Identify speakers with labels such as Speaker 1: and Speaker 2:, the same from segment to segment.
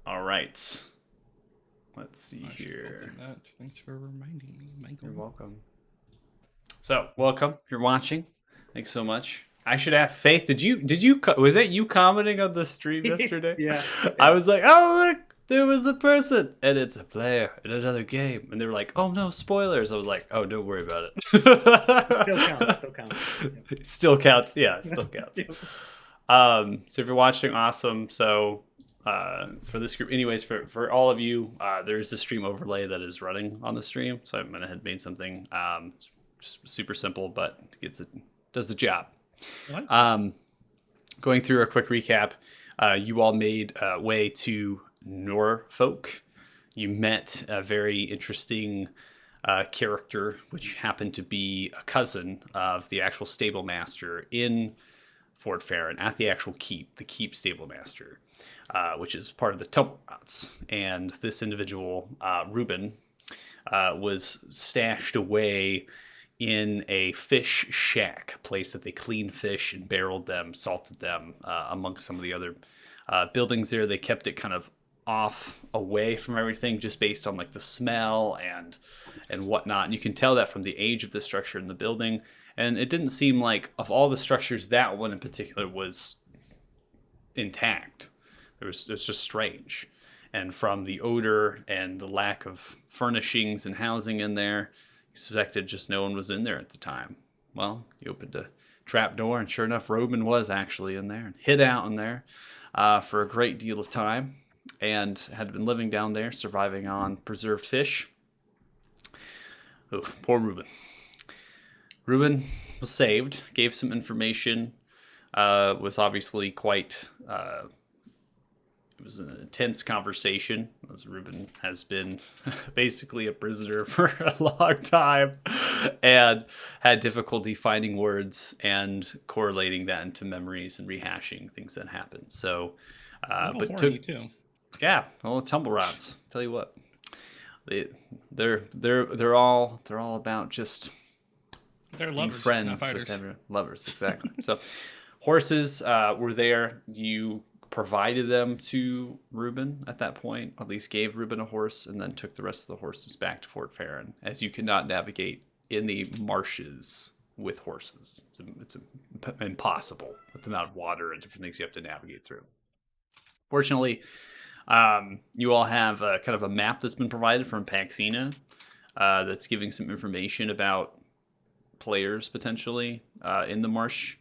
Speaker 1: All right. Let's see
Speaker 2: I should
Speaker 1: here.
Speaker 2: open that. Thanks for reminding me, Michael.
Speaker 1: You're welcome. So, welcome if you're watching. Thanks so much. I should ask Faith. Was that you commenting on the stream yesterday?
Speaker 3: Yeah,
Speaker 1: I
Speaker 3: yeah.
Speaker 1: was like, oh look, there was a person, and it's a player in another game, and they were like, oh no, spoilers. I was like, oh, don't worry about
Speaker 3: It still counts.
Speaker 1: it.
Speaker 3: Still counts.
Speaker 1: It still counts. Yeah, it still counts.
Speaker 3: Yep.
Speaker 1: So if you're watching, awesome. So for this group, anyways, for all of you, there's a stream overlay that is running on the stream. So I went ahead and made something just super simple, but does the job.
Speaker 3: What?
Speaker 1: Going through a quick recap, you all made way to Norfolk. You met a very interesting character, which happened to be a cousin of the actual stable master in Fort Farron at the actual keep, the keep stable master, which is part of the Temple Rots. And this individual, Reuben, was stashed away in a fish shack, place that they cleaned fish and barreled them, salted them, amongst some of the other buildings there. They kept it kind of off, away from everything, just based on like the smell and whatnot. And you can tell that from the age of the structure in the building. And it didn't seem like, of all the structures, that one in particular was intact. It was just strange. And from the odor and the lack of furnishings and housing in there, suspected just no one was in there at the time. Well, you opened a trap door, and sure enough, Robin was actually in there and hid out in there for a great deal of time, and had been living down there, surviving on preserved fish. Oh, poor Reuben. Reuben was saved, gave some information, was obviously quite... it was an intense conversation, as Reuben has been basically a prisoner for a long time and had difficulty finding words and correlating that into memories and rehashing things that happened. So, but
Speaker 2: horny too.
Speaker 1: yeah, well, tumble rods. Tell you what, they're all about just
Speaker 2: They're
Speaker 1: being
Speaker 2: lovers,
Speaker 1: friends
Speaker 2: not fighters.
Speaker 1: with everyone. Lovers, exactly. So, horses were there. You provided them to Reuben at that point, at least gave Reuben a horse, and then took the rest of the horses back to Fort Farron, as you cannot navigate in the marshes with horses. It's impossible with the amount of water and different things you have to navigate through. Fortunately, you all have kind of a map that's been provided from Paxina that's giving some information about players potentially in the marsh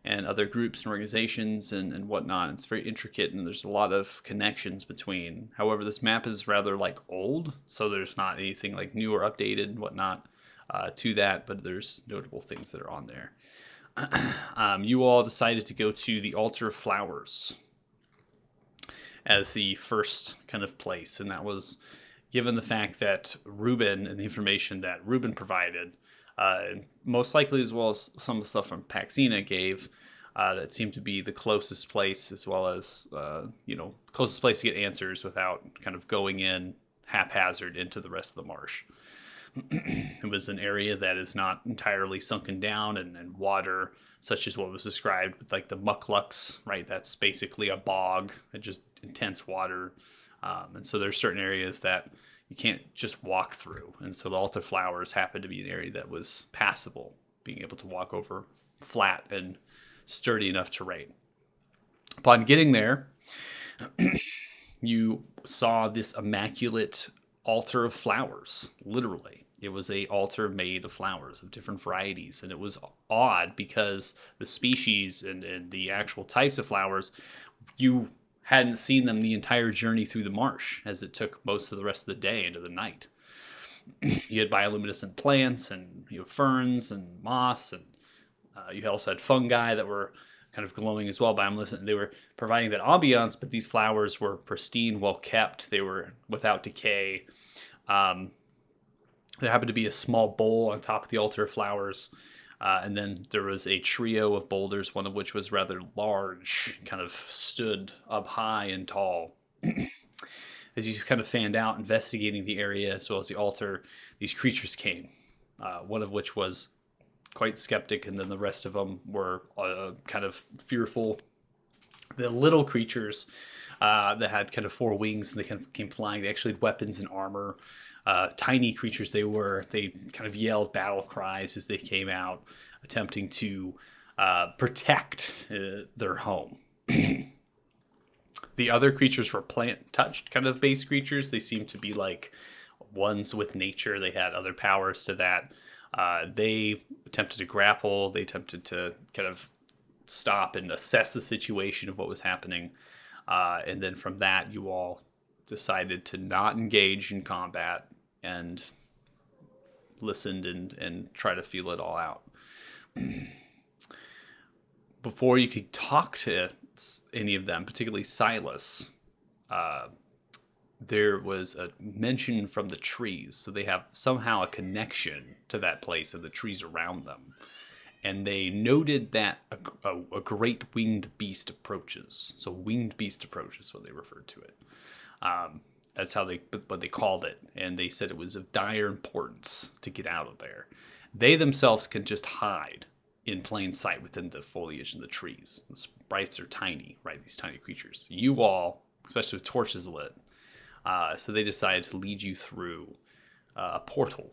Speaker 1: and other groups and organizations and whatnot. It's very intricate, and there's a lot of connections between. However, this map is rather like old, so there's not anything like new or updated and whatnot to that, but there's notable things that are on there. You all decided to go to the Altar of Flowers as the first kind of place, and that was given the fact that Reuben and the information that Reuben provided, most likely as well as some of the stuff from Paxina gave, that seemed to be the closest place, as well as closest place to get answers without kind of going in haphazard into the rest of the marsh. It was an area that is not entirely sunken down, and water such as what was described with like the mucklucks, right? That's basically a bog and just intense water. And so there's certain areas that you can't just walk through. And so the Altar Flowers happened to be an area that was passable, being able to walk over flat and sturdy enough terrain. Upon getting there, you saw this immaculate altar of flowers, literally. It was a altar made of flowers of different varieties, and it was odd because the species and the actual types of flowers, you hadn't seen them the entire journey through the marsh, as it took most of the rest of the day into the night. You had bioluminescent plants and ferns and moss, and you also had fungi that were kind of glowing as well, bioluminescent. They were providing that ambiance, but these flowers were pristine, well kept. They were without decay. There happened to be a small bowl on top of the altar of flowers. And then there was a trio of boulders, one of which was rather large, kind of stood up high and tall. As you kind of fanned out, investigating the area as well as the altar, these creatures came, one of which was quite skeptic, and then the rest of them were kind of fearful. The little creatures that had kind of four wings, and they kind of came flying. They actually had weapons and armor. Tiny creatures they were. They kind of yelled battle cries as they came out, attempting to protect their home. The other creatures were plant-touched kind of base creatures. They seemed to be like ones with nature. They had other powers to that. They attempted to grapple. They attempted to kind of stop and assess the situation of what was happening. And then from that, you all decided to not engage in combat and listened and try to feel it all out. Before you could talk to any of them, particularly Silas, there was a mention from the trees. So they have somehow a connection to that place and the trees around them. And they noted that a great winged beast approaches. So winged beast approaches, what they referred to it. That's what they called it. And they said it was of dire importance to get out of there. They themselves can just hide in plain sight within the foliage and the trees. The sprites are tiny, right? These tiny creatures. You all, especially with torches lit, so they decided to lead you through a portal,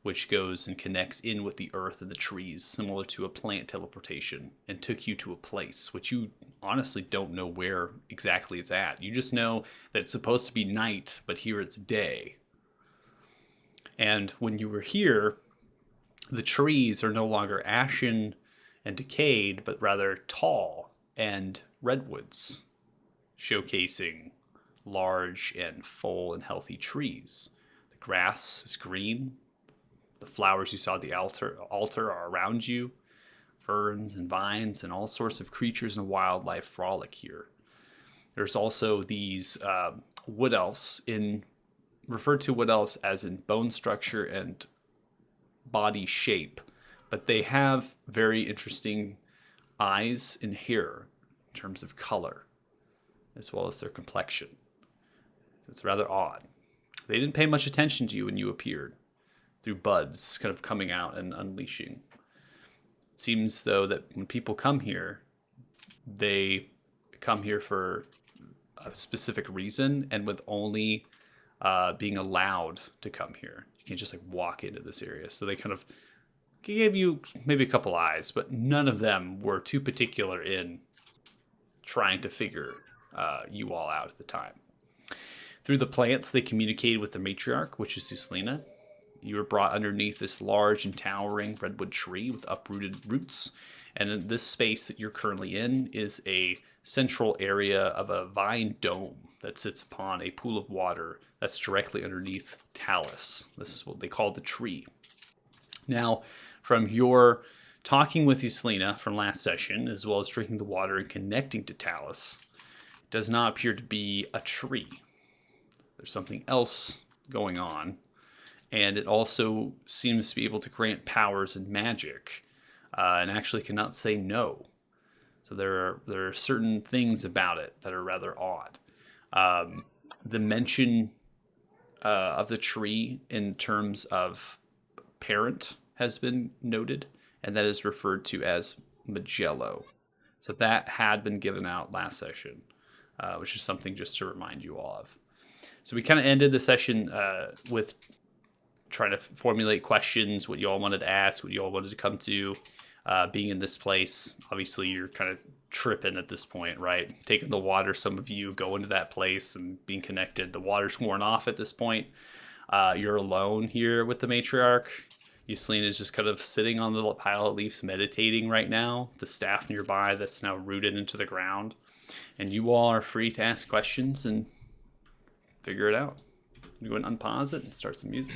Speaker 1: which goes and connects in with the earth and the trees, similar to a plant teleportation, and took you to a place which you honestly don't know where exactly it's at. You just know that it's supposed to be night, but here it's day. And when you were here, the trees are no longer ashen and decayed, but rather tall and redwoods, showcasing large and full and healthy trees. The grass is green. The flowers you saw at the altar are around you. Ferns and vines and all sorts of creatures and wildlife frolic here. There's also these wood elves, referred to wood elves as in bone structure and body shape, but they have very interesting eyes and hair in terms of color, as well as their complexion. It's rather odd. They didn't pay much attention to you when you appeared, through buds kind of coming out and unleashing. It seems, though, that when people come here, they come here for a specific reason and with only being allowed to come here. You can't just like walk into this area. So they kind of gave you maybe a couple eyes, but none of them were too particular in trying to figure you all out at the time. Through the plants, they communicated with the matriarch, which is Uslina. You were brought underneath this large and towering redwood tree with uprooted roots. And in this space that you're currently in is a central area of a vine dome that sits upon a pool of water that's directly underneath Talus. This is what they call the tree. Now, from your talking with Uslina from last session, as well as drinking the water and connecting to Talus, it does not appear to be a tree. There's something else going on. And it also seems to be able to grant powers and magic, and actually cannot say no. So there are certain things about it that are rather odd. The mention of the tree in terms of parent has been noted, and that is referred to as Magello. So that had been given out last session, which is something just to remind you all of. So we kind of ended the session with trying to formulate questions, what you all wanted to ask, what you all wanted to come to, being in this place. Obviously, you're kind of tripping at this point, right? Taking the water, some of you go into that place and being connected. The water's worn off at this point. You're alone here with the matriarch. Uslina is just kind of sitting on the pile of leaves meditating right now. The staff nearby that's now rooted into the ground. And you all are free to ask questions and figure it out. You go and unpause it and start some music.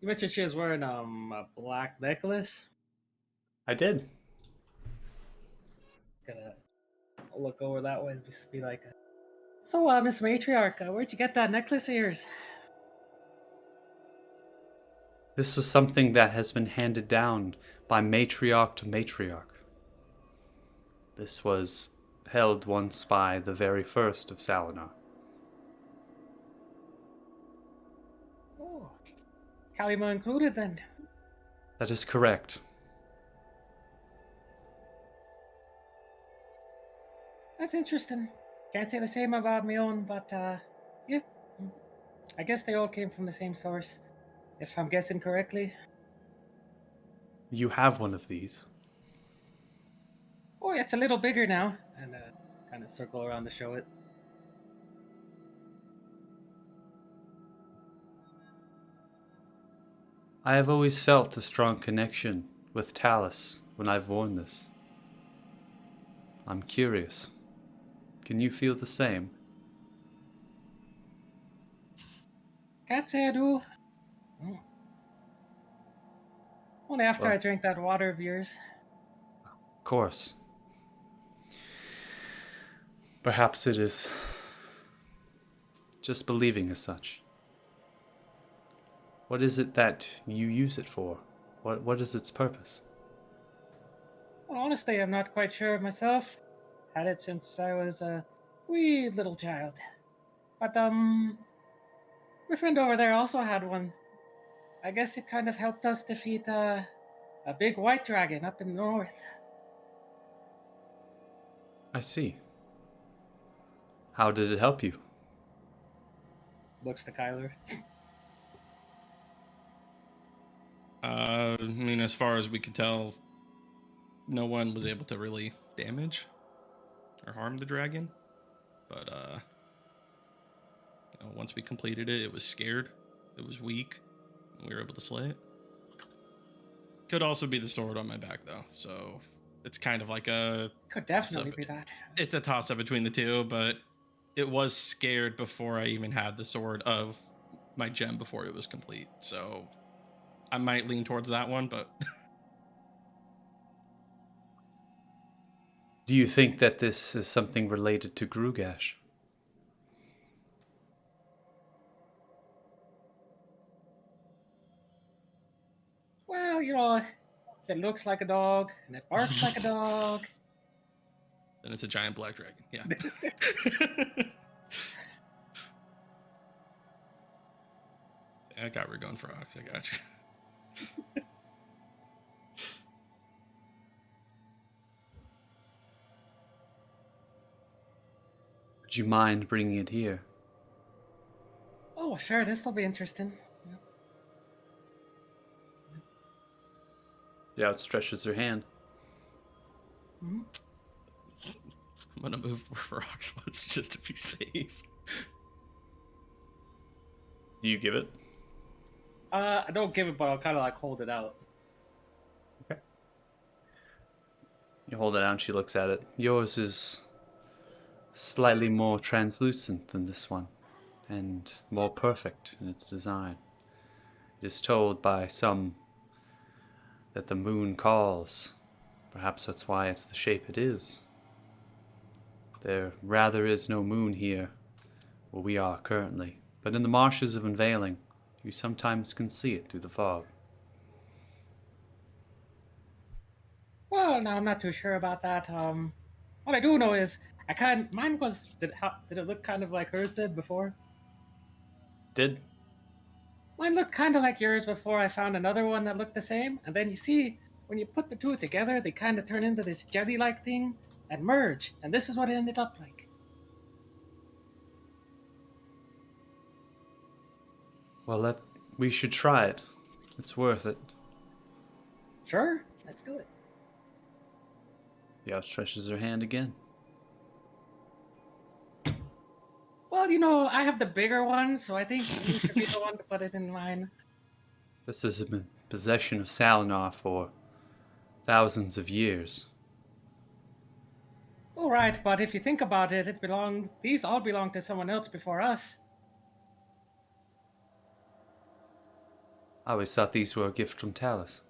Speaker 3: You mentioned she was wearing a black necklace.
Speaker 1: I did.
Speaker 3: Gonna look over that way and just be like, "So, Miss Matriarch, where'd you get that necklace of yours?"
Speaker 1: This was something that has been handed down by matriarch to matriarch. This was held once by the very first of Salinar.
Speaker 3: Oh, Kalima included then.
Speaker 1: That is correct.
Speaker 3: That's interesting. Can't say the same about my own, but yeah. I guess they all came from the same source, if I'm guessing correctly.
Speaker 1: You have one of these.
Speaker 3: Oh, yeah, it's a little bigger now. And kind of circle around to show it.
Speaker 1: I have always felt a strong connection with Talus when I've worn this. I'm curious. Can you feel the same?
Speaker 3: Can't say I do. Only after
Speaker 1: Well,
Speaker 3: I drank that water of yours.
Speaker 1: of course. Perhaps it is just believing as such. What is it that you use it for? What is its purpose?
Speaker 3: Well, honestly, I'm not quite sure myself. Had it since I was a wee little child. But, my friend over there also had one. I guess it kind of helped us defeat a big white dragon up in the north.
Speaker 1: I see. How did it help you?
Speaker 3: Looks to Kyler.
Speaker 2: I mean, as far as we could tell, no one was able to really damage or harm the dragon. But once we completed it, it was scared. It was weak. And we were able to slay it. Could also be the sword on my back, though. So it's kind of like a
Speaker 3: Could definitely
Speaker 2: So-
Speaker 3: be that.
Speaker 2: it's a toss up between the two. But it was scared before I even had the sword of my gem before it was complete. So I might lean towards that one, but
Speaker 1: Do you think that this is something related to Grugash?
Speaker 3: Well, if it looks like a dog and it barks like a dog.
Speaker 2: then it's a giant black dragon. Yeah. I got we're going for Ox. I got you.
Speaker 1: Would you mind bringing it here?
Speaker 3: Oh, sure, this'll be interesting.
Speaker 1: She outstretches her hand.
Speaker 3: Mhm.
Speaker 2: I'm gonna move where Ox was just to be safe.
Speaker 1: Do you give it?
Speaker 3: I don't give it, but I'll kind of like hold it out.
Speaker 1: You hold it out and she looks at it. Yours is slightly more translucent than this one, and more perfect in its design. It is told by some that the moon calls. Perhaps that's why it's the shape it is. There rather is no moon here, where we are currently, but in the marshes of Unveiling, you sometimes can see it through the fog.
Speaker 3: Well, no, I'm not too sure about that. What I do know is mine was did it look kind of like hers did before?
Speaker 1: Did?
Speaker 3: Mine looked kind of like yours before I found another one that looked the same, and then you see when you put the two together, they kind of turn into this jelly-like thing and merge, and this is what it ended up like.
Speaker 1: Well, we should try it. It's worth it.
Speaker 3: Sure, let's do it.
Speaker 1: She outstretches her hand again.
Speaker 3: Well, I have the bigger one, so I think you should be the one to put it in mine.
Speaker 1: This has been possession of Salinar for thousands of years.
Speaker 3: All right, but if you think about it, these all belong to someone else before us.
Speaker 1: I always thought these were a gift from Talus.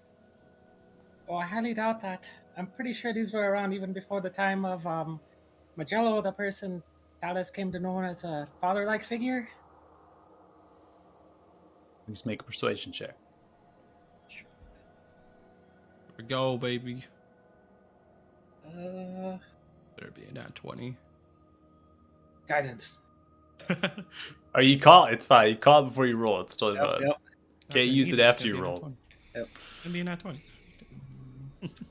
Speaker 3: Oh, I highly doubt that. I'm pretty sure these were around even before the time of Magello, the person Dallas came to know as a father-like figure.
Speaker 1: Please make a persuasion check.
Speaker 2: Here we go, baby. Better be a nat 20.
Speaker 3: Guidance.
Speaker 1: Oh, you call it. It's fine. You call it before you roll. It's totally fine.
Speaker 3: Yep.
Speaker 1: Can't use it after you roll.
Speaker 3: Yep.
Speaker 2: It'd be a nat 20.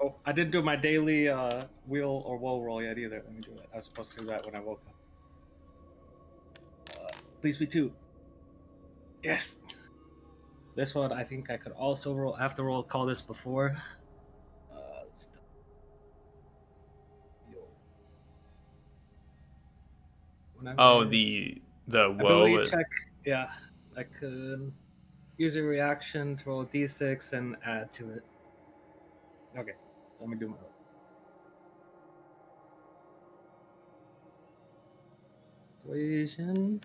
Speaker 3: Oh, I didn't do my daily wheel or woe roll yet either. Let me do it. I was supposed to do that when I woke up. Please be 2. Yes. This one, I think I could also roll. I have to call this before.
Speaker 1: Oh, the woe.
Speaker 3: Ability check. Yeah, I could use a reaction to roll a d6 and add to it. Okay, let me do my roll. Persuasion.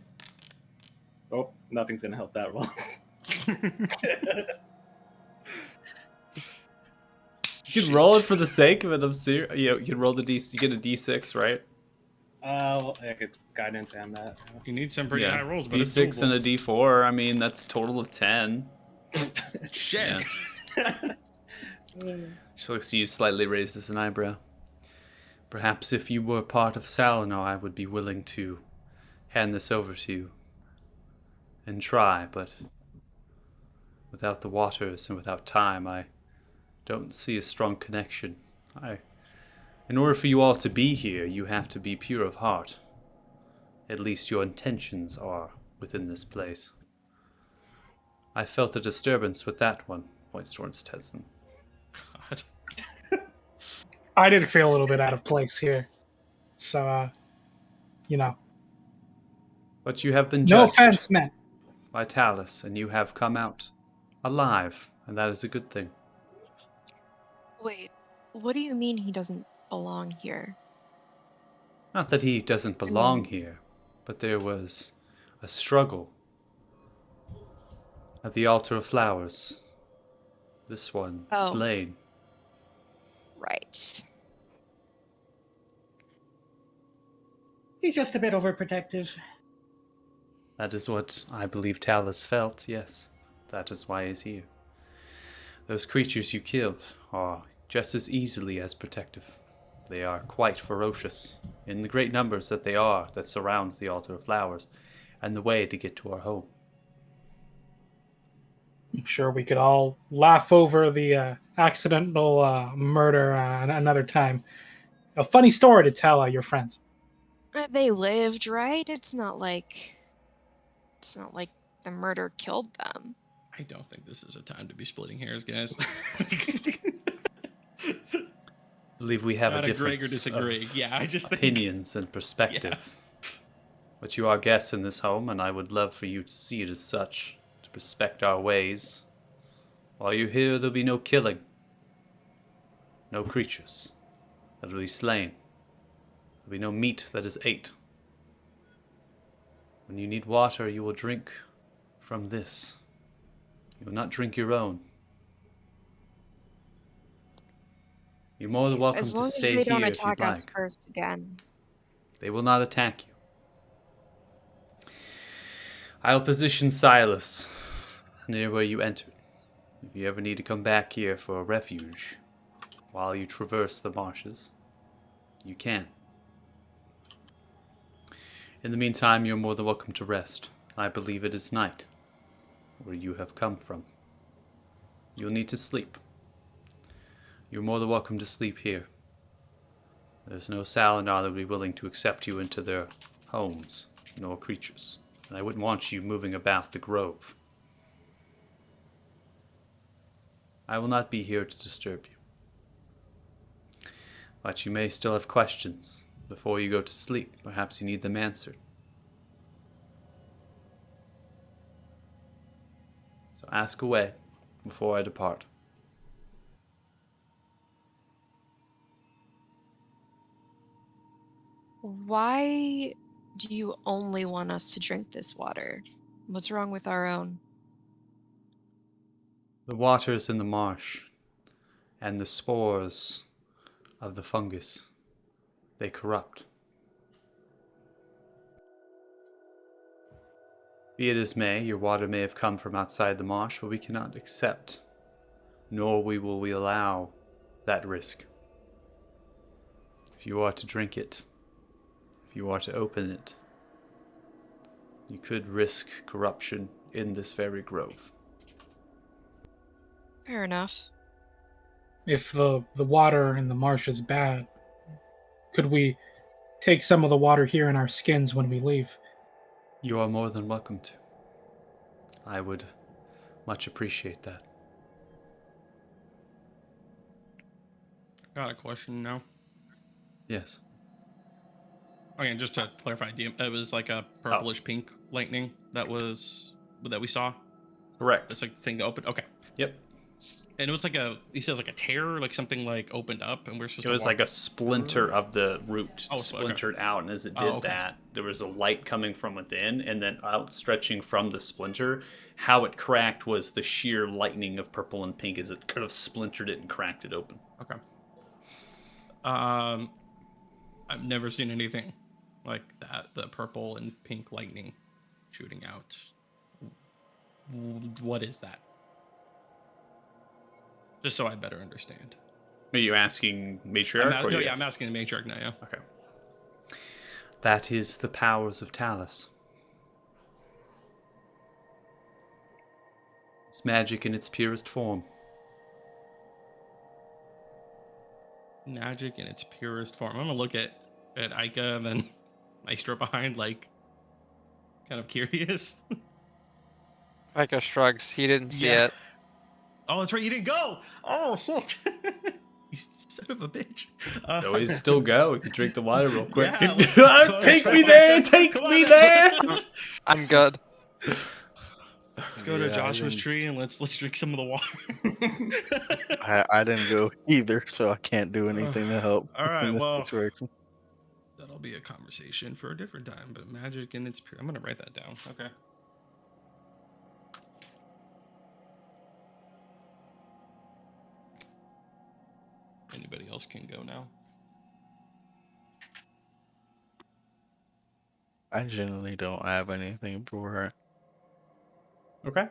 Speaker 3: Oh, nothing's gonna help that roll.
Speaker 1: You can roll it for the sake of it. I'm serious. You can roll the d. You get a d6, right?
Speaker 3: Well, I could guidance and that.
Speaker 2: You need some pretty high rolls, but
Speaker 1: d6
Speaker 2: it's
Speaker 1: and a
Speaker 2: doable.
Speaker 1: d4. I mean, that's a total of 10.
Speaker 2: Shit.
Speaker 1: Yeah. She looks at you, slightly raises an eyebrow. Perhaps if you were part of Salinar, I would be willing to hand this over to you and try, but without the waters and without time, I don't see a strong connection. In order for you all to be here, you have to be pure of heart. At least your intentions are within this place. I felt a disturbance with that one, points towards Tessin.
Speaker 2: God.
Speaker 4: I did feel a little bit out of place here. So, you know.
Speaker 1: But you have been
Speaker 4: No
Speaker 1: judged
Speaker 4: offense, man.
Speaker 1: by Talus, and you have come out alive, and that is a good thing.
Speaker 5: Wait, what do you mean he doesn't belong here?
Speaker 1: Not that he doesn't belong here, but there was a struggle at the altar of flowers. This one slain.
Speaker 5: Right.
Speaker 3: He's just a bit overprotective.
Speaker 1: That is what I believe Talus felt, yes. That is why he's here. Those creatures you killed are just as easily as protective. They are quite ferocious in the great numbers that they are that surrounds the altar of flowers and the way to get to our home.
Speaker 4: I'm sure we could all laugh over the accidental murder another time. A funny story to tell your friends.
Speaker 5: They lived, right? It's not like the murder killed them.
Speaker 2: I don't think this is a time to be splitting hairs, guys.
Speaker 1: I believe we have
Speaker 2: Not
Speaker 1: a difference
Speaker 2: agree or disagree.
Speaker 1: of
Speaker 2: Yeah, I just think...
Speaker 1: opinions and perspective. But you are guests in this home, and I would love for you to see it as such, to respect our ways. While you're here, there'll be no killing. No creatures that will be slain. There'll be no meat that is ate. When you need water, you will drink from this. You will not drink your own. You're more than welcome
Speaker 5: as long
Speaker 1: to
Speaker 5: as
Speaker 1: stay
Speaker 5: they
Speaker 1: here
Speaker 5: don't
Speaker 1: if
Speaker 5: attack
Speaker 1: you'd
Speaker 5: us
Speaker 1: like.
Speaker 5: first again.
Speaker 1: They will not attack you. I'll position Silas near where you entered. If you ever need to come back here for a refuge while you traverse the marshes, you can. In the meantime, you're more than welcome to rest. I believe it is night, where you have come from. You'll need to sleep. You're more than welcome to sleep here. There's no Salinar that would be willing to accept you into their homes, nor creatures. And I wouldn't want you moving about the grove. I will not be here to disturb you. But you may still have questions before you go to sleep. Perhaps you need them answered. So ask away before I depart.
Speaker 5: Why do you only want us to drink this water? What's wrong with our own?
Speaker 1: The waters in the marsh and the spores of the fungus, they corrupt. Be it as may, your water may have come from outside the marsh, but we cannot accept, nor will we allow that risk. If you are to drink it, if you are to open it, you could risk corruption in this very grove.
Speaker 5: Fair enough.
Speaker 4: If the water in the marsh is bad, could we take some of the water here in our skins when we leave?
Speaker 1: You are more than welcome to. I would much appreciate that.
Speaker 2: Got a question now.
Speaker 1: Yes.
Speaker 2: Okay, just to clarify, it was like a purplish pink lightning that we saw.
Speaker 1: Correct.
Speaker 2: That's like the thing that opened. Okay,
Speaker 1: Yep.
Speaker 2: and it was like he says like a tear, like something like opened up, and we're supposed
Speaker 1: It
Speaker 2: to
Speaker 1: was
Speaker 2: walk
Speaker 1: like a splinter
Speaker 2: through?
Speaker 1: of the root
Speaker 2: Oh, okay.
Speaker 1: splintered out, and as it
Speaker 2: Oh,
Speaker 1: did
Speaker 2: okay.
Speaker 1: that, there was a light coming from within, and then outstretching from the splinter. How it cracked was the sheer lightning of purple and pink as it kind of splintered it and cracked it open.
Speaker 2: Okay. I've never seen anything like that. The purple and pink lightning shooting out. What is that? Just so I better understand.
Speaker 1: Are you asking Matriarch?
Speaker 2: I'm asking the matriarch now. Yeah.
Speaker 1: Okay. That is the powers of Talus. It's magic in its purest form.
Speaker 2: Magic in its purest form. I'm gonna look at Ica and then Maestro behind, like, kind of curious.
Speaker 6: Ica shrugs. He didn't see it.
Speaker 2: Oh, that's right. You didn't go. Oh shit. You son of a bitch.
Speaker 1: You always still go. You can drink the water real quick.
Speaker 2: Yeah, let's
Speaker 1: Take
Speaker 2: go.
Speaker 1: me there! Take
Speaker 2: Come on,
Speaker 1: me
Speaker 2: man.
Speaker 1: there!
Speaker 6: I'm good.
Speaker 2: Let's go to Joshua's tree and let's drink some of the water.
Speaker 7: I didn't go either, so I can't do anything to help
Speaker 2: All right,
Speaker 7: in this
Speaker 2: well,
Speaker 7: situation.
Speaker 2: that'll be a conversation for a different time. But magic in its pure. I'm gonna write that down. Okay. Anybody else can go now.
Speaker 7: I generally don't have anything for her.
Speaker 1: Okay.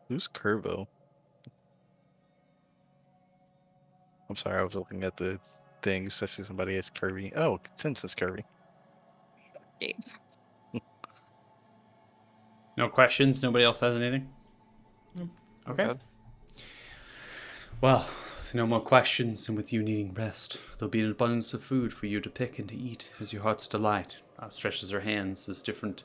Speaker 7: Who's Curvo? I'm sorry, I was looking at the things. I see somebody is Kirby. Oh, Census Kirby.
Speaker 5: Gabe.
Speaker 1: No questions? Nobody else has anything?
Speaker 2: Nope.
Speaker 1: Okay.
Speaker 6: Good.
Speaker 1: Well, with no more questions and with you needing rest, there'll be an abundance of food for you to pick and to eat as your heart's delight. Outstretches her hands as different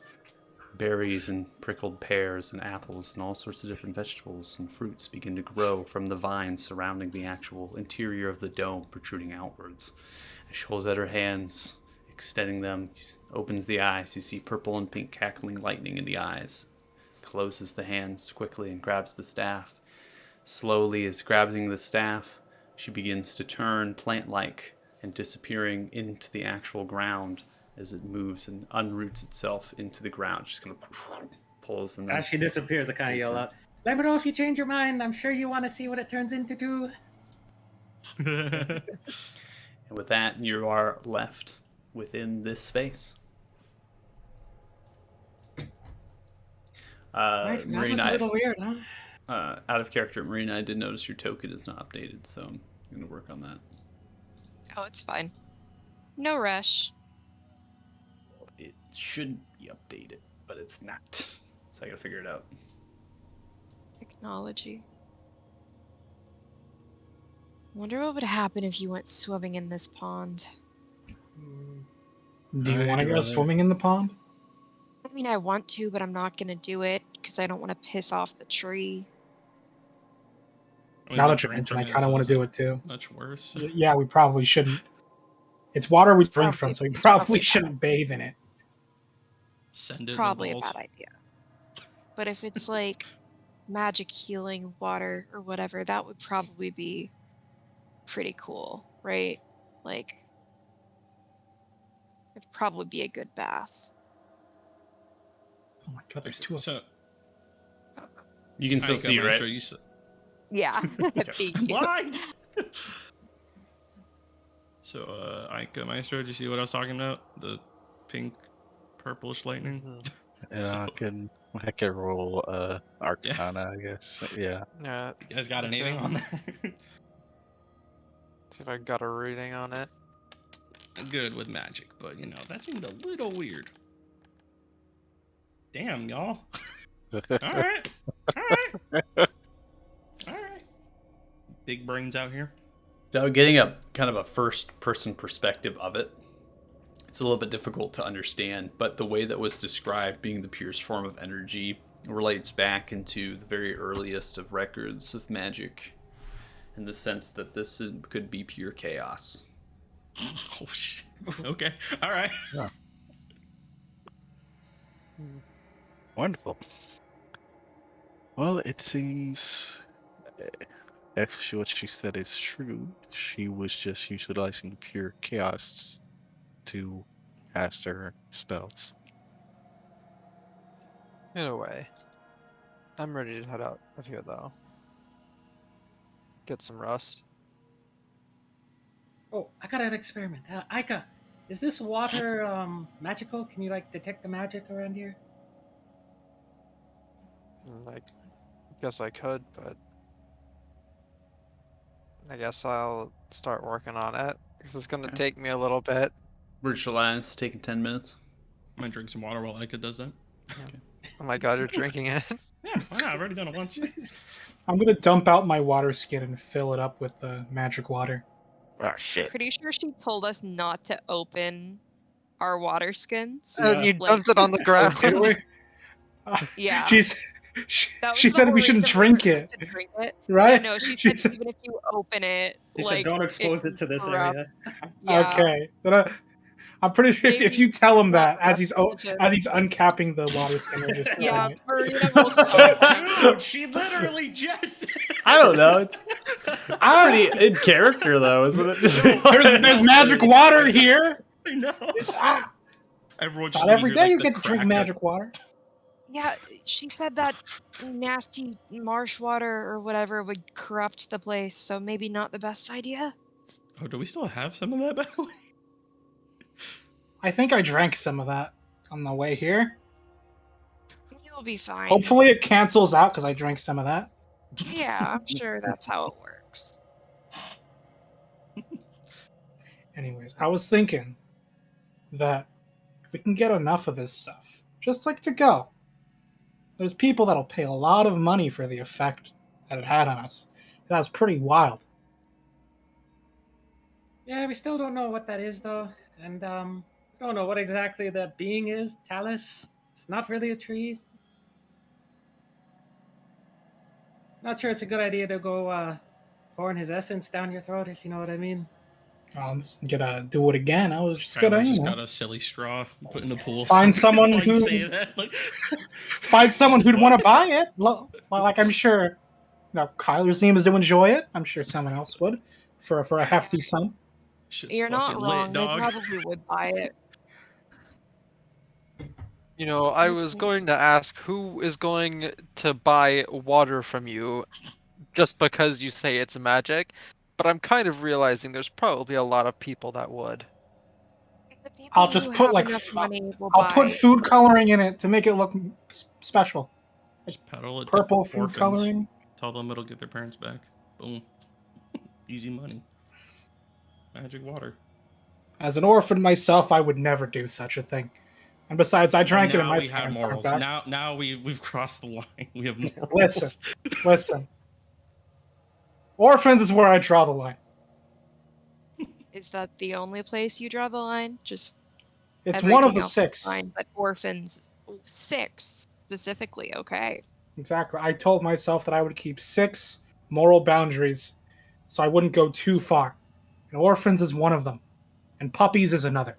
Speaker 1: berries and prickled pears and apples and all sorts of different vegetables and fruits begin to grow from the vines surrounding the actual interior of the dome, protruding outwards. As she holds out her hands, extending them, she opens the eyes. You see purple and pink cackling lightning in the eyes. Closes the hands quickly and grabs the staff. Slowly, as grabbing the staff, she begins to turn plant-like and disappearing into the actual ground as it moves and unroots itself into the ground. She's going to pulls and then
Speaker 3: As she disappears, I kind of
Speaker 1: takes
Speaker 3: yell
Speaker 1: it.
Speaker 3: out, "Let me know if you change your mind. I'm sure you want to see what it turns into too."
Speaker 1: And with that, you are left within this space.
Speaker 3: Right, that was a
Speaker 1: Marina,
Speaker 3: little weird, huh?
Speaker 1: out of character, Marina, I did notice your token is not updated, so I'm going to work on that.
Speaker 5: Oh, it's fine. No rush.
Speaker 1: It should be updated, but it's not. So I got to figure it out.
Speaker 5: Technology. Wonder what would happen if you went swimming in this pond.
Speaker 4: Do you want to
Speaker 7: I'd
Speaker 4: go
Speaker 7: rather-
Speaker 4: swimming in the pond?
Speaker 5: I mean, I want to, but I'm not gonna do it because I don't want to piss off the tree.
Speaker 2: I mean,
Speaker 4: Now
Speaker 2: the
Speaker 4: that you
Speaker 2: drink
Speaker 4: mention, I
Speaker 2: from
Speaker 4: kind of want
Speaker 2: is
Speaker 4: to do it too.
Speaker 2: Much worse.
Speaker 4: Yeah, we probably shouldn't. It's water we
Speaker 5: It's
Speaker 4: drink
Speaker 5: probably-
Speaker 4: from, so we
Speaker 5: it's
Speaker 4: probably
Speaker 5: probably
Speaker 4: shouldn't bathe in it.
Speaker 2: Send it.
Speaker 5: Probably
Speaker 2: in
Speaker 5: a
Speaker 2: the balls.
Speaker 5: bad idea. But if it's like magic healing water or whatever, that would probably be pretty cool, right? Like, it'd probably be a good bath.
Speaker 4: Oh my god, there's two of them.
Speaker 2: So
Speaker 1: You can still
Speaker 2: Ica,
Speaker 1: see,
Speaker 2: Maestro,
Speaker 1: right?
Speaker 2: you
Speaker 5: Yeah. Thank you.
Speaker 2: blind. So, Ica Maestro, did you see what I was talking about? The pink, purplish lightning.
Speaker 6: Mhm.
Speaker 7: Yeah,
Speaker 2: So-
Speaker 7: I could roll Arcana, I guess. Yeah.
Speaker 6: Yeah.
Speaker 2: You guys got
Speaker 6: Okay.
Speaker 2: anything on that?
Speaker 6: See if I got a reading on it.
Speaker 2: Good with magic, but you know that seemed a little weird. Damn, y'all. All right. All right. All right. Big brains out here.
Speaker 1: So getting a kind of a first person perspective of it, it's a little bit difficult to understand, but the way that was described, being the purest form of energy, relates back into the very earliest of records of magic, in the sense that this could be pure chaos.
Speaker 2: Oh shit. Okay. All right.
Speaker 7: Yeah. Wonderful. Well, it seems if what she said is true, she was just utilizing pure chaos to cast her spells.
Speaker 6: In a way. I'm ready to head out of here though. Get some rest.
Speaker 3: Oh, I got an experiment. Aika, is this water magical? Can you like detect the magic around here?
Speaker 6: I guess I could, but I guess I'll start working on it. This is gonna
Speaker 1: Okay.
Speaker 6: take me a little bit.
Speaker 1: Ritualize, taking 10 minutes.
Speaker 2: I'm gonna drink some water while Ika does that.
Speaker 6: Oh my god, you're drinking it.
Speaker 2: Yeah, why not? I've already done it once.
Speaker 4: I'm gonna dump out my water skin and fill it up with the magic water.
Speaker 7: Oh shit.
Speaker 5: Pretty sure she told us not to open our water skins.
Speaker 6: And you
Speaker 5: Like-
Speaker 6: dumped it on the ground.
Speaker 4: Did we?
Speaker 5: Yeah.
Speaker 4: She
Speaker 5: That was
Speaker 4: she
Speaker 5: the
Speaker 4: said
Speaker 5: whole
Speaker 4: we shouldn't
Speaker 5: reason we
Speaker 4: drink
Speaker 5: were
Speaker 4: it,
Speaker 5: to drink it.
Speaker 4: right?
Speaker 5: No, she
Speaker 4: She
Speaker 5: said
Speaker 4: said-
Speaker 5: even if you open it,
Speaker 8: He
Speaker 5: like
Speaker 8: said, "Don't expose it to this
Speaker 5: corrupt."
Speaker 8: area."
Speaker 5: Yeah.
Speaker 4: Okay, then I'm pretty sure if you tell him that as he's
Speaker 5: Religious.
Speaker 4: uncapping the water skin, he'll just
Speaker 5: Yeah,
Speaker 4: throwing it.
Speaker 5: Marina will stop.
Speaker 2: Dude, she literally just.
Speaker 1: I don't know. It's pretty in character, though, isn't it?
Speaker 4: There's magic water here.
Speaker 2: I know.
Speaker 4: Ah,
Speaker 2: Everyone
Speaker 4: not
Speaker 2: should
Speaker 4: every
Speaker 2: hear,
Speaker 4: day
Speaker 2: like,
Speaker 4: you
Speaker 2: the
Speaker 4: get to drink
Speaker 2: crack of-
Speaker 4: magic water.
Speaker 5: Yeah, she said that nasty marsh water or whatever would corrupt the place, so maybe not the best idea.
Speaker 2: Oh, do we still have some of that, by the way?
Speaker 4: I think I drank some of that on the way here.
Speaker 5: You'll be fine.
Speaker 4: Hopefully it cancels out because I drank some of that.
Speaker 5: Yeah, I'm sure that's how it works.
Speaker 4: Anyways, I was thinking that if we can get enough of this stuff, just like to go, there's people that'll pay a lot of money for the effect that it had on us. That was pretty wild.
Speaker 3: Yeah, we still don't know what that is though, and we don't know what exactly that being is. Talus. It's not really a tree. Not sure it's a good idea to go pouring his essence down your throat, if you know what I mean.
Speaker 4: I'm just gonna do it again. I was just
Speaker 2: Tyler
Speaker 4: gonna,
Speaker 2: just
Speaker 4: you know,
Speaker 2: got a silly straw, put in the pool.
Speaker 4: Find someone
Speaker 2: While you
Speaker 4: who-
Speaker 2: say that, like,
Speaker 4: find someone who'd want to buy it. Like I'm sure, you know, Kyler seems to enjoy it. I'm sure someone else would, for a hefty sum.
Speaker 2: shit's
Speaker 5: You're not
Speaker 2: fucking lit,
Speaker 5: wrong. They
Speaker 2: dog.
Speaker 5: probably would buy it.
Speaker 6: You know, I
Speaker 5: That's
Speaker 6: was
Speaker 5: me.
Speaker 6: going to ask who is going to buy water from you just because you say it's magic, but I'm kind of realizing there's probably a lot of people that would.
Speaker 5: The people
Speaker 4: I'll just
Speaker 5: who
Speaker 4: put
Speaker 5: have
Speaker 4: like
Speaker 5: enough money will
Speaker 4: I'll
Speaker 5: buy
Speaker 4: put
Speaker 5: it.
Speaker 4: food coloring in it to make it look special.
Speaker 2: Just peddle it to
Speaker 4: Purple food
Speaker 2: orphans.
Speaker 4: coloring.
Speaker 2: Tell them it'll get their parents back. Boom. Easy money. Magic water.
Speaker 4: As an orphan myself, I would never do such a thing. And besides, I drank it
Speaker 2: now
Speaker 4: and my
Speaker 2: we have
Speaker 4: parents aren't
Speaker 2: morals.
Speaker 4: back.
Speaker 2: Now we've crossed the line. We have morals.
Speaker 4: Listen. Orphans is where I draw the line.
Speaker 5: Is that the only place you draw the line? Just
Speaker 4: It's
Speaker 5: everything
Speaker 4: one of the
Speaker 5: else is
Speaker 4: 6.
Speaker 5: fine, but orphans 6 specifically. Okay.
Speaker 4: Exactly. I told myself that I would keep 6 moral boundaries so I wouldn't go too far. And orphans is one of them. And puppies is another.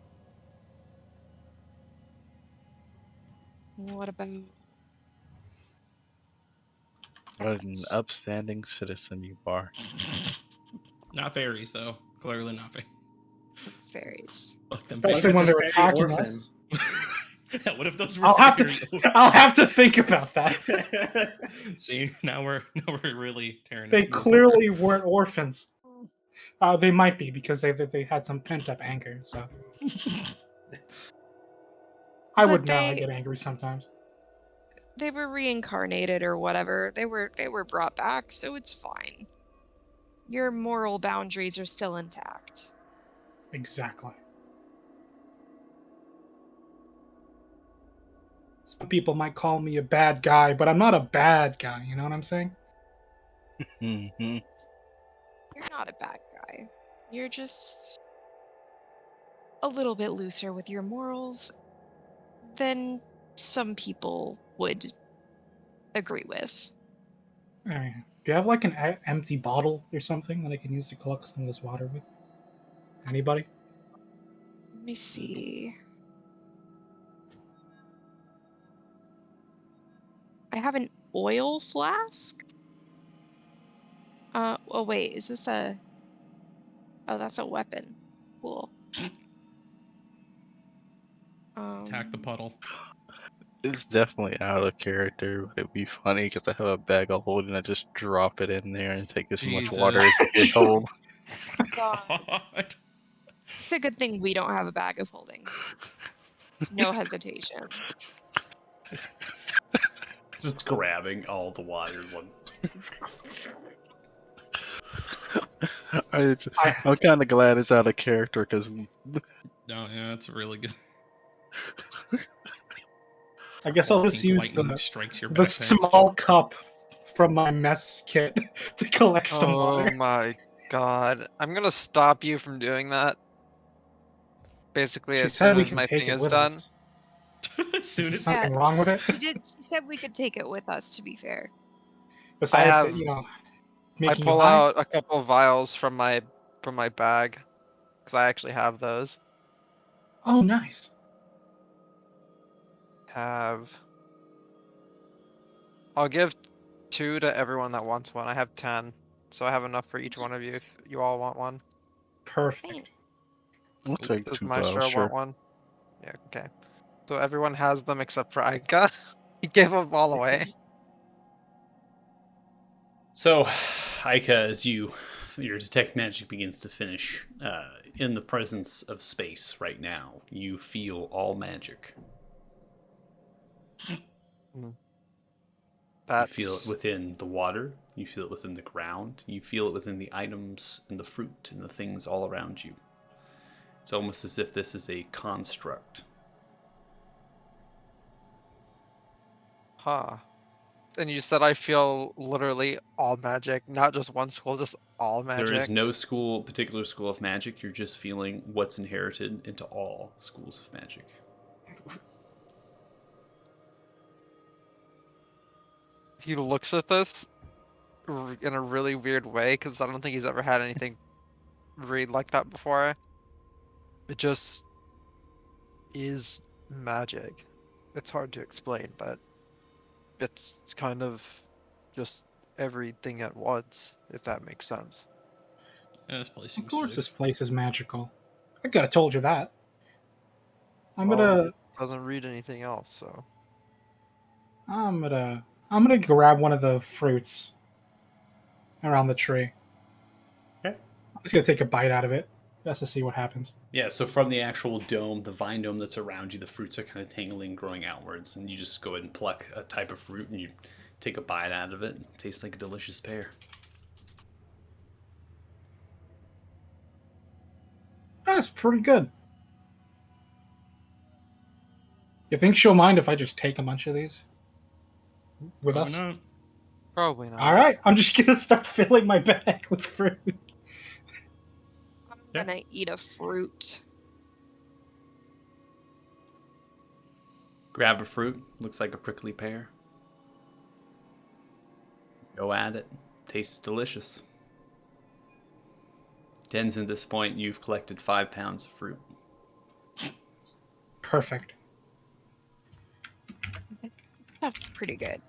Speaker 5: What about
Speaker 7: What an upstanding citizen you are.
Speaker 2: Not fairies, though. Clearly not fairies.
Speaker 5: fairies?
Speaker 2: Fuck them
Speaker 4: Especially when
Speaker 2: fairies.
Speaker 4: they're
Speaker 8: It's
Speaker 4: attacking
Speaker 8: orphan.
Speaker 4: us.
Speaker 2: Yeah, what if those were
Speaker 4: I'll have
Speaker 2: fairy
Speaker 4: to I'll have to think about that.
Speaker 2: See, now we're really tearing.
Speaker 4: They
Speaker 2: it apart.
Speaker 4: clearly weren't orphans. They might be because they had some pent up anger. So I
Speaker 5: But
Speaker 4: would know. I
Speaker 5: they-
Speaker 4: get angry sometimes.
Speaker 5: They were reincarnated or whatever. They were brought back, so it's fine. Your moral boundaries are still intact.
Speaker 4: Exactly. Some people might call me a bad guy, but I'm not a bad guy. You know what I'm saying?
Speaker 7: Mhm.
Speaker 5: You're not a bad guy. You're just a little bit looser with your morals than some people would agree with.
Speaker 4: Alright. Do you have like an empty bottle or something that I can use to collect some of this water with? Anybody?
Speaker 5: Let me see. I have an oil flask. Oh wait, is this a... Oh, that's a weapon. Cool.
Speaker 2: Attack the puddle.
Speaker 7: It's definitely out of character, but it'd be funny because I have a bag of holding. I just drop it in there and take as much water as it can hold.
Speaker 2: God.
Speaker 5: It's a good thing we don't have a bag of holding. No hesitation.
Speaker 1: Just grabbing all the water in one.
Speaker 7: I'm kind of glad it's out of character because
Speaker 2: No, yeah, it's really good.
Speaker 4: I guess I'll just
Speaker 2: Pink
Speaker 4: use
Speaker 2: lightning strikes your
Speaker 4: the
Speaker 2: backpack.
Speaker 4: small cup from my mess kit to collect some
Speaker 6: Oh
Speaker 4: water.
Speaker 6: my god. I'm gonna stop you from doing that. Basically,
Speaker 4: She
Speaker 6: as
Speaker 4: said
Speaker 6: soon
Speaker 4: we
Speaker 6: as
Speaker 4: can
Speaker 6: my
Speaker 4: take
Speaker 6: thing
Speaker 4: it
Speaker 6: is
Speaker 4: with
Speaker 6: done.
Speaker 4: us.
Speaker 2: As soon
Speaker 4: There's
Speaker 2: as
Speaker 4: something wrong with it.
Speaker 5: She said we could take it with us, to be fair.
Speaker 4: Besides,
Speaker 6: have-
Speaker 4: the,
Speaker 6: I
Speaker 4: making you
Speaker 6: pull
Speaker 4: high.
Speaker 6: out a couple of vials from my bag. Because I actually have those.
Speaker 4: Oh, nice.
Speaker 6: I'll give 2 to everyone that wants one. I have 10. So I have enough for each one of you if you all want one.
Speaker 4: Perfect.
Speaker 7: I'll take
Speaker 6: Does
Speaker 7: 2
Speaker 6: Maestro
Speaker 7: vials, sure.
Speaker 6: want one? Yeah, okay. So everyone has them except for Aika. He gave them all away.
Speaker 1: So, Aika, as your detect magic begins to finish, in the presence of space right now, you feel all magic.
Speaker 6: That's
Speaker 1: You feel it within the water, you feel it within the ground, you feel it within the items and the fruit and the things all around you. It's almost as if this is a construct.
Speaker 6: Huh. And you said I feel literally all magic, not just one school, just all magic.
Speaker 1: There is no particular school of magic, you're just feeling what's inherited into all schools of magic.
Speaker 6: He looks at this in a really weird way because I don't think he's ever had anything read like that before. It just is magic. It's hard to explain, but it's kind of just everything at once, if that makes sense.
Speaker 2: Yeah, this place
Speaker 4: Of
Speaker 2: seems
Speaker 4: course,
Speaker 2: safe.
Speaker 4: this place is magical. I could have told you that. I'm
Speaker 6: Well,
Speaker 4: gonna,
Speaker 6: it doesn't read anything else, so.
Speaker 4: I'm gonna grab one of the fruits around the tree.
Speaker 1: Okay.
Speaker 4: I'm just gonna take a bite out of it, just to see what happens.
Speaker 1: Yeah, so from the actual dome, the vine dome that's around you, the fruits are kind of tangling, growing outwards, and you just go ahead and pluck a type of fruit and you take a bite out of it. It tastes like a delicious pear.
Speaker 4: That's pretty good. You think she'll mind if I just take a bunch of these with
Speaker 2: Probably
Speaker 4: us?
Speaker 2: not.
Speaker 6: Probably not.
Speaker 4: All right, I'm just gonna start filling my bag with fruit.
Speaker 5: I'm gonna eat a fruit.
Speaker 1: Grab a fruit, looks like a prickly pear. Go at it. Tastes delicious. Tens at this point, you've collected 5 pounds of fruit.
Speaker 4: Perfect.
Speaker 5: That's pretty good.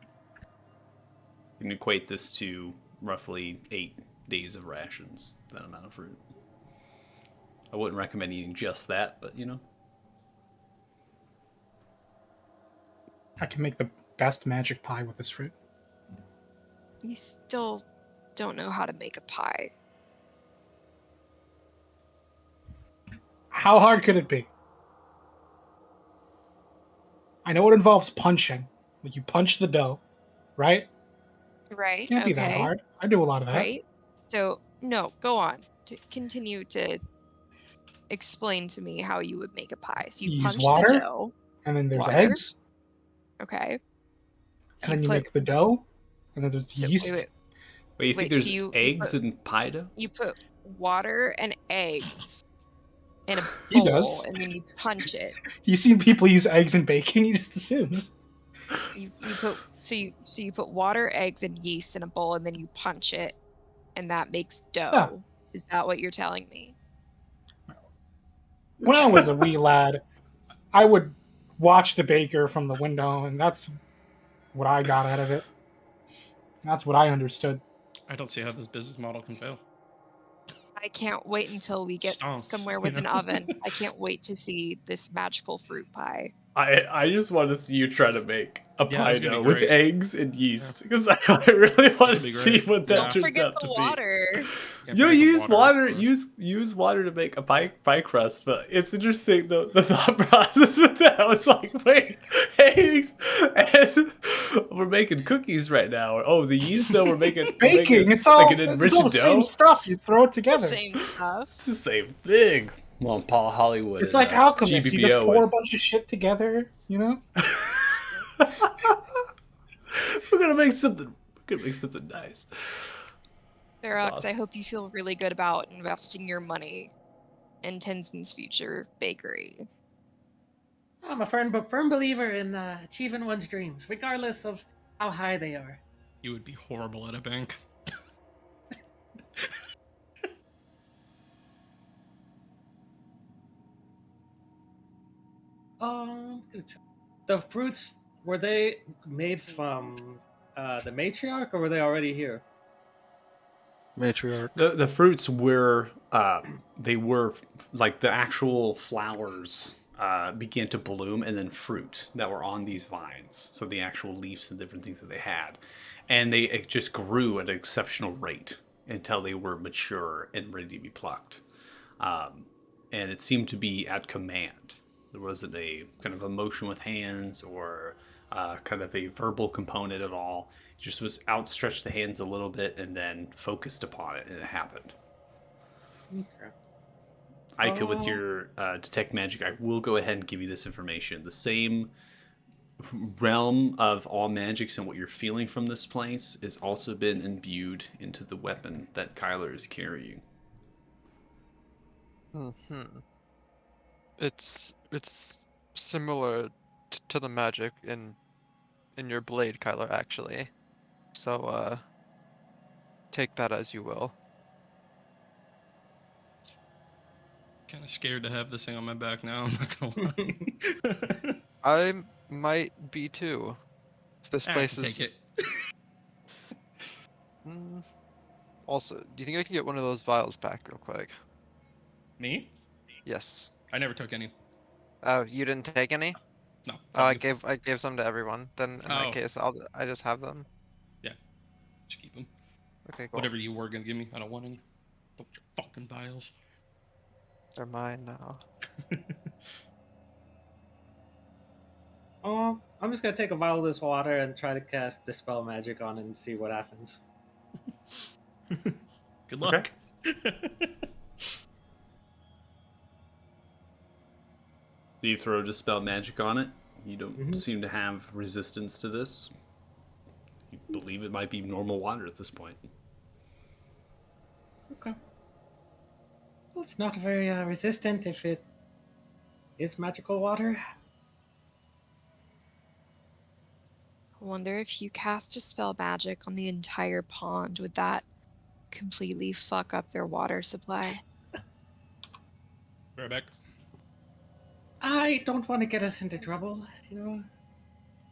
Speaker 1: You can equate this to roughly 8 days of rations, that amount of fruit. I wouldn't recommend eating just that, but you know.
Speaker 4: I can make the best magic pie with this fruit.
Speaker 5: You still don't know how to make a pie.
Speaker 4: How hard could it be? I know it involves punching. Like you punch the dough, right?
Speaker 5: Right?
Speaker 4: Can't be that hard. I do a lot of that.
Speaker 5: Right? So, no, go on. Continue to explain to me how you would make a pie. So you
Speaker 4: You use
Speaker 5: punch
Speaker 4: water,
Speaker 5: the dough.
Speaker 4: and then there's
Speaker 5: Water.
Speaker 4: eggs,
Speaker 5: Okay.
Speaker 4: And then you make the dough, and then there's yeast.
Speaker 1: Wait, you think
Speaker 5: Wait,
Speaker 1: there's
Speaker 5: so you
Speaker 1: eggs
Speaker 5: put-
Speaker 1: in pie dough?
Speaker 5: You put water and eggs in a
Speaker 4: He
Speaker 5: bowl,
Speaker 4: does.
Speaker 5: and then you punch it.
Speaker 4: You've seen people use eggs in baking. He just assumes.
Speaker 5: You put water, eggs, and yeast in a bowl, and then you punch it, and that makes dough.
Speaker 4: Yeah.
Speaker 5: Is that what you're telling me?
Speaker 4: When I was a wee lad, I would watch the baker from the window, and that's what I got out of it. That's what I understood.
Speaker 2: I don't see how this business model can fail.
Speaker 5: I can't wait until we get
Speaker 2: Stonks,
Speaker 5: somewhere
Speaker 2: you
Speaker 5: with an
Speaker 2: know?
Speaker 5: oven. I can't wait to see this magical fruit pie.
Speaker 1: I just want to see you try to make a
Speaker 2: Yeah,
Speaker 1: pie
Speaker 2: this is gonna
Speaker 1: dough
Speaker 2: be
Speaker 1: with
Speaker 2: great.
Speaker 1: eggs and yeast because I really want to
Speaker 2: This should be
Speaker 1: see
Speaker 2: great.
Speaker 1: what that
Speaker 2: Yeah.
Speaker 5: Don't
Speaker 1: turns
Speaker 5: forget
Speaker 1: out
Speaker 5: the
Speaker 1: to
Speaker 5: water.
Speaker 2: Can't
Speaker 1: be. You
Speaker 2: forget the
Speaker 1: use water,
Speaker 2: or-
Speaker 1: use water to make a pie crust, but it's interesting the thought process with that. I was like, wait, eggs, and we're making cookies right now. Or, oh, the yeast though, we're making
Speaker 4: Baking, it's all,
Speaker 1: like an
Speaker 4: it's
Speaker 1: enriched
Speaker 4: all the
Speaker 1: dough.
Speaker 4: same stuff. You throw it
Speaker 5: The
Speaker 4: together.
Speaker 5: same stuff.
Speaker 1: It's the same thing. Well, Paul Hollywood.
Speaker 4: It's
Speaker 1: and,
Speaker 4: like alchemists. You just
Speaker 1: GBBO
Speaker 4: pour a
Speaker 1: would-
Speaker 4: bunch of shit together, you know?
Speaker 1: We're gonna make something. Nice.
Speaker 5: Ferox,
Speaker 1: awesome.
Speaker 5: I hope you feel really good about investing your money in Tenzin's future bakery.
Speaker 3: I'm a firm believer in achieving one's dreams, regardless of how high they are.
Speaker 2: You would be horrible at a bank.
Speaker 3: The fruits, were they made from the matriarch, or were they already here?
Speaker 7: Matriarch.
Speaker 1: The fruits were they were like the actual flowers began to bloom, and then fruit that were on these vines. So the actual leaves and different things that they had, and it just grew at an exceptional rate until they were mature and ready to be plucked. And it seemed to be at command. There wasn't a kind of a motion with hands or kind of a verbal component at all. It just was outstretched the hands a little bit and then focused upon it, and it happened.
Speaker 3: Okay.
Speaker 1: Aika, with your detect magic, I will go ahead and give you this information. The same realm of all magics and what you're feeling from this place has also been imbued into the weapon that Kyler is carrying.
Speaker 6: It's similar to the magic in your blade, Kyler, actually. So take that as you will.
Speaker 2: Kind of scared to have this thing on my back now. I'm not gonna lie.
Speaker 6: I might be too. This
Speaker 2: Ah,
Speaker 6: place is
Speaker 2: take it.
Speaker 6: Also, do you think I can get one of those vials back real quick?
Speaker 2: Me?
Speaker 6: Yes.
Speaker 2: I never took any.
Speaker 6: Oh, you didn't take any?
Speaker 2: No.
Speaker 6: Oh, I
Speaker 2: fuck you.
Speaker 6: gave some to everyone. Then in
Speaker 2: Oh.
Speaker 6: that case, I just have them.
Speaker 2: Just keep them.
Speaker 6: Okay, cool.
Speaker 2: Whatever you were gonna give me, I don't want any. Don't your fucking vials.
Speaker 6: They're mine now.
Speaker 3: I'm just gonna take a vial of this water and try to cast Dispel Magic on it and see what happens.
Speaker 2: Good luck.
Speaker 1: Do you throw Dispel Magic on it? You don't seem to have resistance to this. You believe it might be normal water at this point.
Speaker 3: Okay. Well, it's not very resistant if it is magical water.
Speaker 5: I wonder if you cast Dispel Magic on the entire pond, would that completely fuck up their water supply?
Speaker 2: Right back.
Speaker 3: I don't want to get us into trouble, you know.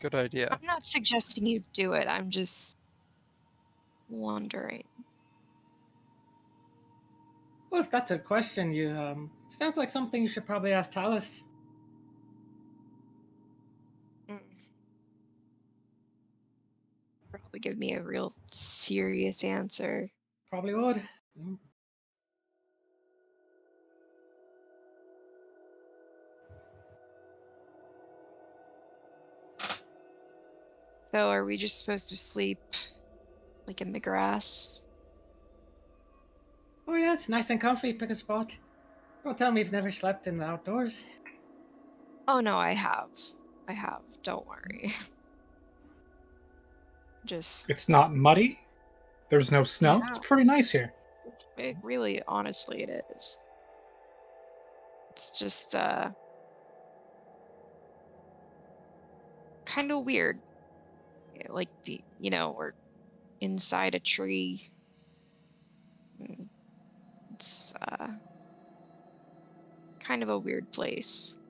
Speaker 6: Good idea.
Speaker 5: I'm not suggesting you do it, I'm just wondering.
Speaker 3: Well, if that's a question, sounds like something you should probably ask Talus.
Speaker 5: Probably give me a real serious answer.
Speaker 3: Probably would.
Speaker 5: So are we just supposed to sleep like in the grass?
Speaker 3: Oh yeah, it's nice and comfy. Pick a spot. Don't tell me you've never slept in the outdoors.
Speaker 5: Oh no, I have. Don't worry. Just
Speaker 4: It's not muddy. There's no snow.
Speaker 5: Yeah.
Speaker 4: It's pretty nice here.
Speaker 5: it really, honestly, it is. It's just kind of weird. Like we're inside a tree. Mm, It's kind of a weird place.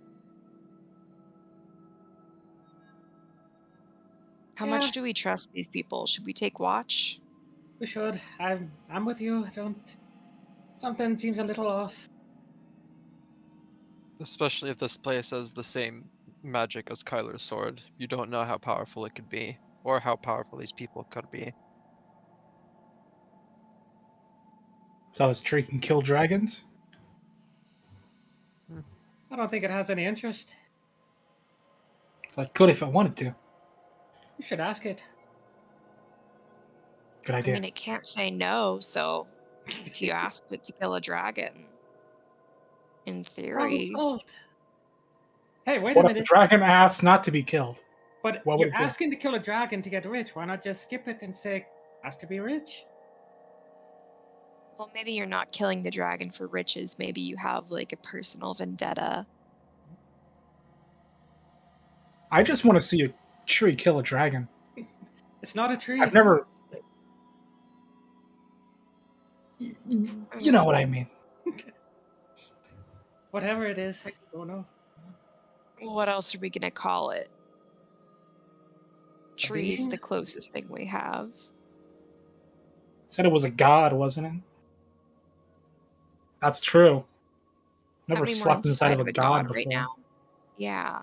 Speaker 5: How
Speaker 3: Yeah.
Speaker 5: much do we trust these people? Should we take watch?
Speaker 3: We should. I'm with you. Don't. Something seems a little off.
Speaker 6: Especially if this place has the same magic as Kyler's sword. You don't know how powerful it could be, or how powerful these people could be.
Speaker 4: So this tree can kill dragons?
Speaker 3: I don't think it has any interest.
Speaker 4: So it could if it wanted to.
Speaker 3: You should ask it.
Speaker 4: Good
Speaker 5: I
Speaker 4: idea.
Speaker 5: mean, it can't say no, so if you asked it to kill a dragon, in
Speaker 3: Problem
Speaker 5: theory,
Speaker 3: solved. Hey, wait
Speaker 4: What
Speaker 3: a
Speaker 4: if the
Speaker 3: minute.
Speaker 4: dragon asks not to be killed?
Speaker 3: But
Speaker 4: what would
Speaker 3: you're
Speaker 4: it do?
Speaker 3: asking to kill a dragon to get rich. Why not just skip it and say, has to be rich?
Speaker 5: well, maybe you're not killing the dragon for riches. Maybe you have like a personal vendetta.
Speaker 4: I just want to see a tree kill a dragon.
Speaker 3: It's not a tree.
Speaker 4: I've never. You know what I mean.
Speaker 3: Whatever it is, I don't know.
Speaker 5: What else are we gonna call it? Tree's
Speaker 3: being?
Speaker 5: the closest thing we have.
Speaker 4: Said it was a god, wasn't it? That's true. Never
Speaker 5: Something more
Speaker 4: slept inside of a god
Speaker 5: right
Speaker 4: before.
Speaker 5: now. Yeah,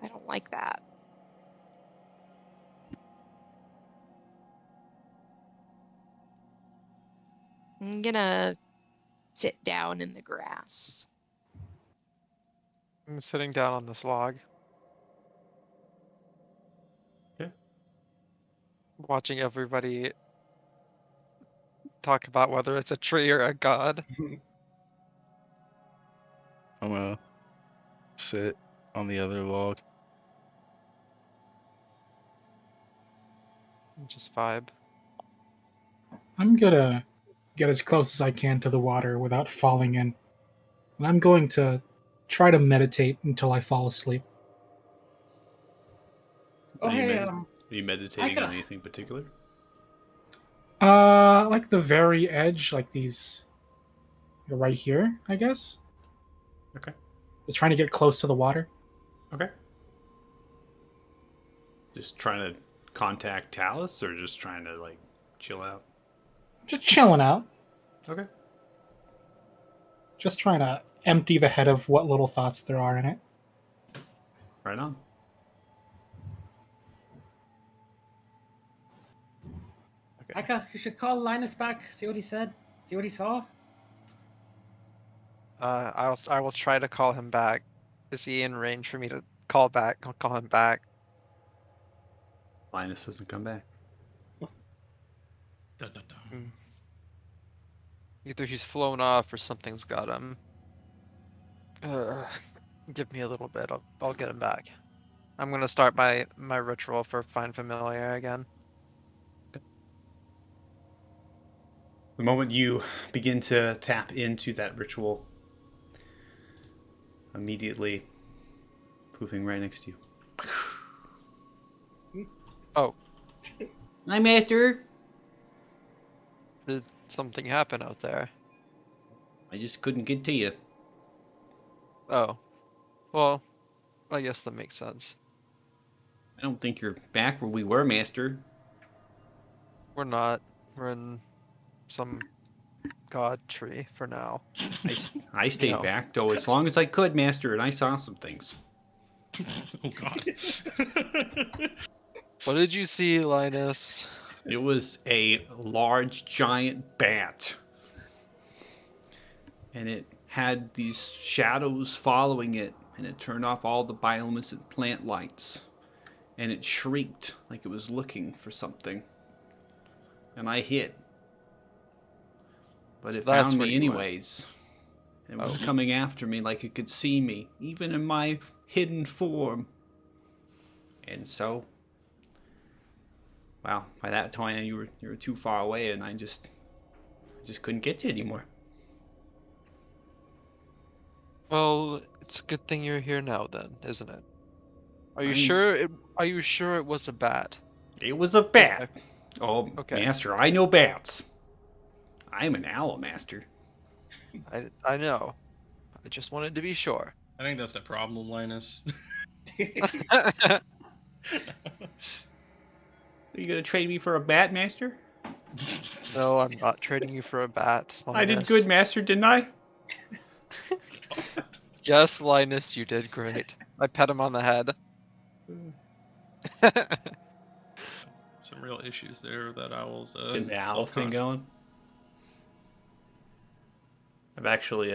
Speaker 5: I don't like that. I'm gonna sit down in the grass.
Speaker 6: I'm sitting down on this log.
Speaker 1: Okay.
Speaker 6: Watching everybody talk about whether it's a tree or a god.
Speaker 7: I'm gonna sit on the other log.
Speaker 6: And just vibe.
Speaker 4: I'm gonna get as close as I can to the water without falling in. And I'm going to try to meditate until I fall asleep.
Speaker 3: Oh,
Speaker 1: Are you,
Speaker 3: hey,
Speaker 1: are you meditating
Speaker 3: gotta-
Speaker 1: on anything particular?
Speaker 4: Like the very edge, like these right here, I guess.
Speaker 1: Okay.
Speaker 4: Just trying to get close to the water.
Speaker 1: Okay. Just trying to contact Talus, or just trying to like chill out?
Speaker 4: Just chilling out.
Speaker 1: Okay.
Speaker 4: Just trying to empty the head of what little thoughts there are in it.
Speaker 1: Right on. Okay.
Speaker 3: Aka, you should call Linus back, see what he said, see what he saw.
Speaker 6: I will try to call him back. Is he in range for me to call back? I'll call him back.
Speaker 1: Linus doesn't come back.
Speaker 2: Dun, dun, dun.
Speaker 6: Either he's flown off or something's got him. Give me a little bit. I'll get him back. I'm gonna start my ritual for Find Familiar again.
Speaker 1: The moment you begin to tap into that ritual, immediately poofing right next to you.
Speaker 6: Oh,
Speaker 1: Hi, Master.
Speaker 6: did something happen out there?
Speaker 1: I just couldn't get to you.
Speaker 6: Oh, well, I guess that makes sense.
Speaker 1: I don't think you're back where we were, Master.
Speaker 6: We're not. We're in some god tree for now.
Speaker 1: I stayed
Speaker 6: No.
Speaker 1: back, though, as long as I could, Master, and I saw some things.
Speaker 2: Oh god.
Speaker 6: What did you see, Linus?
Speaker 1: It was a large, giant bat. And it had these shadows following it, and it turned off all the bioluminescent plant lights. And it shrieked like it was looking for something. And I hid. But it
Speaker 6: That's
Speaker 1: found
Speaker 6: where
Speaker 1: me
Speaker 6: you went.
Speaker 1: anyways. It was
Speaker 6: Oh.
Speaker 1: coming after me like it could see me, even in my hidden form. And so wow, by that time you were too far away, and I just couldn't get you anymore.
Speaker 6: Well, it's a good thing you're here now, then, isn't it? Are you
Speaker 1: I mean-
Speaker 6: sure it? Are you sure it was a bat?
Speaker 1: It was a
Speaker 6: 'Cause
Speaker 1: bat. Oh,
Speaker 6: Okay.
Speaker 1: master, I know bats. I'm an owl master.
Speaker 6: I know. I just wanted to be sure.
Speaker 2: I think that's the problem, Linus.
Speaker 1: Are you gonna trade me for a bat, master?
Speaker 6: No, I'm not trading you for a bat,
Speaker 1: I did
Speaker 6: Linus.
Speaker 1: good, master, didn't I?
Speaker 6: Yes, Linus, you did great. I pet him on the head.
Speaker 2: Some real issues there with that owl's
Speaker 1: Getting the owl thing
Speaker 2: self-confidence.
Speaker 1: going. I've actually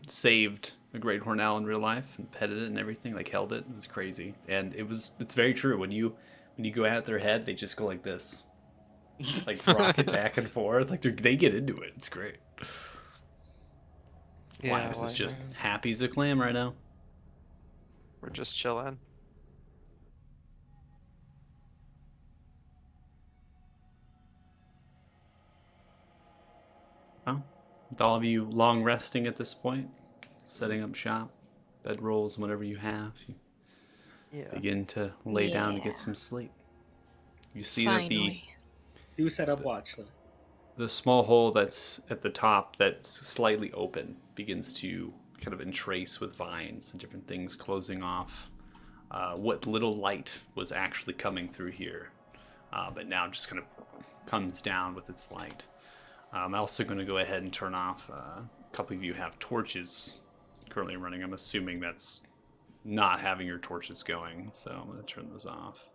Speaker 1: saved a great horned owl in real life and petted it and everything, like held it. It was crazy, and it's very true. When you go at their head, they just go like this, like rocket back and forth. Like they get into it. It's great. Linus is just happy as a clam right now.
Speaker 6: We're just chilling.
Speaker 1: Well, with all of you long resting at this point, setting up shop, bedrolls, whatever you have, you
Speaker 6: Yeah.
Speaker 1: begin to lay down to get some sleep. You see
Speaker 5: Finally.
Speaker 8: Do set up watch though.
Speaker 1: the small hole that's at the top that's slightly open begins to kind of entrace with vines and different things closing off what little light was actually coming through here, but now just kind of comes down with its light. I'm also going to go ahead and turn off. A couple of you have torches currently running. I'm assuming that's not having your torches going, so I'm going to turn those off.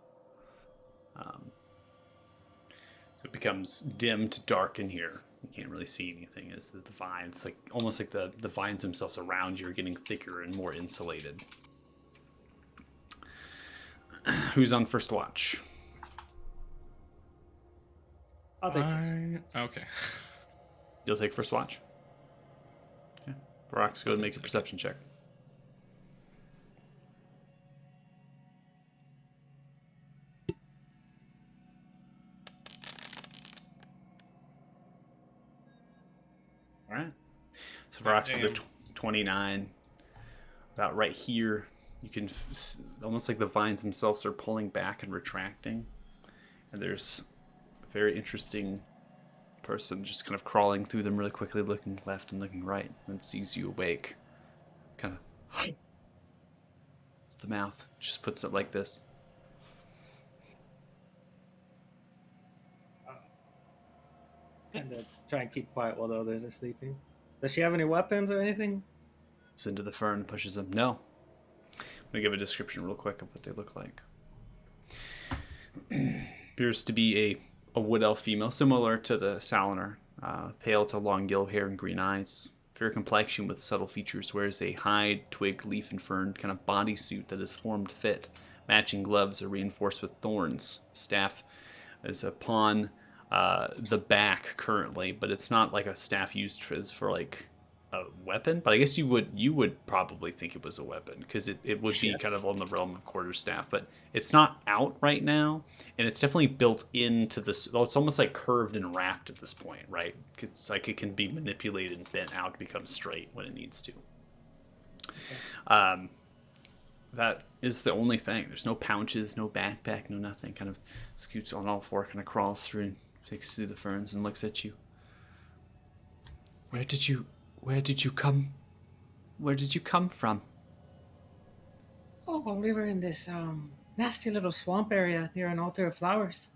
Speaker 1: So it becomes dim to dark in here. You can't really see anything as the vines, like almost like the vines themselves around you are getting thicker and more insulated. Who's on first watch?
Speaker 8: I'll take first.
Speaker 2: Okay.
Speaker 1: You'll take first watch? Yeah. Brock's go ahead and make a perception check. All right. So Brock's with the 29. About right here, you can almost like the vines themselves are pulling back and retracting. And there's a very interesting person just kind of crawling through them really quickly, looking left and looking right, and sees you awake. Kind of. It's the mouth. Just puts it like this.
Speaker 8: And try and keep quiet while the others are sleeping. Does she have any weapons or anything?
Speaker 1: Goes into the fern and pushes them. No. I'm going to give a description real quick of what they look like. Appears to be a wood elf female, similar to the Salinar. Pale to long yellow hair and green eyes. Fair complexion with subtle features. Wears a hide, twig, leaf, and fern kind of bodysuit that is formed fit. Matching gloves are reinforced with thorns. Staff is upon the back currently, but it's not like a staff used for like a weapon. But I guess you would probably think it was a weapon because it would be kind of on the realm of quarterstaff. But it's not out right now, and it's definitely built into this. It's almost like curved and wrapped at this point, right? It's like it can be manipulated and bent out to become straight when it needs to. That is the only thing. There's no pouches, no backpack, no nothing. Kind of scoots on all four, kind of crawls through and takes through the ferns and looks at you. Where did you come? Where did you come from?
Speaker 3: Oh, well, we were in this nasty little swamp area near an altar of flowers.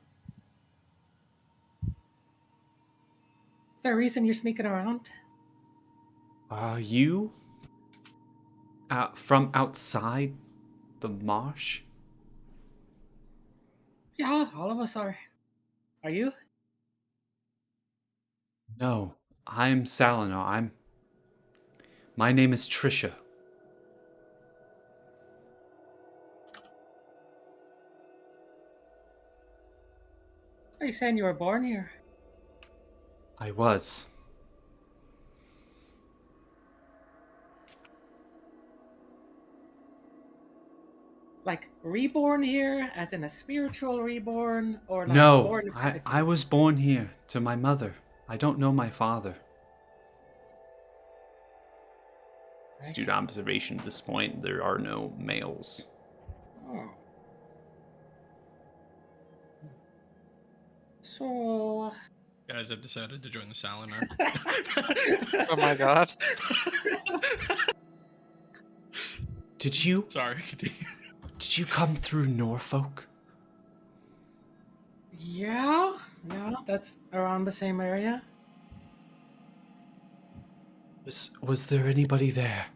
Speaker 3: Is there a reason you're sneaking around?
Speaker 1: Are you from outside the marsh?
Speaker 3: Yeah, all of us are. Are you?
Speaker 1: No, I'm Salinar. My name is Trisha.
Speaker 3: Are you saying you were born here?
Speaker 1: I was.
Speaker 3: like reborn here, as in a spiritual reborn, or like
Speaker 1: No,
Speaker 3: born
Speaker 1: I
Speaker 3: physically?
Speaker 1: was born here to my mother. I don't know my father. Astute observation at this point, there are no males.
Speaker 3: Oh. So.
Speaker 2: Guys, I've decided to join the Salinar.
Speaker 6: Oh my god.
Speaker 1: Did you
Speaker 2: Sorry. continue.
Speaker 1: come through Norfolk?
Speaker 3: Yeah, that's around the same area.
Speaker 1: Was there anybody there?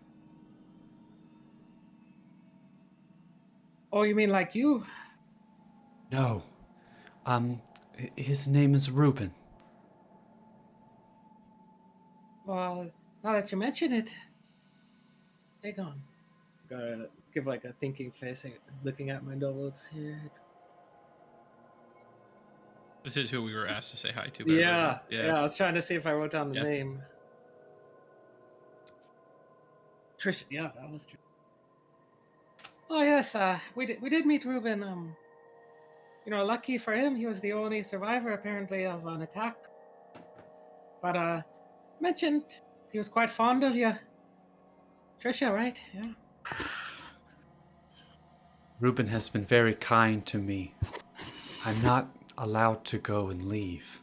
Speaker 3: Oh, you mean like you?
Speaker 1: No. His name is Reuben.
Speaker 3: Well, now that you mention it, take on.
Speaker 8: Gotta give like a thinking face, looking at my notes here.
Speaker 2: This is who we were asked to say hi to.
Speaker 8: Yeah,
Speaker 2: everybody.
Speaker 8: yeah. I was trying to see if I wrote down the
Speaker 2: Yeah.
Speaker 8: name. Trisha. Yeah, that was Trisha.
Speaker 3: Oh yes, we did meet Reuben. Lucky for him, he was the only survivor apparently of an attack. But mentioned he was quite fond of you. Trisha, right? Yeah.
Speaker 1: Reuben has been very kind to me. I'm not allowed to go and leave,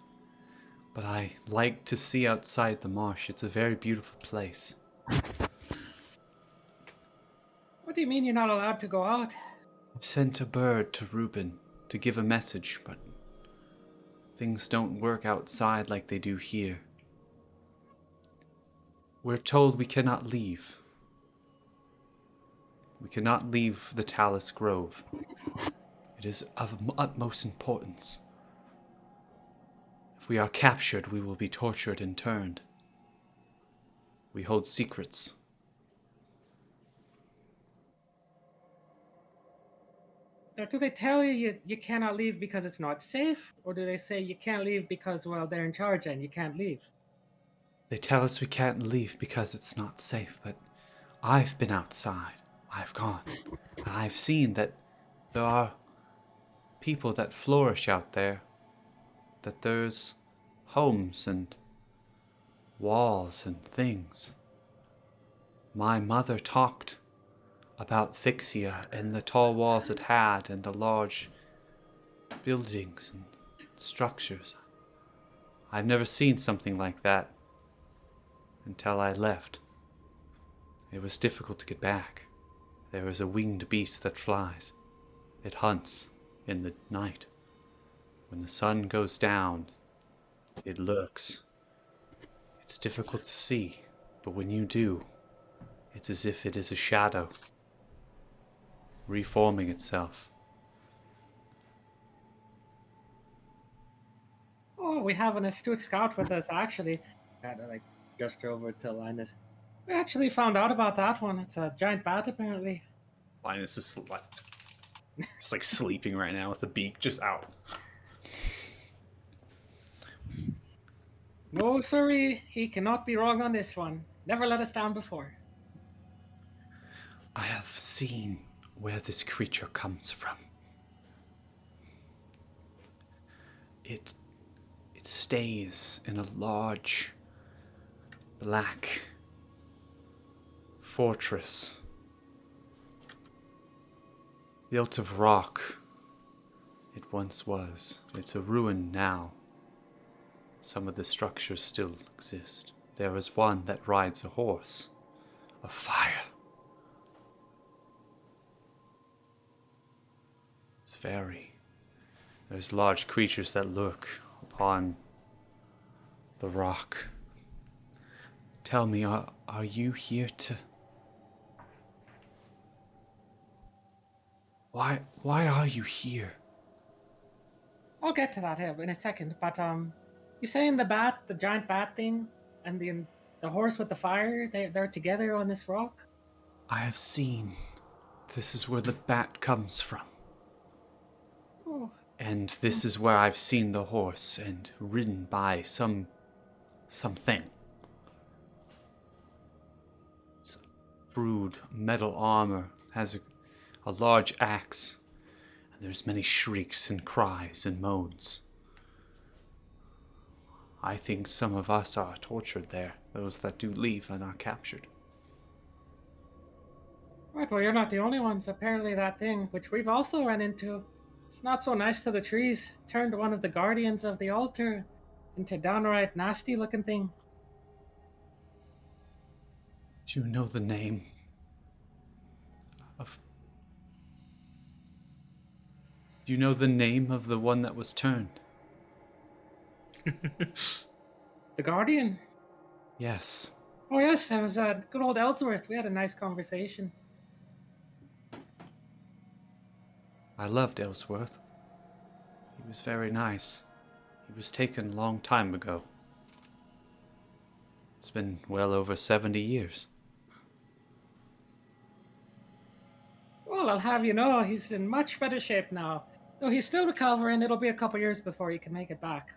Speaker 1: but I like to see outside the marsh. It's a very beautiful place.
Speaker 3: What do you mean you're not allowed to go out?
Speaker 1: I sent a bird to Reuben to give a message, but things don't work outside like they do here. We're told we cannot leave. We cannot leave the Talus Grove. It is of utmost importance. If we are captured, we will be tortured and turned. We hold secrets.
Speaker 3: Now, do they tell you cannot leave because it's not safe? Or do they say you can't leave because, well, they're in charge and you can't leave?
Speaker 1: They tell us we can't leave because it's not safe, but I've been outside. I've gone. I've seen that there are people that flourish out there. That there's homes and walls and things. My mother talked about Thixia and the tall walls it had and the large buildings and structures. I've never seen something like that until I left. It was difficult to get back. There is a winged beast that flies. It hunts in the night. When the sun goes down, it lurks. It's difficult to see, but when you do, it's as if it is a shadow, reforming itself.
Speaker 3: Oh, we have an astute scout with us, actually.
Speaker 8: Kind of like gesture over to Linus.
Speaker 3: We actually found out about that one. It's a giant bat, apparently.
Speaker 1: Linus is just like sleeping right now with the beak just out.
Speaker 3: No, sorry, he cannot be wrong on this one. Never let us down before.
Speaker 1: I have seen where this creature comes from. It stays in a large black fortress built of rock. It once was. It's a ruin now. Some of the structures still exist. There is one that rides a horse of fire. It's very. There's large creatures that lurk upon the rock. Tell me, are you here to... Why are you here?
Speaker 3: I'll get to that here in a second, but you saying the giant bat thing, and the horse with the fire, they're together on this rock?
Speaker 1: I have seen. This is where the bat comes from.
Speaker 3: Oh.
Speaker 1: And this is where I've seen the horse and ridden by something. It's brewed metal armor, has a large axe, and there's many shrieks and cries and moans. I think some of us are tortured there, those that do leave and are captured.
Speaker 3: Right, well, you're not the only ones. Apparently, that thing, which we've also run into, it's not so nice to the trees, turned one of the guardians of the altar into downright nasty looking thing.
Speaker 1: Do you know the name of... Do you know the name of the one that was turned?
Speaker 3: The guardian?
Speaker 1: Yes.
Speaker 3: Oh, yes, it was good old Ellsworth. We had a nice conversation.
Speaker 1: I loved Ellsworth. He was very nice. He was taken a long time ago. It's been well over 70 years.
Speaker 3: Well, I'll have you know, he's in much better shape now. Though he's still recovering, it'll be a couple years before he can make it back.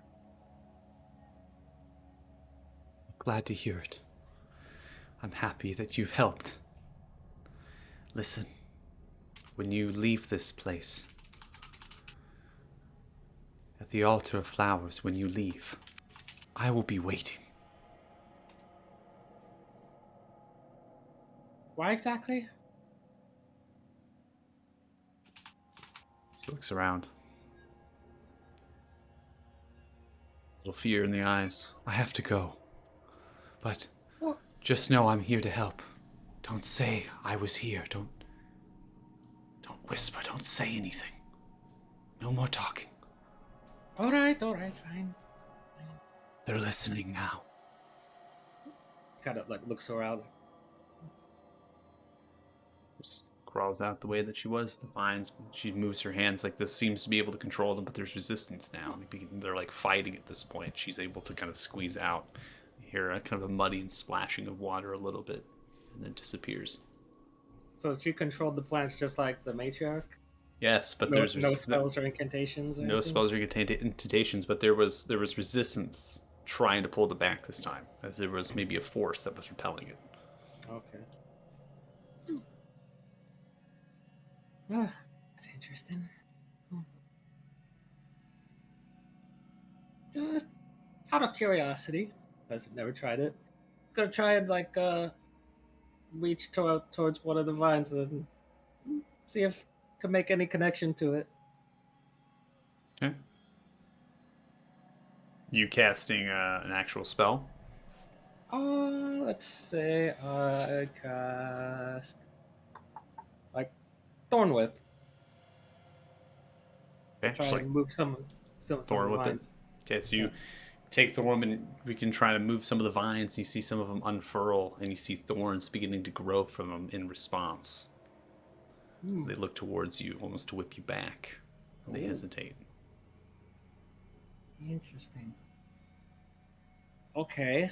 Speaker 1: Glad to hear it. I'm happy that you've helped. Listen, when you leave this place, at the altar of flowers, when you leave, I will be waiting.
Speaker 3: Why exactly?
Speaker 1: She looks around. A little fear in the eyes. I have to go. But
Speaker 3: Well,
Speaker 1: just know I'm here to help. Don't say I was here. Don't whisper. Don't say anything. No more talking.
Speaker 3: all right, fine.
Speaker 1: They're listening now.
Speaker 8: Kind of like looks around.
Speaker 1: Just crawls out the way that she was. The vines. She moves her hands like this. Seems to be able to control them, but there's resistance now. They're like fighting at this point. She's able to kind of squeeze out. You hear a kind of a muddy and splashing of water a little bit, and then disappears.
Speaker 8: So she controlled the plants just like the matriarch.
Speaker 1: Yes, but
Speaker 8: No,
Speaker 1: there's
Speaker 8: no spells or incantations. Or
Speaker 1: no
Speaker 8: anything?
Speaker 1: spells or incantations, but there was resistance trying to pull it back this time, as there was maybe a force that was repelling it.
Speaker 8: Okay.
Speaker 3: Ah, that's interesting. Just out of curiosity,
Speaker 8: I've never tried it.
Speaker 3: gonna try and reach towards one of the vines and see if I can make any connection to it.
Speaker 1: Okay. You casting an actual spell?
Speaker 8: Let's say I cast Thorn Whip.
Speaker 1: Okay,
Speaker 8: Try
Speaker 1: just
Speaker 8: and move some
Speaker 1: Thorn
Speaker 8: of the
Speaker 1: Whip it.
Speaker 8: vines.
Speaker 1: Okay, so you take Thorn and we can try to move some of the vines. You see some of them unfurl, and you see thorns beginning to grow from them in response. They look towards you, almost to whip you back. They hesitate.
Speaker 3: Interesting. Okay.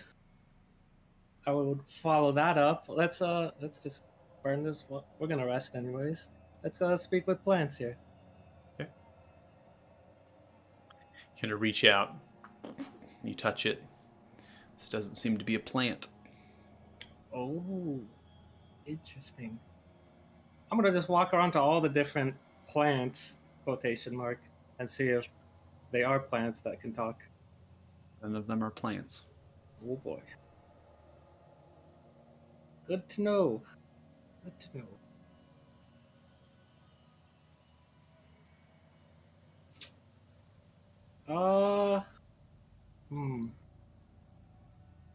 Speaker 3: I would follow that up. Let's just burn this. We're gonna rest anyways. Let's speak with plants here.
Speaker 1: Kind of reach out. You touch it. This doesn't seem to be a plant.
Speaker 3: Oh, interesting. I'm gonna just walk around to all the different plants, quotation mark, and see if they are plants that can talk.
Speaker 1: None of them are plants.
Speaker 3: Oh boy. Good to know. Good to know.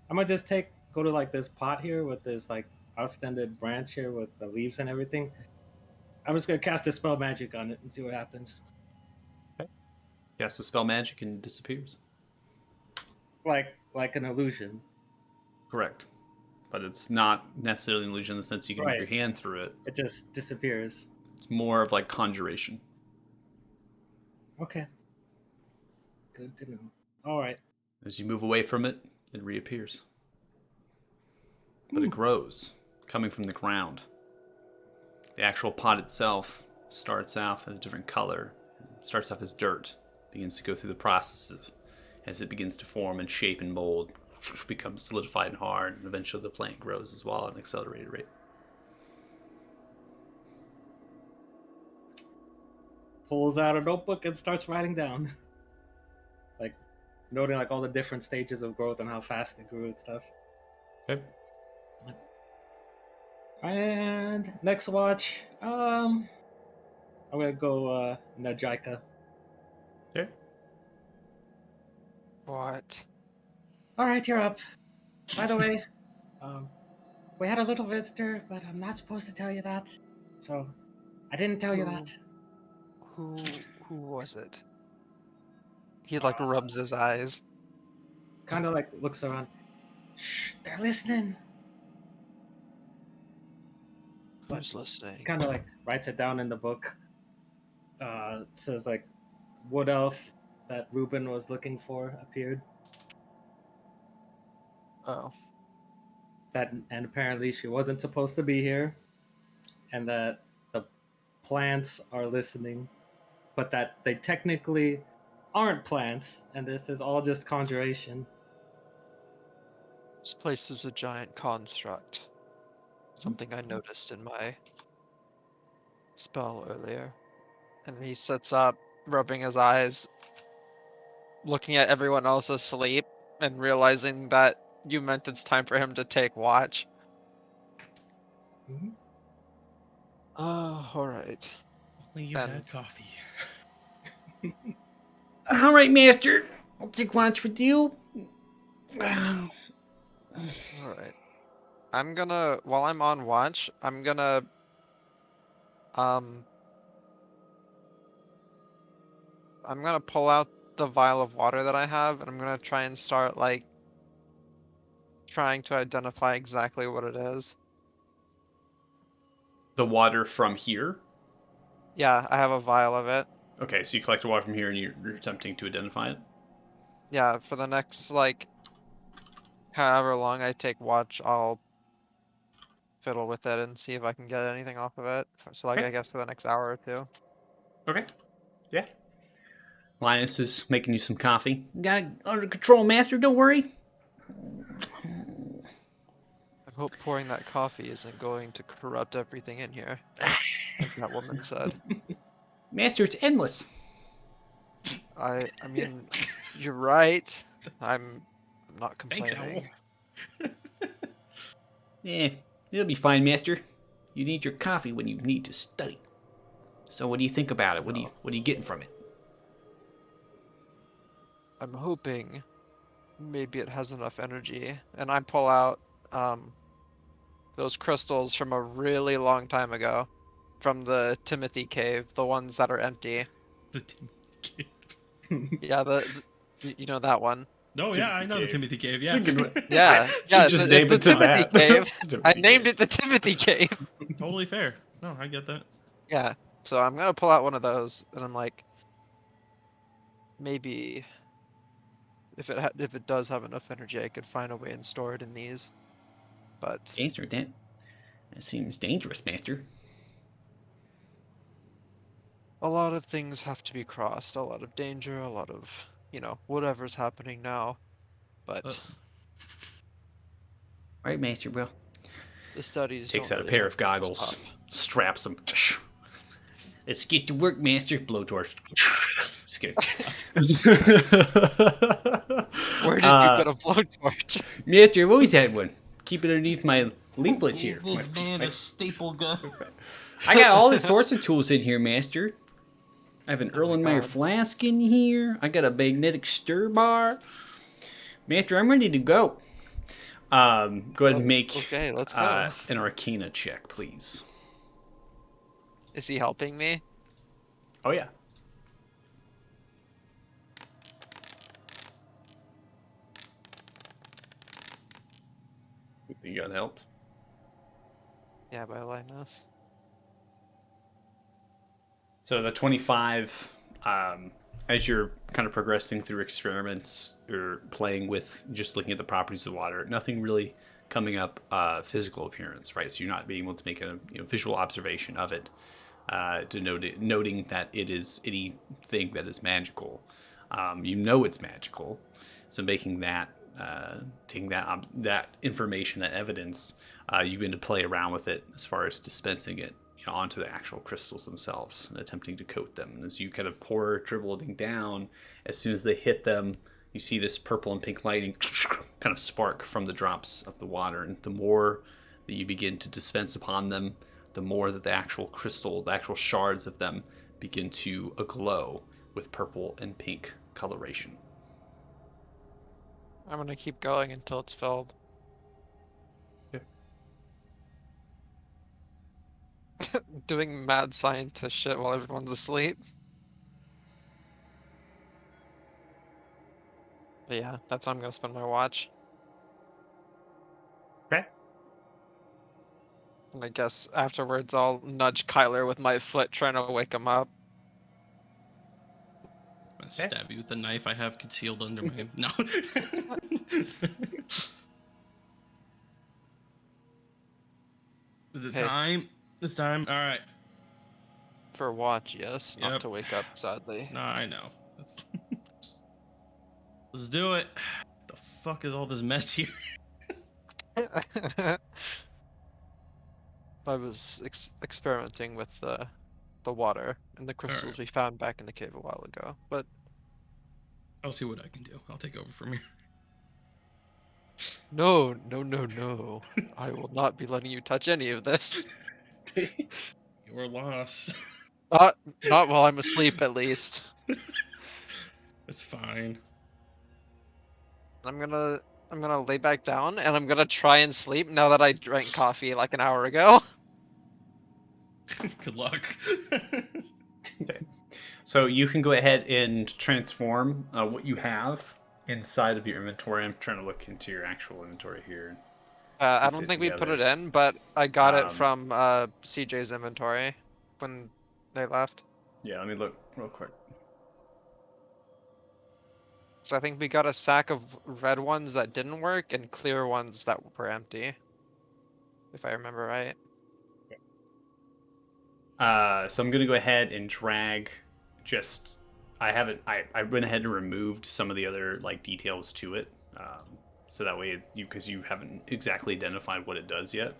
Speaker 3: I'm gonna just go to this pot here with this outstanded branch here with the leaves and everything. I'm just gonna cast a spell magic on it and see what happens.
Speaker 1: Cast a spell magic and it disappears.
Speaker 3: Like an illusion.
Speaker 1: Correct. But it's not necessarily an illusion in the sense you can move
Speaker 3: Right.
Speaker 1: your hand through it.
Speaker 3: It just disappears.
Speaker 1: It's more of like conjuration.
Speaker 3: Okay. Good to know. All right.
Speaker 1: As you move away from it, it reappears. But it grows, coming from the ground. The actual pot itself starts off in a different color. It starts off as dirt, begins to go through the processes as it begins to form and shape and mold, becomes solidified and hard, and eventually the plant grows as well at an accelerated rate.
Speaker 8: pulls out a notebook and starts writing down, like noting like all the different stages of growth and how fast it grew and stuff.
Speaker 1: Okay.
Speaker 8: And next watch, I'm gonna go Najika.
Speaker 1: Okay.
Speaker 6: What?
Speaker 8: All right, you're up. By the way, we had a little visitor, but I'm not supposed to tell you that, so I didn't tell you that.
Speaker 6: Who was it? He like rubs his eyes.
Speaker 8: Kind of like looks around. Shh, they're listening.
Speaker 6: Who's listening?
Speaker 8: Kind of like writes it down in the book. It says like wood elf that Reuben was looking for appeared.
Speaker 6: Oh.
Speaker 8: That and apparently she wasn't supposed to be here, and that the plants are listening, but that they technically aren't plants, and this is all just conjuration.
Speaker 6: This place is a giant construct. Something I noticed in my spell earlier. And he sits up, rubbing his eyes, looking at everyone else asleep, and realizing that you meant it's time for him to take watch.
Speaker 8: Mhm.
Speaker 6: Oh, alright.
Speaker 2: Only you
Speaker 6: Then-
Speaker 2: had coffee.
Speaker 1: All right, Master. I'll take watch with you.
Speaker 6: Alright. I'm gonna, while I'm on watch, I'm gonna, I'm gonna pull out the vial of water that I have, and I'm gonna try and start, like, trying to identify exactly what it is.
Speaker 1: The water from here.
Speaker 6: Yeah, I have a vial of it.
Speaker 1: Okay, so you collect the water from here and you're attempting to identify it.
Speaker 6: Yeah, for the next, like, however long I take watch, I'll fiddle with it and see if I can get anything off of it. So, like,
Speaker 1: Okay.
Speaker 6: I guess for the next hour or two.
Speaker 1: Okay. Yeah. Linus is making you some coffee. Got it under control, Master. Don't worry.
Speaker 6: I hope pouring that coffee isn't going to corrupt everything in here, like that woman said.
Speaker 1: Master, it's endless.
Speaker 6: I mean, you're right. I'm not
Speaker 2: Thanks,
Speaker 6: complaining.
Speaker 2: Owl.
Speaker 1: Eh, it'll be fine, Master. You need your coffee when you need to study. So what do you think about it? What are you getting from it?
Speaker 6: I'm hoping maybe it has enough energy. And I pull out those crystals from a really long time ago. From the Timothy cave, the ones that are empty.
Speaker 2: The Timothy Cave.
Speaker 6: Yeah, you know that one.
Speaker 2: Oh yeah, I know the
Speaker 1: Cave.
Speaker 2: Timothy Cave. Yeah.
Speaker 6: Yeah, yeah,
Speaker 1: just
Speaker 6: it's
Speaker 1: name
Speaker 6: the
Speaker 1: it to
Speaker 6: Timothy
Speaker 1: that.
Speaker 6: cave.
Speaker 1: Timothy
Speaker 6: I
Speaker 1: Cave.
Speaker 6: named it the Timothy cave.
Speaker 2: Totally fair. No, I get that.
Speaker 6: Yeah, so I'm gonna pull out one of those, and I'm like, maybe if it does have enough energy, I could find a way and store it in these. But
Speaker 1: Master, that seems dangerous, Master.
Speaker 6: a lot of things have to be crossed, a lot of danger, a lot of, whatever's happening now. But
Speaker 1: Right, Master, bro.
Speaker 6: the studies
Speaker 1: Takes
Speaker 6: don't
Speaker 1: out a
Speaker 6: really
Speaker 1: pair
Speaker 6: have
Speaker 1: of goggles,
Speaker 6: top.
Speaker 1: straps them. Let's get to work, Master. Blowtorch. Just kidding.
Speaker 6: Where did you get a blowtorch?
Speaker 1: Master, I've always had one. Keep it underneath my leaflets here.
Speaker 2: This man a staple gun.
Speaker 1: I got all the sorts of tools in here, Master. I have an Erlenmeyer
Speaker 6: God.
Speaker 1: flask in here. I got a magnetic stir bar. Master, I'm ready to go. Go ahead and make
Speaker 6: Okay, let's go.
Speaker 1: an Arcana check, please.
Speaker 6: Is he helping me?
Speaker 1: Oh, yeah. You got helped.
Speaker 6: Yeah, by Linus.
Speaker 1: So the 25, as you're kind of progressing through experiments or playing with just looking at the properties of the water, nothing really coming up physical appearance, right? So you're not being able to make a visual observation of it, noting that it is anything that is magical. It's magical, so making that, taking that information, that evidence, you begin to play around with it as far as dispensing it onto the actual crystals themselves and attempting to coat them. And as you kind of pour dribbling down, as soon as they hit them, you see this purple and pink lighting kind of spark from the drops of the water. And the more that you begin to dispense upon them, the more that the actual crystal, the actual shards of them, begin to aglow with purple and pink coloration.
Speaker 6: I'm gonna keep going until it's filled. Doing mad scientist shit while everyone's asleep. But yeah, that's how I'm gonna spend my watch.
Speaker 1: Okay.
Speaker 6: And I guess afterwards I'll nudge Kyler with my foot trying to wake him up.
Speaker 2: I'm gonna stab you with the knife I have concealed under my no. Is it
Speaker 6: Hey.
Speaker 2: time? It's time. All right.
Speaker 6: For a watch, yes. Not
Speaker 2: Yep.
Speaker 6: to wake up, sadly.
Speaker 2: No, I know. Let's do it. The fuck is all this mess here?
Speaker 6: I was experimenting with the water and the crystals
Speaker 2: Alright.
Speaker 6: we found back in the cave a while ago. But
Speaker 2: I'll see what I can do. I'll take over from here.
Speaker 6: no. I will not be letting you touch any of this.
Speaker 2: Your loss.
Speaker 6: Not while I'm asleep, at least.
Speaker 2: It's fine.
Speaker 6: I'm gonna lay back down and I'm gonna try and sleep now that I drank coffee like an hour ago.
Speaker 2: Good luck.
Speaker 1: So you can go ahead and transform what you have inside of your inventory. I'm trying to look into your actual inventory here.
Speaker 6: I
Speaker 1: Piece
Speaker 6: don't
Speaker 1: it
Speaker 6: think we put it
Speaker 1: together.
Speaker 6: in, but I got it
Speaker 1: Um,
Speaker 6: from CJ's inventory when they left.
Speaker 1: Yeah, let me look real quick.
Speaker 6: So I think we got a sack of red ones that didn't work and clear ones that were empty. If I remember right.
Speaker 1: So I'm gonna go ahead and drag just I went ahead and removed some of the other like details to it. So that way because you haven't exactly identified what it does yet.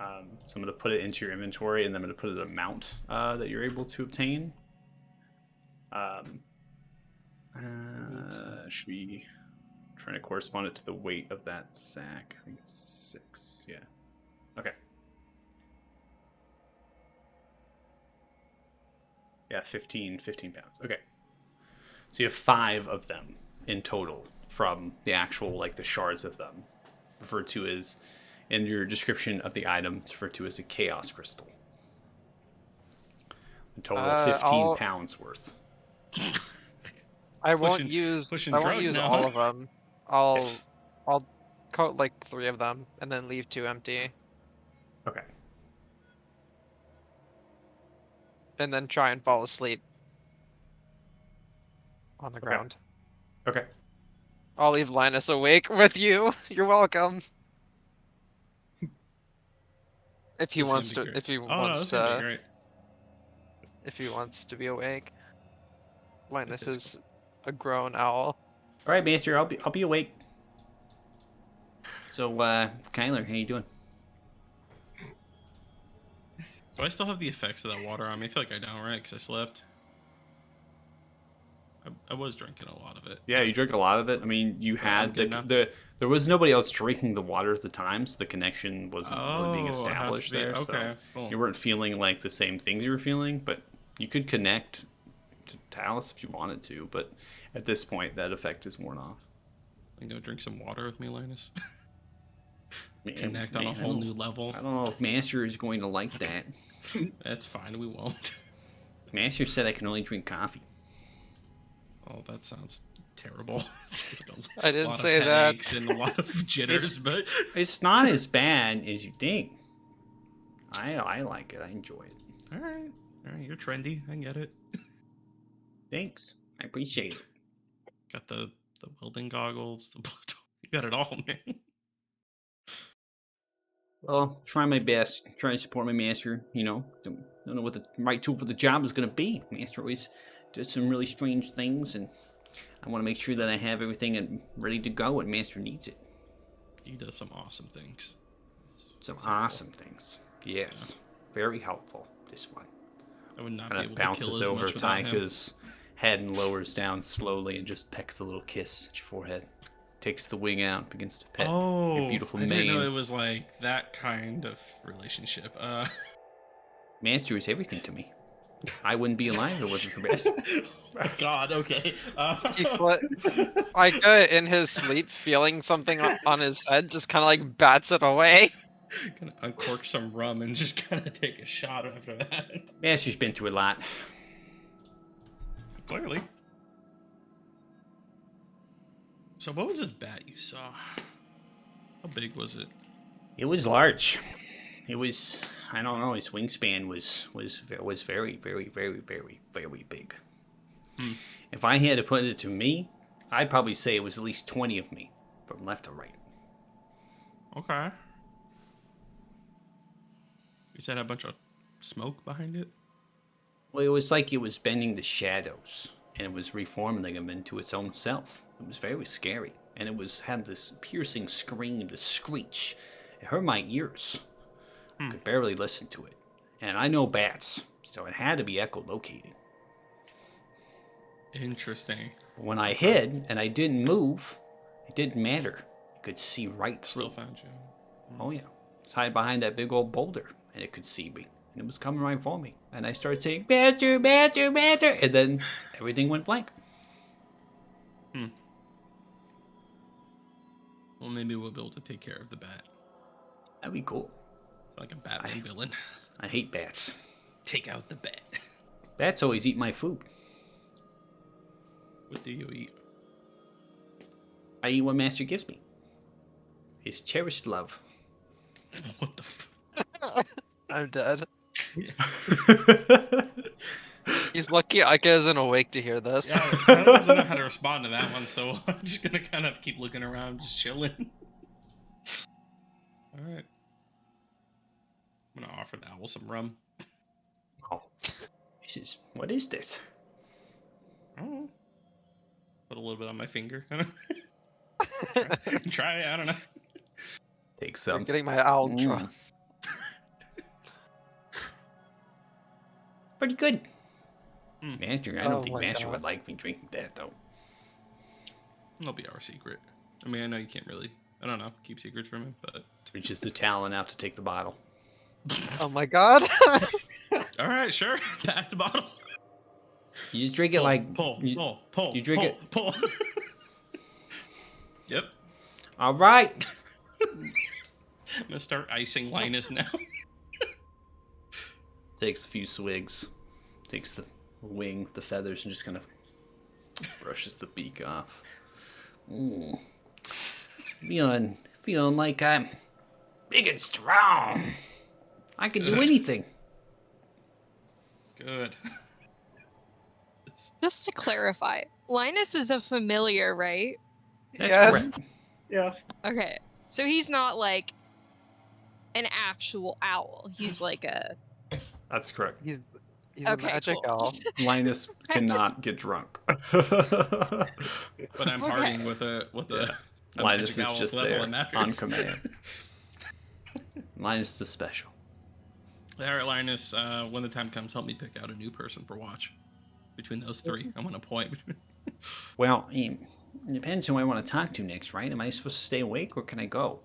Speaker 1: So I'm gonna put it into your inventory and then I'm gonna put an amount that you're able to obtain. Should be trying to correspond it to the weight of that sack. I think it's 6. Yeah. Okay. Yeah, 15 pounds. Okay. So you have 5 of them in total from the actual, like the shards of them, referred to as, in your description of the item, it's referred to as a chaos crystal. A total of 15 pounds worth.
Speaker 6: I won't
Speaker 2: Pushing-
Speaker 6: use
Speaker 2: pushing
Speaker 6: I won't
Speaker 2: drugs
Speaker 6: use
Speaker 2: now,
Speaker 6: all
Speaker 2: huh?
Speaker 6: of them. I'll coat like 3 of them and then leave 2 empty.
Speaker 1: Okay.
Speaker 6: And then try and fall asleep on the ground.
Speaker 1: Okay.
Speaker 6: I'll leave Linus awake with you. You're welcome. If he
Speaker 2: This is
Speaker 6: wants
Speaker 2: gonna be
Speaker 6: to,
Speaker 2: great.
Speaker 6: if he
Speaker 2: Oh, no,
Speaker 6: wants
Speaker 2: this is gonna be
Speaker 6: to,
Speaker 2: great.
Speaker 6: if he wants to be awake. Linus
Speaker 2: is
Speaker 6: is a grown owl.
Speaker 1: All right, Maester, I'll be awake. So, Kyler, how you doing?
Speaker 2: Do I still have the effects of that water on me? I feel like I don't, right? Because I slept. I was drinking a lot of it.
Speaker 1: Yeah, you drank a lot of it. I mean, you had
Speaker 2: good now.
Speaker 1: there was nobody else drinking the water at the time, so the connection wasn't really being
Speaker 2: Oh, it has to
Speaker 1: established
Speaker 2: be-
Speaker 1: there.
Speaker 2: okay,
Speaker 1: So
Speaker 2: cool.
Speaker 1: you weren't feeling like the same things you were feeling, but you could connect to Alice if you wanted to. But at this point, that effect is worn off.
Speaker 2: You go drink some water with me, Linus.
Speaker 1: Man,
Speaker 2: Connect on a
Speaker 1: man,
Speaker 2: whole new level.
Speaker 1: I don't know if Master is going to like that.
Speaker 2: That's fine. We won't.
Speaker 1: Master said I can only drink coffee.
Speaker 2: Oh, that sounds terrible. Sounds like
Speaker 6: I didn't
Speaker 2: lot of
Speaker 6: say that.
Speaker 2: headaches and a lot of jitters, but
Speaker 1: It's not as bad as you think. I like it. I enjoy it.
Speaker 2: all right, you're trendy. I get it.
Speaker 1: Thanks. I appreciate it.
Speaker 2: Got the welding goggles. You got it all, man.
Speaker 1: Well, try my best. Try to support my master. You know, don't know what the right tool for the job is going to be. Master always does some really strange things, and I want to make sure that I have everything ready to go when Master needs it.
Speaker 2: He does some awesome things.
Speaker 1: Some awesome things. Yes, very helpful. this one.
Speaker 2: I would not be
Speaker 1: Kind
Speaker 2: able
Speaker 1: of
Speaker 2: to kill
Speaker 1: bounces
Speaker 2: as
Speaker 1: over
Speaker 2: much without him.
Speaker 1: Taika's head and lowers down slowly and just pecks a little kiss at your forehead. Takes the wing out, begins to pet your beautiful
Speaker 2: I didn't know
Speaker 1: mane.
Speaker 2: it was like that kind of relationship.
Speaker 1: Master is everything to me. I wouldn't be alive if it wasn't for Master.
Speaker 2: Oh my God. Okay.
Speaker 6: Aika, in his sleep, feeling something on his head, just kind of like bats it away.
Speaker 2: Gonna uncork some rum and just kind of take a shot after that.
Speaker 1: Master's been through a lot.
Speaker 2: Clearly. So what was this bat you saw? How big was it?
Speaker 1: It was large. It was, I don't know, his wingspan was very, very, very, very, very big. If I had to put it to me, I'd probably say it was at least 20 of me, from left to right.
Speaker 2: Okay. You said a bunch of smoke behind it?
Speaker 1: Well, it was like it was bending the shadows, and it was reforming them into its own self. It was very scary, and it had this piercing scream, this screech. It hurt my ears. I could barely listen to it. And I know bats, so it had to be echolocating.
Speaker 2: Interesting.
Speaker 1: When I hid and I didn't move, it didn't matter. I could see right through.
Speaker 2: Still found you.
Speaker 1: Oh yeah, it's hide behind that big old boulder, and it could see me, and it was coming right for me. And I started saying, "Master, Master, Master," and then everything went blank.
Speaker 2: Well, maybe we'll be able to take care of the bat.
Speaker 1: That'd be cool.
Speaker 2: Like a Batman villain.
Speaker 1: I hate bats.
Speaker 2: Take out the bat.
Speaker 1: Bats always eat my food.
Speaker 2: What do you eat?
Speaker 1: I eat what Master gives me. His cherished love.
Speaker 2: What the
Speaker 6: I'm dead. He's lucky Aika isn't awake to hear this.
Speaker 2: Yeah, I don't know how to respond to that one, so I'm just gonna kind of keep looking around, just chilling. Alright. I'm gonna offer the owl some rum.
Speaker 1: Oh, what is this?
Speaker 2: I don't know. Put a little bit on my finger. Try it, I don't know.
Speaker 1: Take
Speaker 6: I'm
Speaker 1: some.
Speaker 6: getting my owl drunk.
Speaker 1: Pretty good. Master, I don't
Speaker 6: Oh
Speaker 1: think
Speaker 6: my
Speaker 1: Master
Speaker 6: God.
Speaker 1: would like me drinking that, though.
Speaker 2: It'll be our secret. I mean, I know you can't really, I don't know, keep secrets from him, but...
Speaker 1: Reaches the talon out to take the bottle.
Speaker 6: Oh my God.
Speaker 2: Alright, sure. Pass the bottle.
Speaker 1: You just drink it
Speaker 2: pull.
Speaker 1: You drink it.
Speaker 2: Pull. Yep.
Speaker 1: All right.
Speaker 2: I'm gonna start icing Linus now.
Speaker 1: Takes a few swigs. Takes the wing, the feathers, and just kind of brushes the beak off. Ooh. Feeling like I'm big and strong. I can do anything.
Speaker 2: Good.
Speaker 5: Just to clarify, Linus is a familiar, right?
Speaker 1: That's
Speaker 6: Yes.
Speaker 1: correct.
Speaker 8: Yeah.
Speaker 5: Okay. So he's not like an actual owl. He's like a...
Speaker 1: That's correct.
Speaker 6: He's
Speaker 5: Okay,
Speaker 6: a magic
Speaker 5: cool.
Speaker 6: owl.
Speaker 1: Linus
Speaker 5: I'm just-
Speaker 1: cannot get drunk.
Speaker 2: But I'm
Speaker 5: Okay.
Speaker 2: partying with a
Speaker 1: Linus is
Speaker 2: magic owl,
Speaker 1: just
Speaker 2: so that's all
Speaker 1: there
Speaker 2: that matters.
Speaker 1: on command. Linus is special.
Speaker 2: All right, Linus. When the time comes, help me pick out a new person for watch. Between those three, I'm gonna point.
Speaker 1: Well, it depends who I want to talk to next, right? Am I supposed to stay awake or can I go?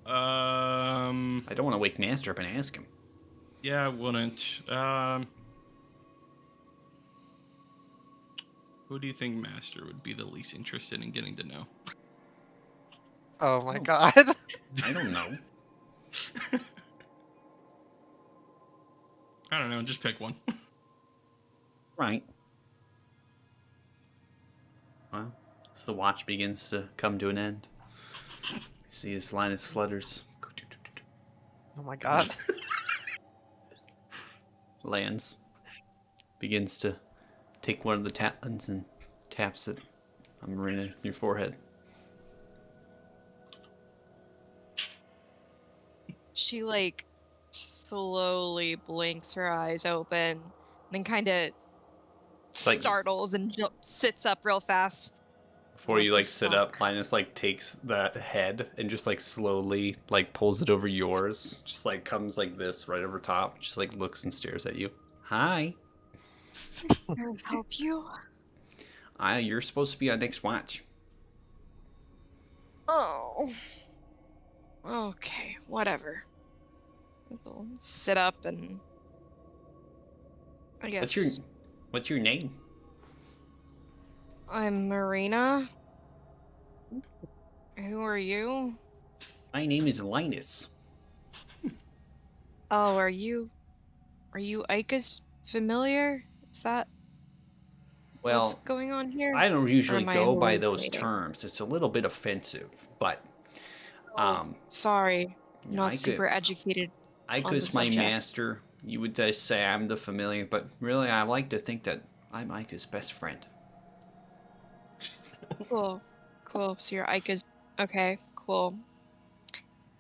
Speaker 1: I don't want to wake Master up and ask him.
Speaker 2: Yeah, I wouldn't. Who do you think Master would be the least interested in getting to know?
Speaker 6: Oh my God.
Speaker 1: I don't know.
Speaker 2: I don't know. Just pick one.
Speaker 1: Right. Well, as the watch begins to come to an end, you see as Linus flutters,
Speaker 6: Oh my God.
Speaker 1: lands, begins to take one of the talons and taps it on Marina, your forehead.
Speaker 5: She like slowly blinks her eyes open, then kind of
Speaker 1: like-
Speaker 5: startles and sits up real fast.
Speaker 1: Before
Speaker 5: What
Speaker 1: you
Speaker 5: the
Speaker 1: like sit up,
Speaker 5: fuck?
Speaker 1: Linus like takes that head and just like slowly like pulls it over yours. Just like comes like this right over top. Just like looks and stares at you. Hi.
Speaker 5: Can I help you?
Speaker 1: You're supposed to be on next watch.
Speaker 5: Oh. Okay, whatever. We'll sit up and I guess
Speaker 1: What's your name?
Speaker 5: I'm Marina. Who are you?
Speaker 1: My name is Linus.
Speaker 5: Oh, are you Ika's familiar? Is that what's
Speaker 1: Well,
Speaker 5: going on here?
Speaker 1: I don't
Speaker 5: Or
Speaker 1: usually
Speaker 5: am I
Speaker 1: go by those
Speaker 5: hallucinating?
Speaker 1: terms. It's a little bit offensive, but
Speaker 5: Oh,
Speaker 1: um,
Speaker 5: sorry. Not
Speaker 1: Ika,
Speaker 5: super educated on the
Speaker 1: Ika's my
Speaker 5: subject.
Speaker 1: master. You would just say I'm the familiar, but really I like to think that I'm Ika's best friend.
Speaker 5: Cool. Cool. So you're Ika's okay, cool.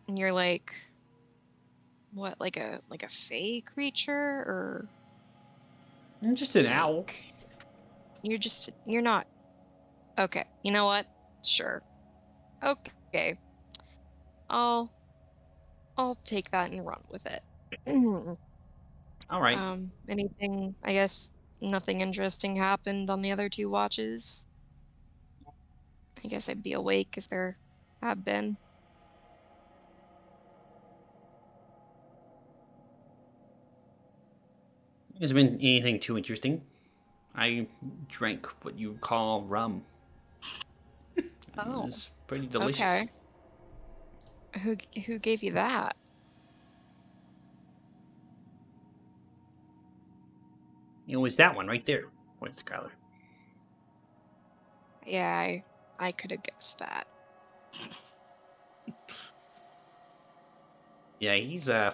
Speaker 5: And you're like what, like a fey creature or
Speaker 1: I'm just an owl.
Speaker 5: like you're not okay. You know what? Sure. Okay. I'll take that and run with it.
Speaker 1: All right.
Speaker 5: Anything, I guess nothing interesting happened on the other two watches. I guess I'd be awake if there have been.
Speaker 1: Hasn't been anything too interesting. I drank what you call rum. It
Speaker 5: Oh,
Speaker 1: was pretty delicious.
Speaker 5: okay. Who gave you that?
Speaker 1: It was that one right there. What's Skylar?
Speaker 5: Yeah, I could have guessed that.
Speaker 1: Yeah, he's a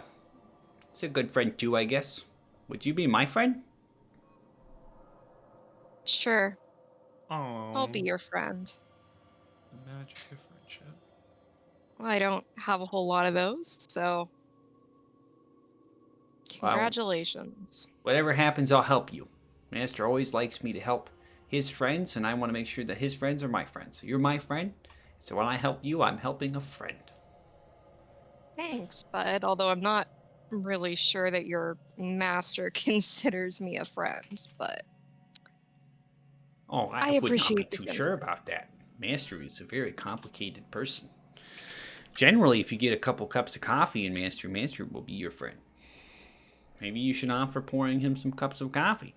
Speaker 1: good friend too, I guess. Would you be my friend?
Speaker 5: Sure,
Speaker 2: Oh,
Speaker 5: I'll be your friend.
Speaker 2: the magic of friendship.
Speaker 5: Well, I don't have a whole lot of those, so
Speaker 1: Wow.
Speaker 5: congratulations.
Speaker 1: Whatever happens, I'll help you. Master always likes me to help his friends, and I want to make sure that his friends are my friends. You're my friend, so when I help you, I'm helping a friend.
Speaker 5: Thanks, bud. Although I'm not really sure that your master considers me a friend, but
Speaker 1: Oh,
Speaker 5: I
Speaker 1: I would not be
Speaker 5: appreciate the
Speaker 1: too sure
Speaker 5: sentiment.
Speaker 1: about that. Master is a very complicated person. Generally, if you get a couple cups of coffee in Master, Master will be your friend. Maybe you should offer pouring him some cups of coffee.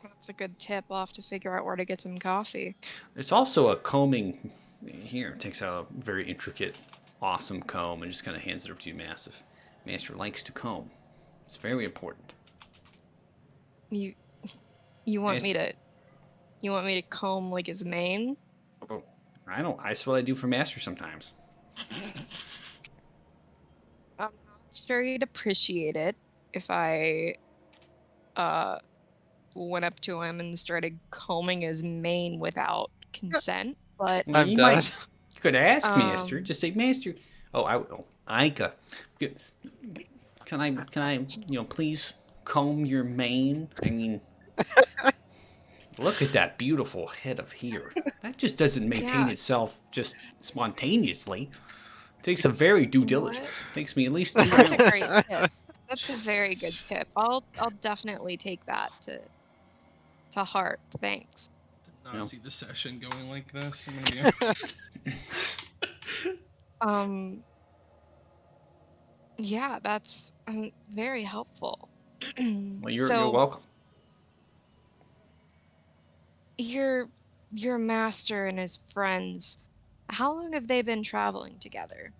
Speaker 5: That's a good tip. I'll have to figure out where to get some coffee.
Speaker 1: There's also a combing here. Takes out a very intricate, awesome comb and just kind of hands it over to you, Massive. Master likes to comb. It's very important.
Speaker 5: You want
Speaker 1: Mas-
Speaker 5: me to comb like his mane?
Speaker 1: Oh, I don't. That's what I do for Master sometimes.
Speaker 5: I'm not sure you'd appreciate it if I went up to him and started combing his mane without consent, but
Speaker 1: Well,
Speaker 6: I'm
Speaker 1: you
Speaker 6: dead.
Speaker 1: could ask Master.
Speaker 5: um
Speaker 1: Just say, Master. Ika. Can I, please comb your mane? I mean, look at that beautiful head of hair. That just doesn't maintain
Speaker 5: yeah,
Speaker 1: itself just spontaneously. It takes a very due
Speaker 5: you know what?
Speaker 1: diligence. It takes me at least 2
Speaker 5: That's a
Speaker 1: rounds.
Speaker 5: great tip. That's a very good tip. I'll definitely take that to heart. Thanks.
Speaker 2: Did not
Speaker 1: No.
Speaker 2: see the session going like this. I'm gonna be honest.
Speaker 5: Yeah, that's very helpful.
Speaker 1: Well, you're
Speaker 5: So
Speaker 1: welcome.
Speaker 5: your master and his friends, how long have they been traveling together?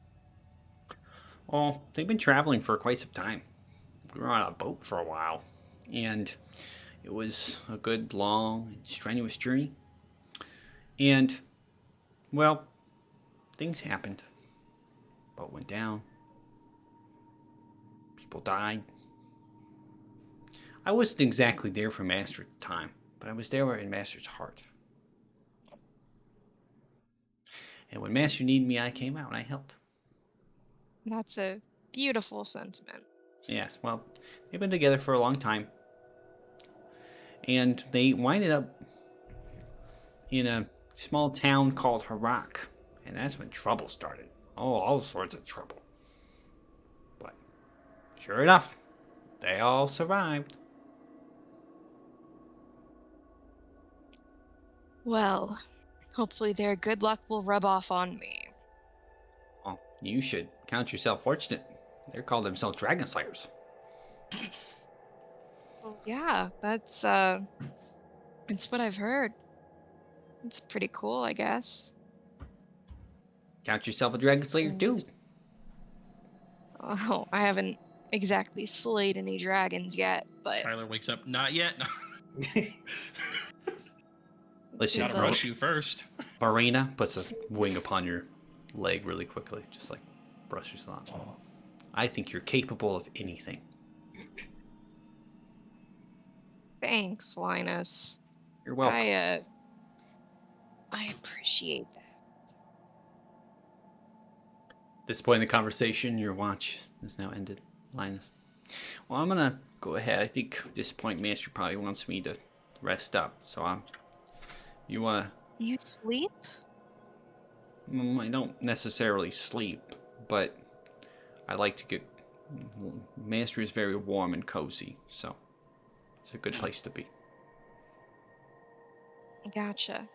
Speaker 1: Well, they've been traveling for quite some time. We were on a boat for a while, and it was a good, long, strenuous journey. And, well, things happened. Boat went down. People died. I wasn't exactly there for Master at the time, but I was there in Master's heart. And when Master needed me, I came out and I helped.
Speaker 5: That's a beautiful sentiment.
Speaker 1: Yes, well, they've been together for a long time. And they winded up in a small town called Harak, and that's when trouble started. Oh, all sorts of trouble. But sure enough, they all survived.
Speaker 5: Well, hopefully their good luck will rub off on me.
Speaker 1: Well, you should count yourself fortunate. They call themselves Dragon Slayers.
Speaker 5: Yeah, that's what I've heard. It's pretty cool, I guess.
Speaker 1: Count yourself a Dragon Slayer too.
Speaker 5: Oh, I haven't exactly slayed any dragons yet, but
Speaker 2: Tyler wakes up. Not yet. No.
Speaker 1: Listen,
Speaker 2: Gotta
Speaker 5: Seems
Speaker 2: brush you first.
Speaker 1: Marina puts a wing upon your leg really quickly, just like brushes on. I think you're capable of anything.
Speaker 5: thanks, Linus.
Speaker 1: You're welcome.
Speaker 5: I appreciate that.
Speaker 1: At this point in the conversation, your watch is now ended, Linus. Well, I'm gonna go ahead. I think at this point, Master probably wants me to rest up. So you wanna?
Speaker 5: You sleep?
Speaker 1: I don't necessarily sleep, but I like to get. Master is very warm and cozy, so it's a good place to be.
Speaker 5: Gotcha.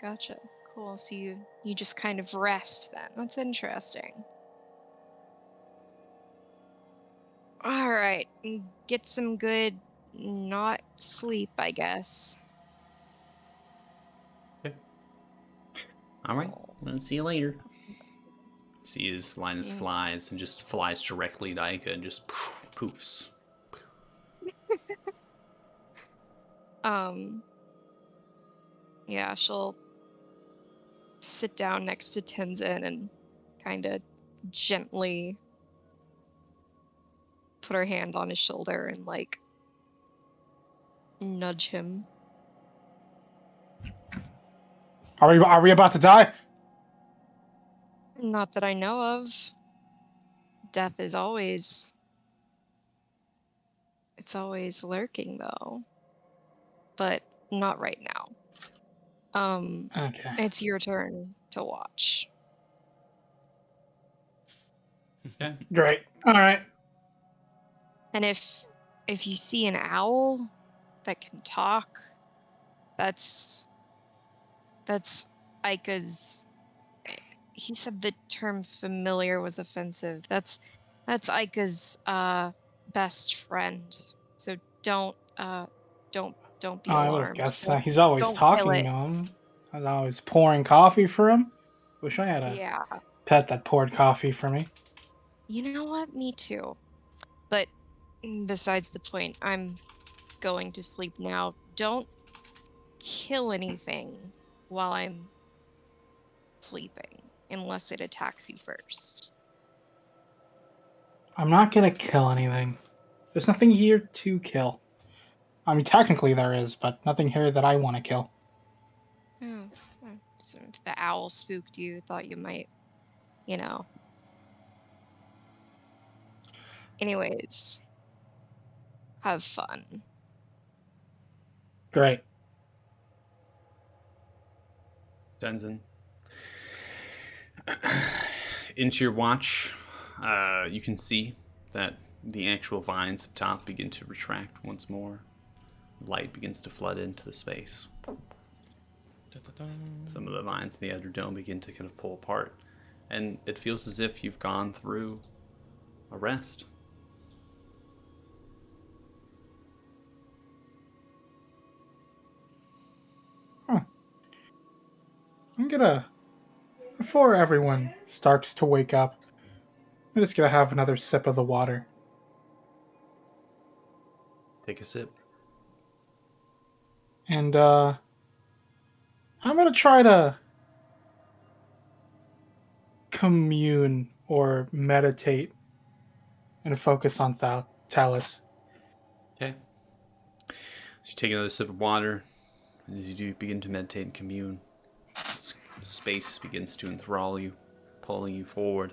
Speaker 5: Cool. So you just kind of rest then. That's interesting. All right. Get some good not sleep, I guess.
Speaker 1: All right. Well, see you later. See as Linus flies and just flies directly to Ica and just poofs.
Speaker 5: Yeah, she'll sit down next to Tenzin and kind of gently put her hand on his shoulder and like nudge him.
Speaker 4: Are we about to die?
Speaker 5: Not that I know of. Death is always... It's always lurking, though. But not right now.
Speaker 4: Okay.
Speaker 5: It's your turn to watch.
Speaker 1: Okay.
Speaker 4: Great. All right.
Speaker 5: And if you see an owl that can talk, that's Ica's... He said the term familiar was offensive. That's Ica's best friend. So don't be
Speaker 4: I would have
Speaker 5: alarmed.
Speaker 4: guessed
Speaker 5: Don't-
Speaker 4: that. He's always
Speaker 5: don't
Speaker 4: talking
Speaker 5: kill
Speaker 4: to
Speaker 5: it.
Speaker 4: him. I was always pouring coffee for him. Wish I had a
Speaker 5: Yeah.
Speaker 4: pet that poured coffee for me.
Speaker 5: You know what? Me too. But besides the point, I'm going to sleep now. Don't kill anything while I'm sleeping, unless it attacks you first.
Speaker 4: I'm not gonna kill anything. There's nothing here to kill. I mean, technically there is, but nothing here that I want to kill.
Speaker 5: Oh, so if the owl spooked you, thought you might, you know. Anyways, have fun.
Speaker 4: Great.
Speaker 1: Tenzin. Into your watch, you can see that the actual vines up top begin to retract once more. Light begins to flood into the space. Some of the vines in the outer dome begin to kind of pull apart, and it feels as if you've gone through a rest.
Speaker 4: I'm gonna, before everyone starts to wake up, I'm just gonna have another sip of the water.
Speaker 1: Take a sip.
Speaker 4: And, I'm gonna try to commune or meditate and focus on Talus.
Speaker 1: Okay. So you take another sip of water, and as you do begin to meditate and commune, space begins to enthrall you, pulling you forward.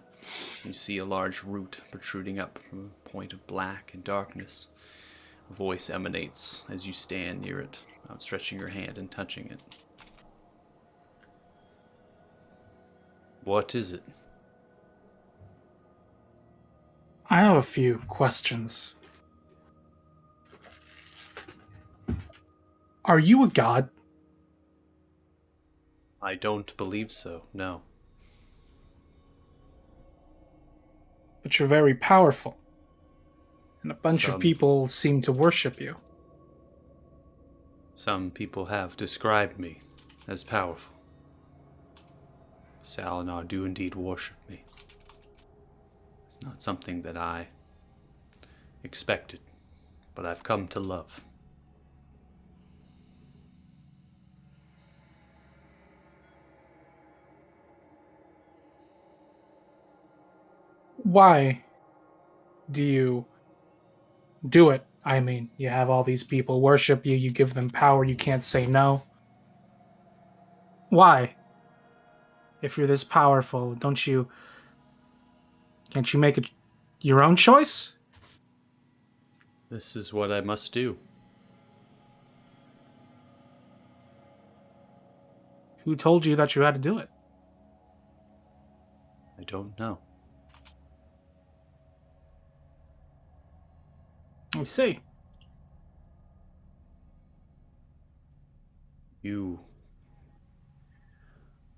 Speaker 1: You see a large root protruding up from a point of black and darkness. A voice emanates as you stand near it, outstretching your hand and touching it. What is it?
Speaker 4: I have a few questions. Are you a god?
Speaker 1: I don't believe so, no.
Speaker 4: But you're very powerful. And a bunch of
Speaker 1: Some-
Speaker 4: people seem to worship you.
Speaker 1: Some people have described me as powerful. Salinar do indeed worship me. It's not something that I expected, but I've come to love.
Speaker 4: Why do you do it? I mean, you have all these people worship you, you give them power, you can't say no. Why? If you're this powerful, can't you make your own choice?
Speaker 1: This is what I must do.
Speaker 4: Who told you that you had to do it?
Speaker 1: I don't know.
Speaker 4: I see.
Speaker 1: You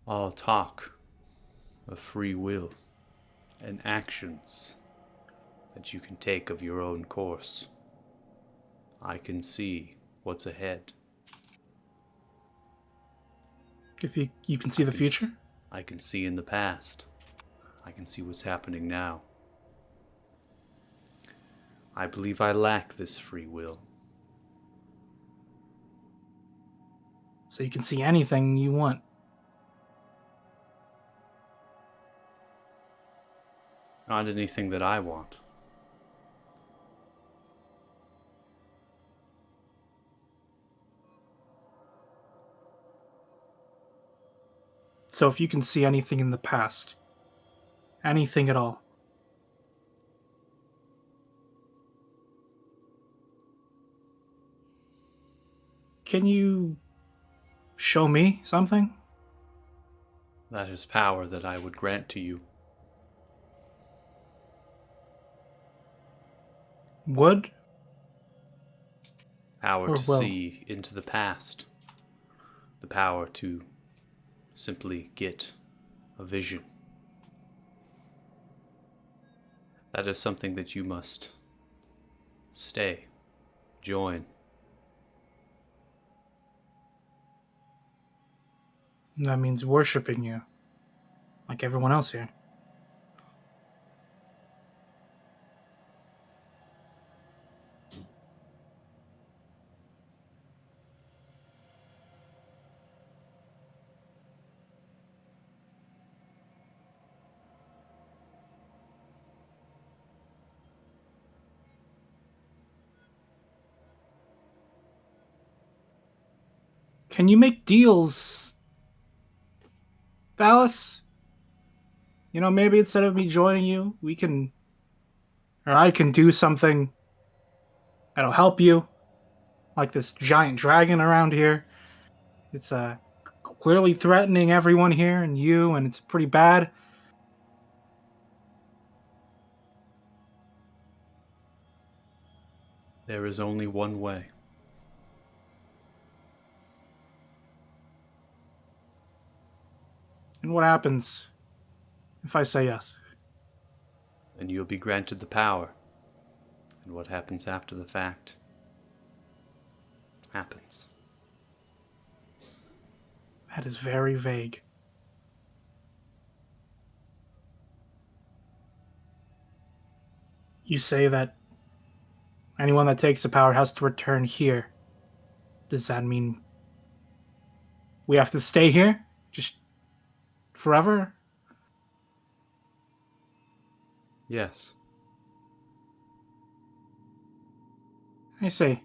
Speaker 1: all talk of free will and actions that you can take of your own course. I can see what's ahead.
Speaker 4: If you can see the future?
Speaker 1: I can see in the past. I can see what's happening now. I believe I lack this free will.
Speaker 4: So you can see anything you want.
Speaker 1: Not anything that I want.
Speaker 4: So if you can see anything in the past, anything at all, can you show me something?
Speaker 1: That is power that I would grant to you.
Speaker 4: Would?
Speaker 1: Power
Speaker 4: Or
Speaker 1: to
Speaker 4: will.
Speaker 1: see into the past. The power to simply get a vision. That is something that you must stay, join.
Speaker 4: That means worshiping you, like everyone else here. Can you make deals, Ballas? You know, maybe instead of me joining you, I can do something that'll help you. Like this giant dragon around here. It's clearly threatening everyone here and you, and it's pretty bad.
Speaker 1: There is only one way.
Speaker 4: And what happens if I say yes?
Speaker 1: And you'll be granted the power. And what happens after the fact happens.
Speaker 4: That is very vague. You say that anyone that takes the power has to return here. Does that mean we have to stay here? Just forever?
Speaker 1: Yes.
Speaker 4: I see.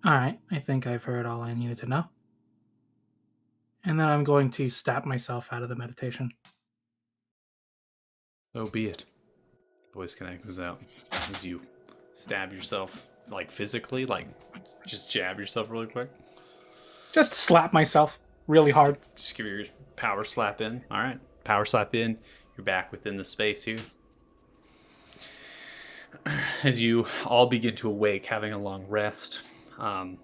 Speaker 4: Alright, I think I've heard all I needed to know. And then I'm going to stab myself out of the meditation.
Speaker 1: So be it. Voice connect goes out as you stab yourself, like physically, like just jab yourself really quick.
Speaker 4: Just slap myself. really hard.
Speaker 1: Just give your power slap in. All right, power slap in. You're back within the space here. As you all begin to awake, having a long rest,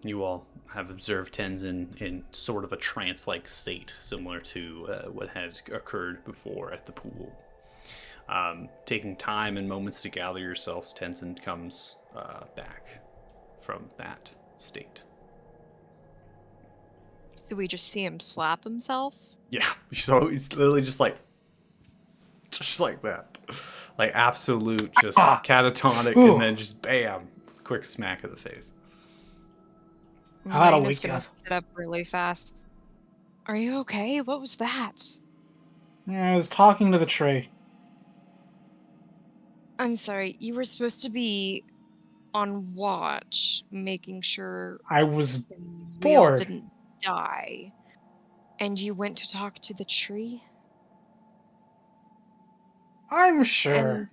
Speaker 1: you all have observed Tenzin in sort of a trance-like state, similar to what had occurred before at the pool. Taking time and moments to gather yourselves, Tenzin comes back from that state.
Speaker 5: So we just see him slap himself?
Speaker 1: Yeah, so he's literally just like that. Like absolute, just catatonic,
Speaker 4: Ooh.
Speaker 1: and then just bam, quick smack of the face.
Speaker 4: How about a
Speaker 5: Marina's
Speaker 4: week
Speaker 5: gonna
Speaker 4: ago?
Speaker 5: sit up really fast. Are you okay? What was that?
Speaker 4: Yeah, I was talking to the tree.
Speaker 5: I'm sorry, you were supposed to be on watch, making sure
Speaker 4: I was
Speaker 5: we all
Speaker 4: bored.
Speaker 5: didn't die. And you went to talk to the tree?
Speaker 4: I'm sure.
Speaker 5: And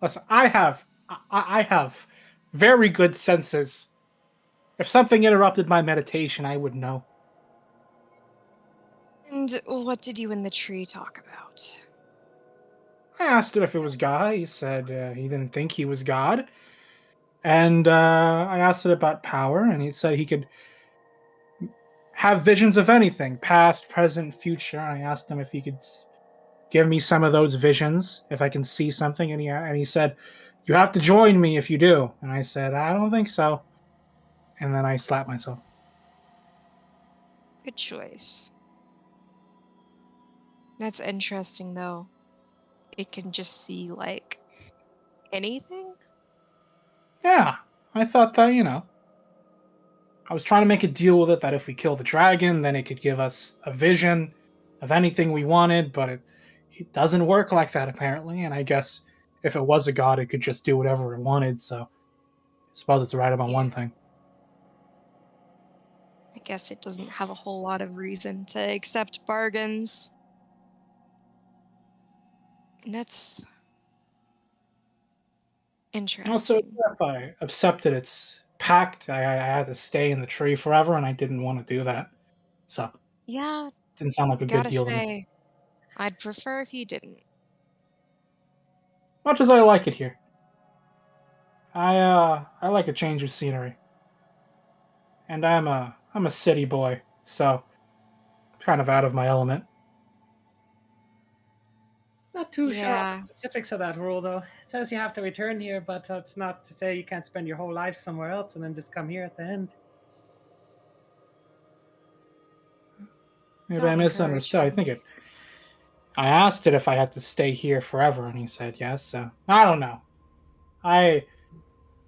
Speaker 4: Listen, I have very good senses. If something interrupted my meditation, I would know.
Speaker 5: and what did you and the tree talk about?
Speaker 4: I asked it if it was God. He said he didn't think he was God. And I asked it about power, and he said he could have visions of anything, past, present, future. I asked him if he could give me some of those visions, if I can see something, and he said, "You have to join me if you do." And I said, "I don't think so." And then I slapped myself.
Speaker 5: Good choice. That's interesting, though. It can just see, like, anything?
Speaker 4: Yeah, I thought that, I was trying to make a deal with it that if we kill the dragon, then it could give us a vision of anything we wanted, but it doesn't work like that apparently. And I guess if it was a god, it could just do whatever it wanted. So I suppose it's right about one thing.
Speaker 5: I guess it doesn't have a whole lot of reason to accept bargains. And that's
Speaker 4: Also,
Speaker 5: interesting.
Speaker 4: if I accepted its pact, I had to stay in the tree forever, and I didn't want to do that. So
Speaker 5: Yeah,
Speaker 4: didn't sound like a good
Speaker 5: gotta
Speaker 4: deal to me.
Speaker 5: say, I'd prefer if you didn't.
Speaker 4: Much as I like it here, I like a change of scenery, and I'm a city boy, so kind of out of my element.
Speaker 3: Not too sure on
Speaker 5: Yeah,
Speaker 3: the specifics of that rule, though. It says you have to return here, but it's not to say you can't spend your whole life somewhere else and then just come here at the end.
Speaker 4: Maybe I
Speaker 5: don't encourage
Speaker 4: misunderstood. I asked it if I had to stay here forever, and he said yes. So I don't know. I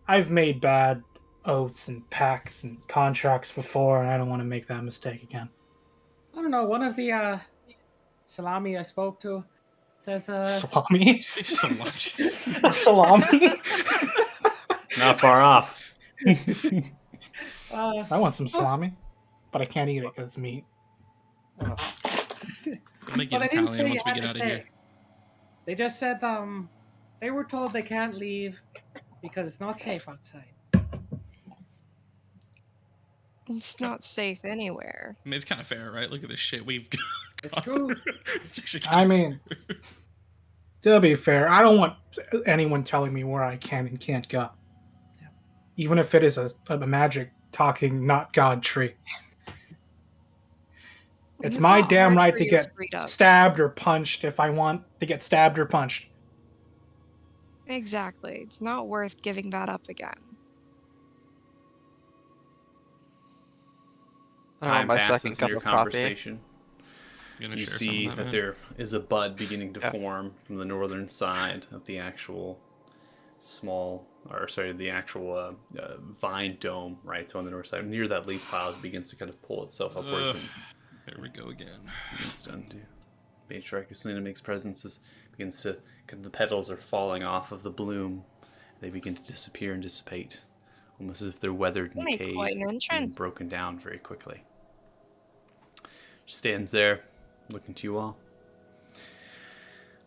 Speaker 4: I've made bad oaths and pacts and contracts before, and I don't want to make that mistake again.
Speaker 3: I don't know. One of the salami I spoke to says,
Speaker 4: Salami?
Speaker 2: Say so much.
Speaker 4: Salami?
Speaker 1: Not far off.
Speaker 4: I want some salami, but I can't eat it because it's meat.
Speaker 2: Make it
Speaker 3: But I didn't say
Speaker 2: Italian
Speaker 3: you
Speaker 2: once we
Speaker 3: had
Speaker 2: get
Speaker 3: to
Speaker 2: out of
Speaker 3: stay.
Speaker 2: here.
Speaker 3: They just said they were told they can't leave because it's not safe outside.
Speaker 5: it's not safe anywhere.
Speaker 2: I mean, it's kind of fair, right? Look at this shit we've got.
Speaker 3: It's true.
Speaker 2: It's actually
Speaker 4: I
Speaker 2: kinda
Speaker 4: mean,
Speaker 2: fair.
Speaker 4: to be fair, I don't want anyone telling me where I can and can't go. Even if it is a magic talking not god tree. It's
Speaker 5: You
Speaker 4: my
Speaker 5: thought
Speaker 4: damn right
Speaker 5: Hartree
Speaker 4: to
Speaker 5: was
Speaker 4: get
Speaker 5: freed up.
Speaker 4: stabbed or punched if I want to get stabbed or punched.
Speaker 5: Exactly. It's not worth giving that up again.
Speaker 6: I want
Speaker 1: Time
Speaker 6: my
Speaker 1: passes
Speaker 6: second
Speaker 1: in
Speaker 6: cup
Speaker 1: your
Speaker 6: of coffee.
Speaker 1: conversation.
Speaker 2: You gonna
Speaker 1: You
Speaker 2: share
Speaker 1: see
Speaker 2: some of
Speaker 1: that
Speaker 2: man?
Speaker 1: there is a bud beginning to
Speaker 6: Yeah.
Speaker 1: form from the northern side of the actual vine dome, right? So on the north side, near that leaf pile, it begins to kind of pull itself upwards
Speaker 2: Ugh.
Speaker 1: and
Speaker 2: Here we go again.
Speaker 1: begins to undo. Matriarch Selena makes presences, begins to, the petals are falling off of the bloom. They begin to disappear and dissipate, almost as if they're weathered and
Speaker 5: Make
Speaker 1: decayed
Speaker 5: quite an
Speaker 1: and
Speaker 5: entrance.
Speaker 1: broken down very quickly. She stands there, looking to you all.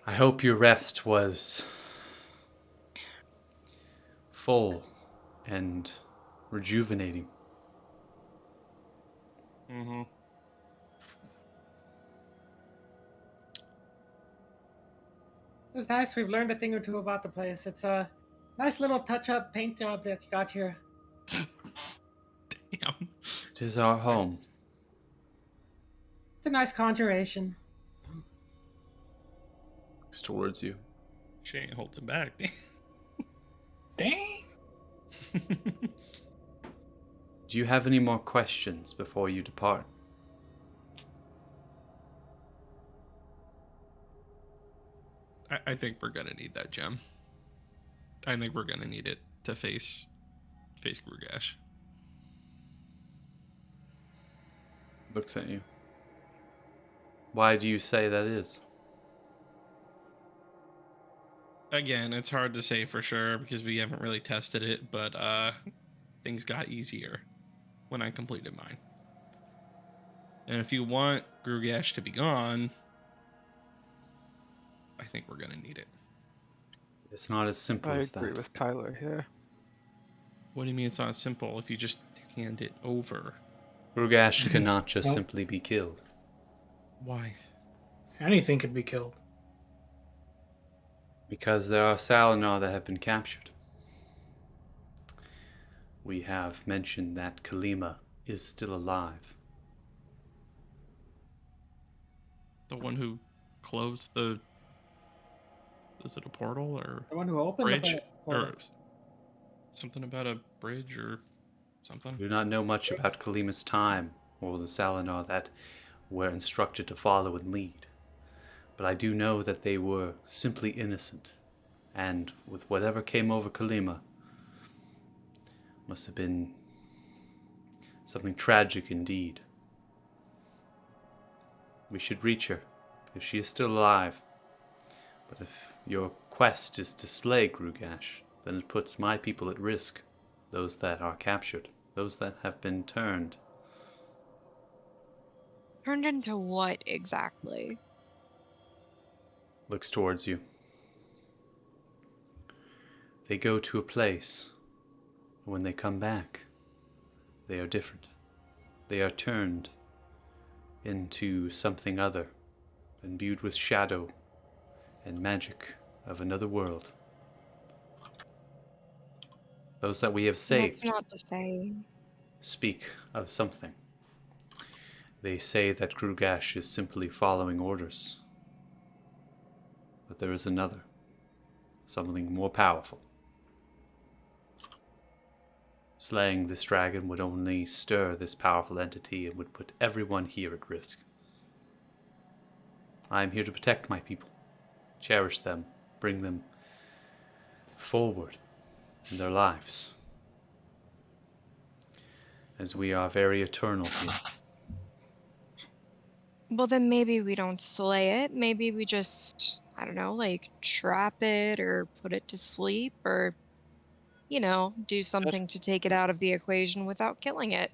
Speaker 1: I hope your rest was full and rejuvenating.
Speaker 2: Mm-hmm.
Speaker 3: was nice. We've learned a thing or two about the place. It's a nice little touch-up paint job that you got here.
Speaker 2: Damn.
Speaker 1: It is our home.
Speaker 3: It's a nice conjuration.
Speaker 1: Looks towards you.
Speaker 2: She ain't holding back.
Speaker 4: Dang.
Speaker 1: Do you have any more questions before you depart?
Speaker 2: I think we're gonna need that gem. I think we're gonna need it to face Grugash.
Speaker 1: Looks at you. Why do you say that is?
Speaker 2: Again, it's hard to say for sure because we haven't really tested it, but things got easier when I completed mine. And if you want Grugash to be gone, I think we're gonna need it.
Speaker 1: It's not as simple
Speaker 6: I
Speaker 1: as
Speaker 6: agree
Speaker 1: that.
Speaker 6: with Kyler here.
Speaker 2: What do you mean it's not simple if you just hand it over?
Speaker 1: Grugash cannot just
Speaker 4: Nope.
Speaker 1: simply be killed.
Speaker 2: Why?
Speaker 4: Anything could be killed.
Speaker 1: Because there are Salinar that have been captured. We have mentioned that Kalima is still alive.
Speaker 2: The one who closed the... Is it a portal or
Speaker 3: The one who opened
Speaker 2: bridge?
Speaker 3: the portal.
Speaker 2: Or something about a bridge or something?
Speaker 1: We do not know much about Kalima's time or the Salinar that were instructed to follow and lead. But I do know that they were simply innocent, and with whatever came over Kalima, must have been something tragic indeed. We should reach her, if she is still alive. But if your quest is to slay Grugash, then it puts my people at risk, those that are captured, those that have been turned.
Speaker 5: Turned into what exactly?
Speaker 1: Looks towards you. They go to a place. When they come back, they are different. They are turned into something other, imbued with shadow and magic of another world. Those that we have
Speaker 5: That's
Speaker 1: saved
Speaker 5: not to say.
Speaker 1: speak of something. They say that Grugash is simply following orders. But there is another, something more powerful. Slaying this dragon would only stir this powerful entity and would put everyone here at risk. I am here to protect my people, cherish them, bring them forward in their lives, as we are very eternal here.
Speaker 5: Well, then maybe we don't slay it. Maybe we just, I don't know, like trap it or put it to sleep or, do something to take it out of the equation without killing it.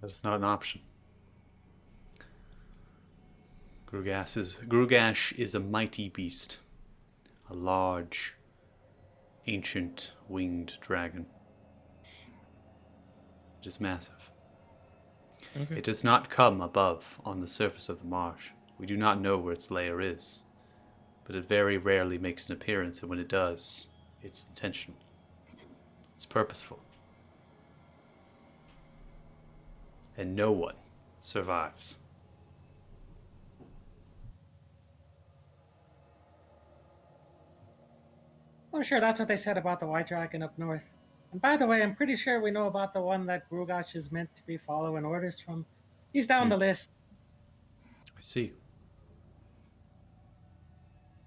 Speaker 1: That is not an option. Grugash is a mighty beast, a large, ancient winged dragon. It is massive.
Speaker 2: Okay.
Speaker 1: It does not come above on the surface of the marsh. We do not know where its lair is, but it very rarely makes an appearance, and when it does, it's intentional. It's purposeful. And no one survives.
Speaker 3: I'm sure that's what they said about the White Dragon up north. And by the way, I'm pretty sure we know about the one that Grugash is meant to be following orders from. He's down the list.
Speaker 1: I see.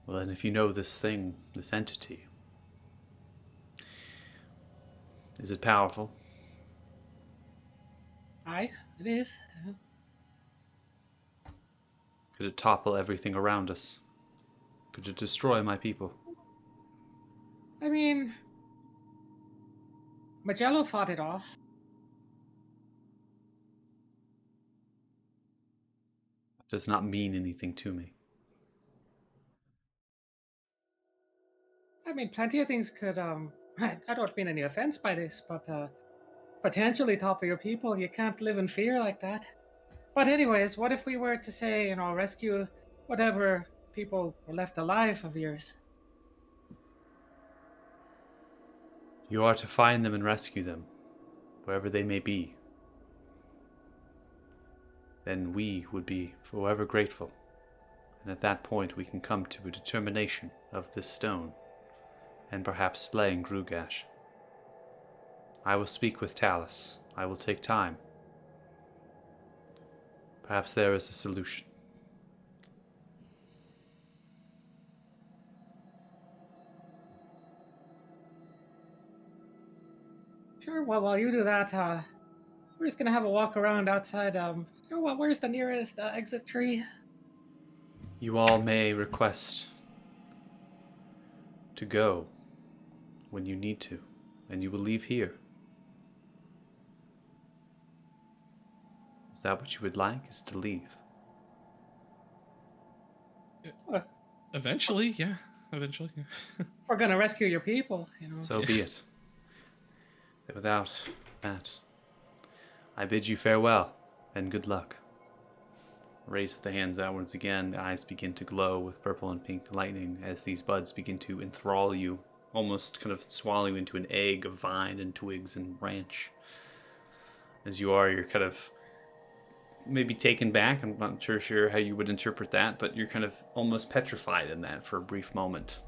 Speaker 1: Well, then if you know this thing, this entity, is it powerful?
Speaker 3: Aye, it is.
Speaker 1: Could it topple everything around us? Could it destroy my people?
Speaker 3: I mean, Magello fought it off.
Speaker 1: It does not mean anything to me.
Speaker 3: I mean, plenty of things could, I don't mean any offense by this, but, potentially topple your people. You can't live in fear like that. But anyways, what if we were to say, rescue whatever people were left alive of yours.
Speaker 1: You are to find them and rescue them, wherever they may be. Then we would be forever grateful. And at that point we can come to a determination of this stone, and perhaps slaying Grugash. I will speak with Talus. I will take time. Perhaps there is a solution.
Speaker 3: Sure, well, while you do that, we're just gonna have a walk around outside. Sure, well, where's the nearest exit tree?
Speaker 1: You all may request to go when you need to, and you will leave here. Is that what you would like, is to leave?
Speaker 2: Eventually, yeah. Eventually, yeah.
Speaker 3: We're gonna rescue your people, you know.
Speaker 1: So be it. Without that, I bid you farewell and good luck. Raise the hands outwards again. The eyes begin to glow with purple and pink lightning as these buds begin to enthrall you, almost kind of swallow you into an egg of vine and twigs and branch. As you're kind of maybe taken back. I'm not sure how you would interpret that, but you're kind of almost petrified in that for a brief moment.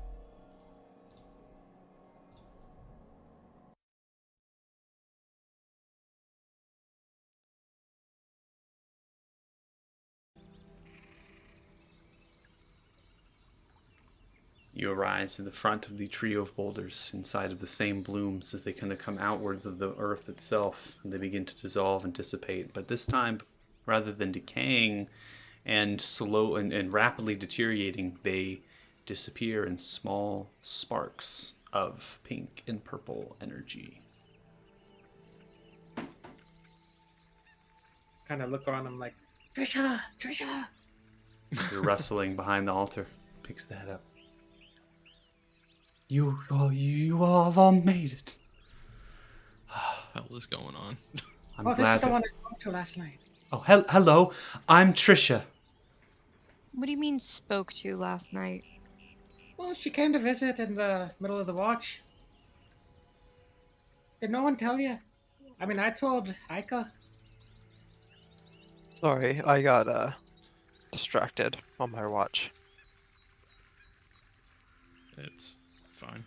Speaker 1: You arise in the front of the trio of boulders, inside of the same blooms as they kind of come outwards of the earth itself, and they begin to dissolve and dissipate. But this time, rather than decaying and slow and rapidly deteriorating, they disappear in small sparks of pink and purple energy.
Speaker 3: Kind of look around. I'm like, Trisha, Trisha.
Speaker 1: You're wrestling behind the altar. Picks the head up. You all have all made it.
Speaker 2: What the hell is going on?
Speaker 1: I'm
Speaker 3: Oh, this
Speaker 1: glad
Speaker 3: is the
Speaker 1: that-
Speaker 3: one I spoke to last night.
Speaker 1: Oh, hello. I'm Trisha.
Speaker 5: What do you mean spoke to last night?
Speaker 3: Well, she came to visit in the middle of the watch. Did no one tell you? I mean, I told Aika.
Speaker 6: Sorry, I got distracted on my watch.
Speaker 2: It's fine.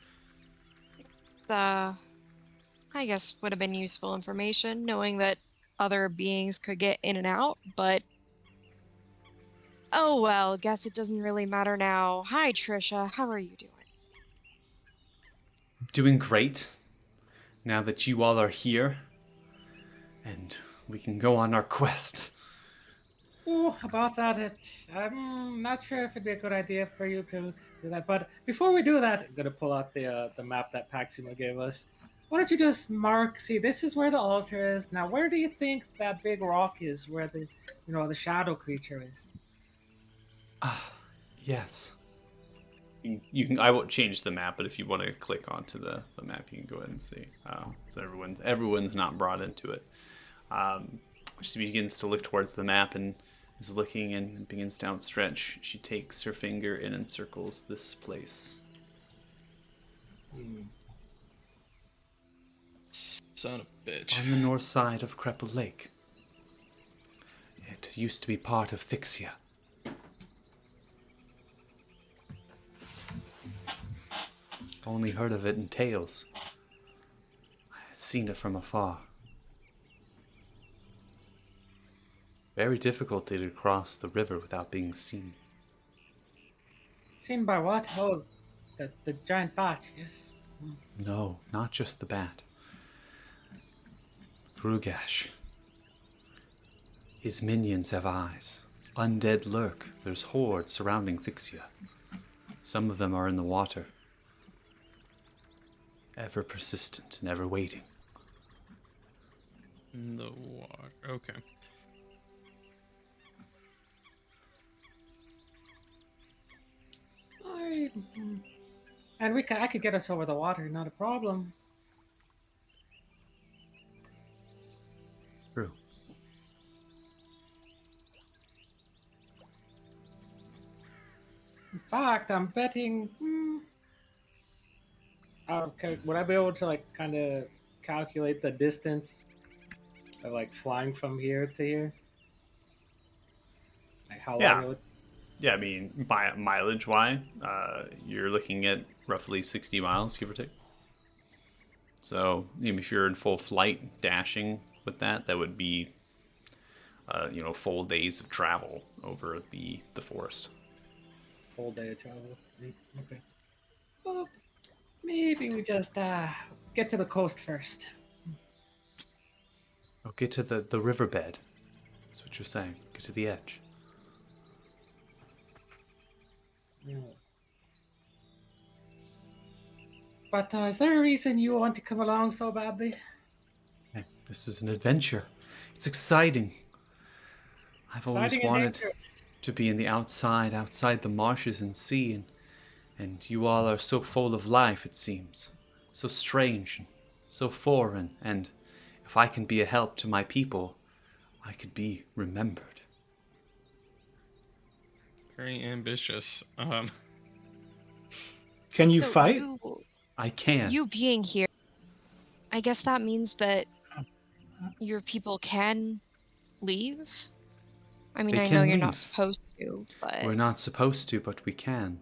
Speaker 5: I guess would have been useful information, knowing that other beings could get in and out, but oh well, guess it doesn't really matter now. Hi, Trisha. How are you doing?
Speaker 1: Doing great. Now that you all are here, and we can go on our quest.
Speaker 3: Oh, about that, I'm not sure if it'd be a good idea for you to do that. But before we do that, I'm gonna pull out the map that Paxima gave us. Why don't you just mark? See, this is where the altar is. Now, where do you think that big rock is? Where the shadow creature is?
Speaker 1: Ah, yes. You can. I won't change the map, but if you want to click onto the map, you can go ahead and see. So everyone's not brought into it. She begins to look towards the map and is looking and begins to outstretch. She takes her finger and encircles this place.
Speaker 2: Son of a bitch.
Speaker 1: On the north side of Crepple Lake. It used to be part of Thixia. Only heard of it in tales. I had seen it from afar. Very difficult to cross the river without being seen.
Speaker 3: Seen by what? Oh, the giant bat. Yes.
Speaker 1: No, not just the bat. Grugash. His minions have eyes. Undead lurk. There's hordes surrounding Thixia. Some of them are in the water. Ever persistent and ever waiting.
Speaker 2: In the water. Okay.
Speaker 3: And I could get us over the water, not a problem.
Speaker 1: True.
Speaker 3: fact, I'm betting. Would I be able to like kind of calculate the distance of like flying from here to here? Like how
Speaker 1: Yeah.
Speaker 3: long it would?
Speaker 1: Yeah, I mean, mileage wise, you're looking at roughly 60 miles, give or take. So, even if you're in full flight dashing with that, that would be, full days of travel over the forest.
Speaker 3: Full day of travel. Okay. Well, maybe we just get to the coast first.
Speaker 1: Oh, get to the riverbed. That's what you're saying. Get to the edge.
Speaker 3: Yeah. But is there a reason you want to come along so badly?
Speaker 1: Hey, this is an adventure. It's exciting. I've always
Speaker 3: Exciting and
Speaker 1: wanted
Speaker 3: dangerous.
Speaker 1: to be in the outside the marshes and sea, and you all are so full of life, it seems. So strange, so foreign, and if I can be a help to my people, I could be remembered.
Speaker 2: Very ambitious.
Speaker 4: Can you
Speaker 5: So
Speaker 4: fight?
Speaker 1: I can.
Speaker 5: You being here, I guess that means that your people can leave? I mean,
Speaker 1: They
Speaker 5: I know
Speaker 1: can
Speaker 5: you're not
Speaker 1: leave.
Speaker 5: supposed to, but
Speaker 1: We're not supposed to, but we can.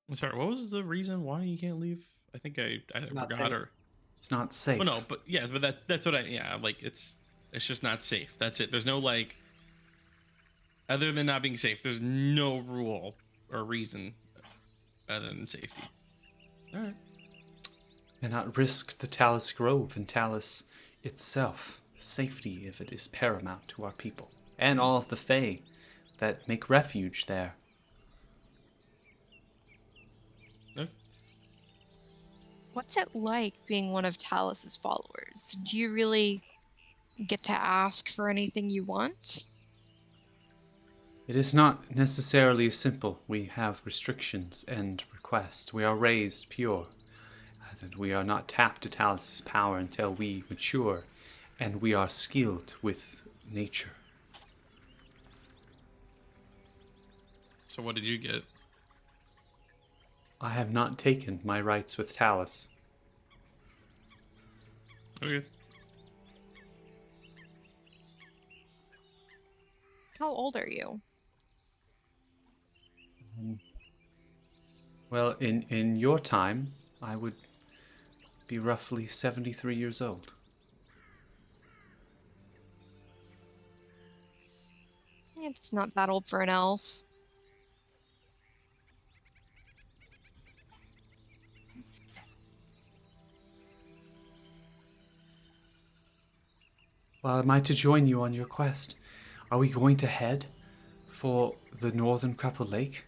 Speaker 2: I'm sorry, what was the reason why you can't leave? I think I
Speaker 3: not
Speaker 2: forgot
Speaker 3: safe.
Speaker 2: or
Speaker 1: It's not safe.
Speaker 2: well, no, but yeah, but that's what like it's just not safe. That's it. There's no like other than not being safe, there's no rule or reason other than safety. All right.
Speaker 1: Cannot risk the Talus Grove and Talus itself. The safety of it is paramount to our people, and all of the Fae that make refuge there.
Speaker 5: what's it like being one of Talus's followers? Do you really get to ask for anything you want?
Speaker 1: It is not necessarily simple. We have restrictions and requests. We are raised pure, and we are not tapped to Talus's power until we mature, and we are skilled with nature.
Speaker 2: So what did you get?
Speaker 1: I have not taken my rights with Talus.
Speaker 2: Okay.
Speaker 5: How old are you?
Speaker 1: Well, in your time, I would be roughly 73 years old.
Speaker 5: It's not that old for an elf.
Speaker 1: Well, am I to join you on your quest? Are we going to head for the northern Crapple Lake?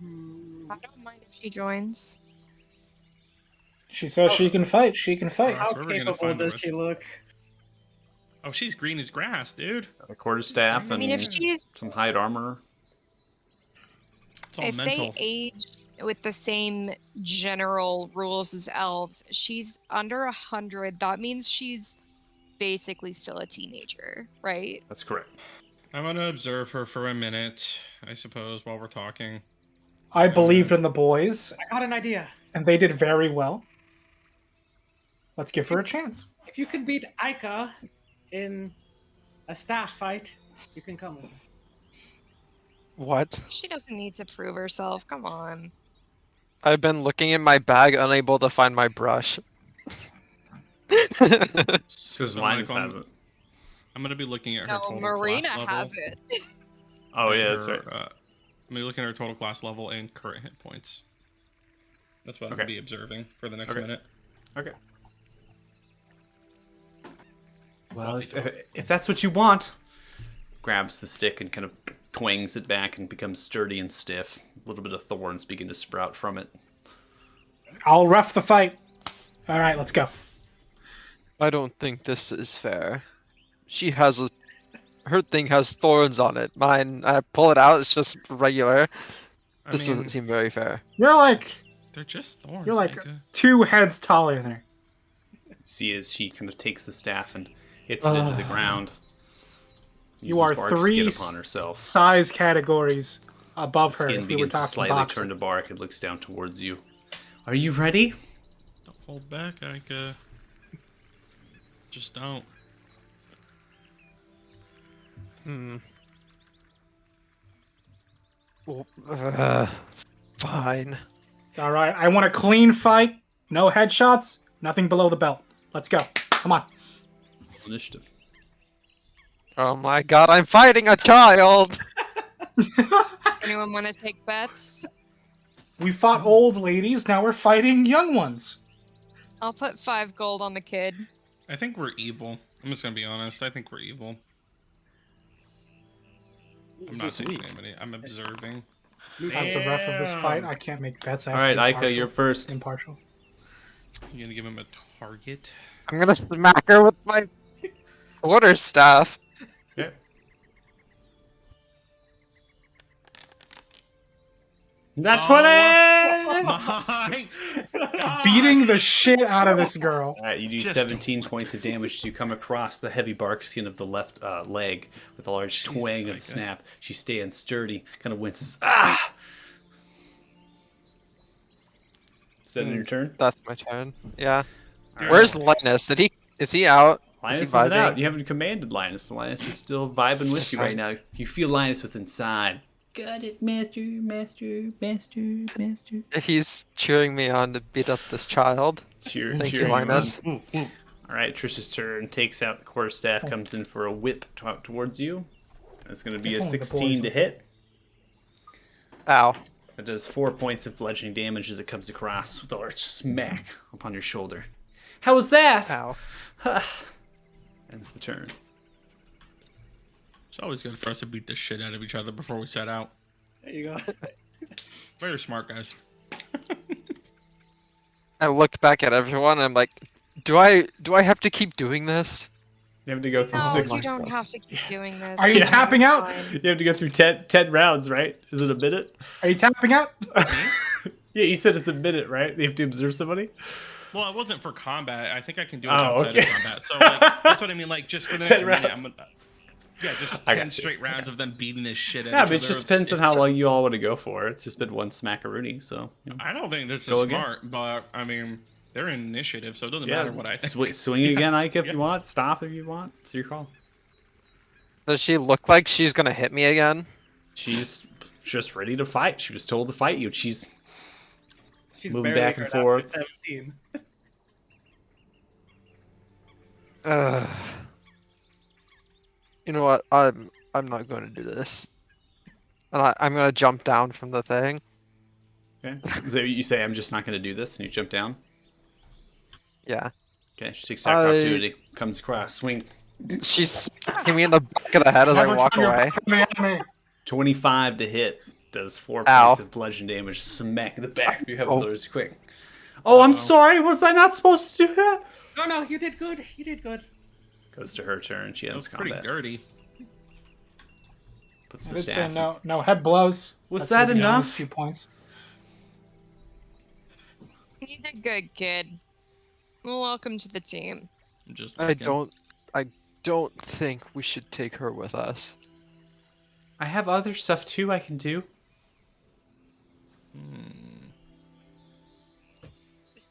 Speaker 5: I don't mind if she joins.
Speaker 4: She says she can fight. She can fight.
Speaker 3: How
Speaker 2: So we're gonna
Speaker 3: capable
Speaker 2: find the
Speaker 3: does
Speaker 2: rest-
Speaker 3: she look?
Speaker 2: Oh, she's green as grass, dude.
Speaker 1: A quarterstaff
Speaker 5: I mean, if
Speaker 1: and
Speaker 5: she's
Speaker 1: some hide armor.
Speaker 2: It's all
Speaker 5: if
Speaker 2: mental.
Speaker 5: they age with the same general rules as elves, she's under 100. That means she's basically still a teenager, right?
Speaker 1: That's correct.
Speaker 2: I'm gonna observe her for a minute, I suppose, while we're talking.
Speaker 4: I believed in the boys,
Speaker 3: I got an idea.
Speaker 4: and they did very well. Let's give her a chance.
Speaker 3: If you can beat Aika in a staff fight, you can come with me.
Speaker 6: What?
Speaker 5: She doesn't need to prove herself. Come on.
Speaker 6: I've been looking in my bag, unable to find my brush.
Speaker 1: It's because
Speaker 2: So,
Speaker 1: Linus
Speaker 2: like,
Speaker 1: has it.
Speaker 2: I'm gonna be looking at her
Speaker 5: No,
Speaker 2: total
Speaker 5: Marina
Speaker 2: class level.
Speaker 5: has it.
Speaker 1: Oh,
Speaker 2: and
Speaker 1: yeah, that's
Speaker 2: her,
Speaker 1: right.
Speaker 2: I'm gonna be looking at her total class level and current hit points. That's what I'm
Speaker 1: Okay.
Speaker 2: gonna be observing for the next
Speaker 1: Okay.
Speaker 2: minute.
Speaker 1: Okay. Well, if that's what you want, grabs the stick and kind of twangs it back and becomes sturdy and stiff. A little bit of thorns begin to sprout from it.
Speaker 4: I'll ref the fight. All right, let's go.
Speaker 6: I don't think this is fair. She has a... Her thing has thorns on it. Mine, I pull it out, it's just regular.
Speaker 2: I
Speaker 6: This
Speaker 2: mean,
Speaker 6: doesn't seem very fair.
Speaker 4: You're like
Speaker 2: they're just thorns.
Speaker 4: you're like
Speaker 2: Micah.
Speaker 4: 2 heads taller than her.
Speaker 1: See as she kind of takes the staff and hits it into the ground.
Speaker 4: You
Speaker 1: Uses
Speaker 4: are
Speaker 1: bark
Speaker 4: three
Speaker 1: skin upon herself.
Speaker 4: size categories above
Speaker 1: The
Speaker 4: her.
Speaker 1: skin
Speaker 4: If we were
Speaker 1: begins to
Speaker 4: talking
Speaker 1: slightly
Speaker 4: boxing.
Speaker 1: turn to bark and looks down towards you. Are you ready?
Speaker 2: Don't hold back, Ica. Just don't.
Speaker 6: Well, fine.
Speaker 4: All right, I want a clean fight. No headshots. Nothing below the belt. Let's go. Come on.
Speaker 1: Initiative.
Speaker 6: Oh my god, I'm fighting a child!
Speaker 5: Anyone want to take bets?
Speaker 4: We fought old ladies. Now we're fighting young ones.
Speaker 5: I'll put 5 gold on the kid.
Speaker 2: I think we're evil. I'm just gonna be honest. I think we're evil. I'm not taking anybody. I'm observing.
Speaker 4: As the ref of this fight, I can't make bets. I
Speaker 1: All
Speaker 4: have to
Speaker 1: right,
Speaker 4: be
Speaker 1: Ica, you're first.
Speaker 4: impartial.
Speaker 2: You gonna give him a target?
Speaker 6: I'm gonna smack her with my quarterstaff.
Speaker 1: Okay. Not 20!
Speaker 2: My
Speaker 4: Beating the shit out of this girl.
Speaker 1: All right, you do
Speaker 2: Just
Speaker 1: 17 points of damage as you come across the heavy bark skin of the left leg with a large
Speaker 2: Jesus,
Speaker 1: twang of
Speaker 2: Ica.
Speaker 1: snap. She stands sturdy, kind of winces. Ah! Is that your turn?
Speaker 6: That's my turn. Yeah.
Speaker 1: Alright.
Speaker 6: Where's Linus? Is he out?
Speaker 1: Linus
Speaker 6: is he
Speaker 1: isn't
Speaker 6: vibing?
Speaker 1: out. You haven't commanded Linus. Linus is still vibing with you right now. You feel Linus with inside. Got it, master, master, master, master.
Speaker 6: He's cheering me on to beat up this child.
Speaker 1: Cheer,
Speaker 6: Thank
Speaker 1: cheer
Speaker 6: you, Linus.
Speaker 1: All right, Trish's turn. Takes out the quarterstaff, comes in for a whip towards you. That's going to be a
Speaker 4: Oh, the
Speaker 1: 16
Speaker 4: boys.
Speaker 1: to hit.
Speaker 6: Ow.
Speaker 1: It does 4 points of bludgeoning damage as it comes across with a large smack upon your shoulder. How was that?
Speaker 6: Ow.
Speaker 1: Ends the turn.
Speaker 2: It's always good for us to beat the shit out of each other before we set out.
Speaker 8: There you go.
Speaker 2: Very smart, guys.
Speaker 6: I look back at everyone and I'm like, do I have to keep doing this?
Speaker 1: You have to go through
Speaker 5: No,
Speaker 1: 6.
Speaker 5: you don't have to keep doing this.
Speaker 4: Are you
Speaker 5: It's
Speaker 4: tapping out?
Speaker 5: fine.
Speaker 1: You have to go through 10 rounds, right? Is it a minute?
Speaker 4: Are you tapping out?
Speaker 1: Yeah, you said it's a minute, right? You have to observe somebody?
Speaker 2: Well, it wasn't for combat. I think I can do it
Speaker 1: Oh,
Speaker 2: outside
Speaker 1: okay.
Speaker 2: of combat. So like, that's what I mean. Like just for the
Speaker 1: 10
Speaker 2: next minute,
Speaker 1: rounds.
Speaker 2: I'm gonna, yeah, just
Speaker 1: I
Speaker 2: 10
Speaker 1: got you.
Speaker 2: straight rounds of them beating this shit out
Speaker 1: Yeah,
Speaker 2: of
Speaker 1: but
Speaker 2: each
Speaker 1: it
Speaker 2: other.
Speaker 1: just depends on how long you all want to go for. It's just been one smackaroonie, so. You know.
Speaker 2: I don't think this is
Speaker 1: Go again.
Speaker 2: smart, but I mean, they're in initiative, so it doesn't
Speaker 1: Yeah,
Speaker 2: matter what I think.
Speaker 1: swing again, Ike, if
Speaker 2: Yeah.
Speaker 1: you want. Stop if you want. It's your call.
Speaker 6: Does she look like she's gonna hit me again?
Speaker 1: She's just ready to fight. She was told to fight you. She's
Speaker 8: She's
Speaker 1: moving
Speaker 8: barely
Speaker 1: back and
Speaker 8: hurt after
Speaker 1: forth.
Speaker 8: 17.
Speaker 6: You know what? I'm not going to do this. And I'm gonna jump down from the thing.
Speaker 1: okay. So you say, I'm just not going to do this, and you jump down.
Speaker 6: Yeah.
Speaker 1: Okay, she takes that opportunity. Comes across, swing.
Speaker 6: She's smacking me in the back of the head as I
Speaker 4: Never
Speaker 6: walk
Speaker 4: turn your
Speaker 6: away.
Speaker 4: back on the enemy.
Speaker 1: 25 to hit. Does 4
Speaker 6: Ow.
Speaker 1: points of bludgeon damage. Smack in the back of your head.
Speaker 6: Oh.
Speaker 1: Blows quick. Oh, I'm sorry. Was I not supposed to do that?
Speaker 3: No, you did good. You did good.
Speaker 1: Goes to her turn. She
Speaker 2: That
Speaker 1: ends
Speaker 2: was pretty
Speaker 1: combat.
Speaker 2: dirty.
Speaker 1: Puts
Speaker 4: I
Speaker 1: the
Speaker 4: did say
Speaker 1: staff.
Speaker 4: no head blows.
Speaker 1: Was
Speaker 4: That's
Speaker 1: that
Speaker 4: the honest
Speaker 1: enough?
Speaker 4: Few points.
Speaker 5: You did good, kid. Welcome to the team.
Speaker 2: I'm just
Speaker 6: I
Speaker 2: looking.
Speaker 6: don't think we should take her with us.
Speaker 1: I have other stuff too I can do.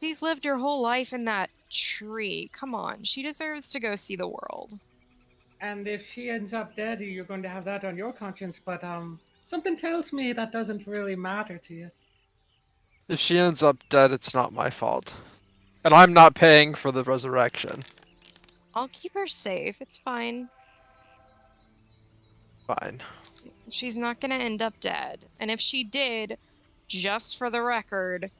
Speaker 5: She's lived her whole life in that tree. Come on, she deserves to go see the world.
Speaker 3: And if she ends up dead, you're going to have that on your conscience. But something tells me that doesn't really matter to you.
Speaker 6: If she ends up dead, it's not my fault. And I'm not paying for the resurrection.
Speaker 5: I'll keep her safe. It's fine.
Speaker 6: Fine.
Speaker 5: She's not gonna end up dead. And if she did, just for the record,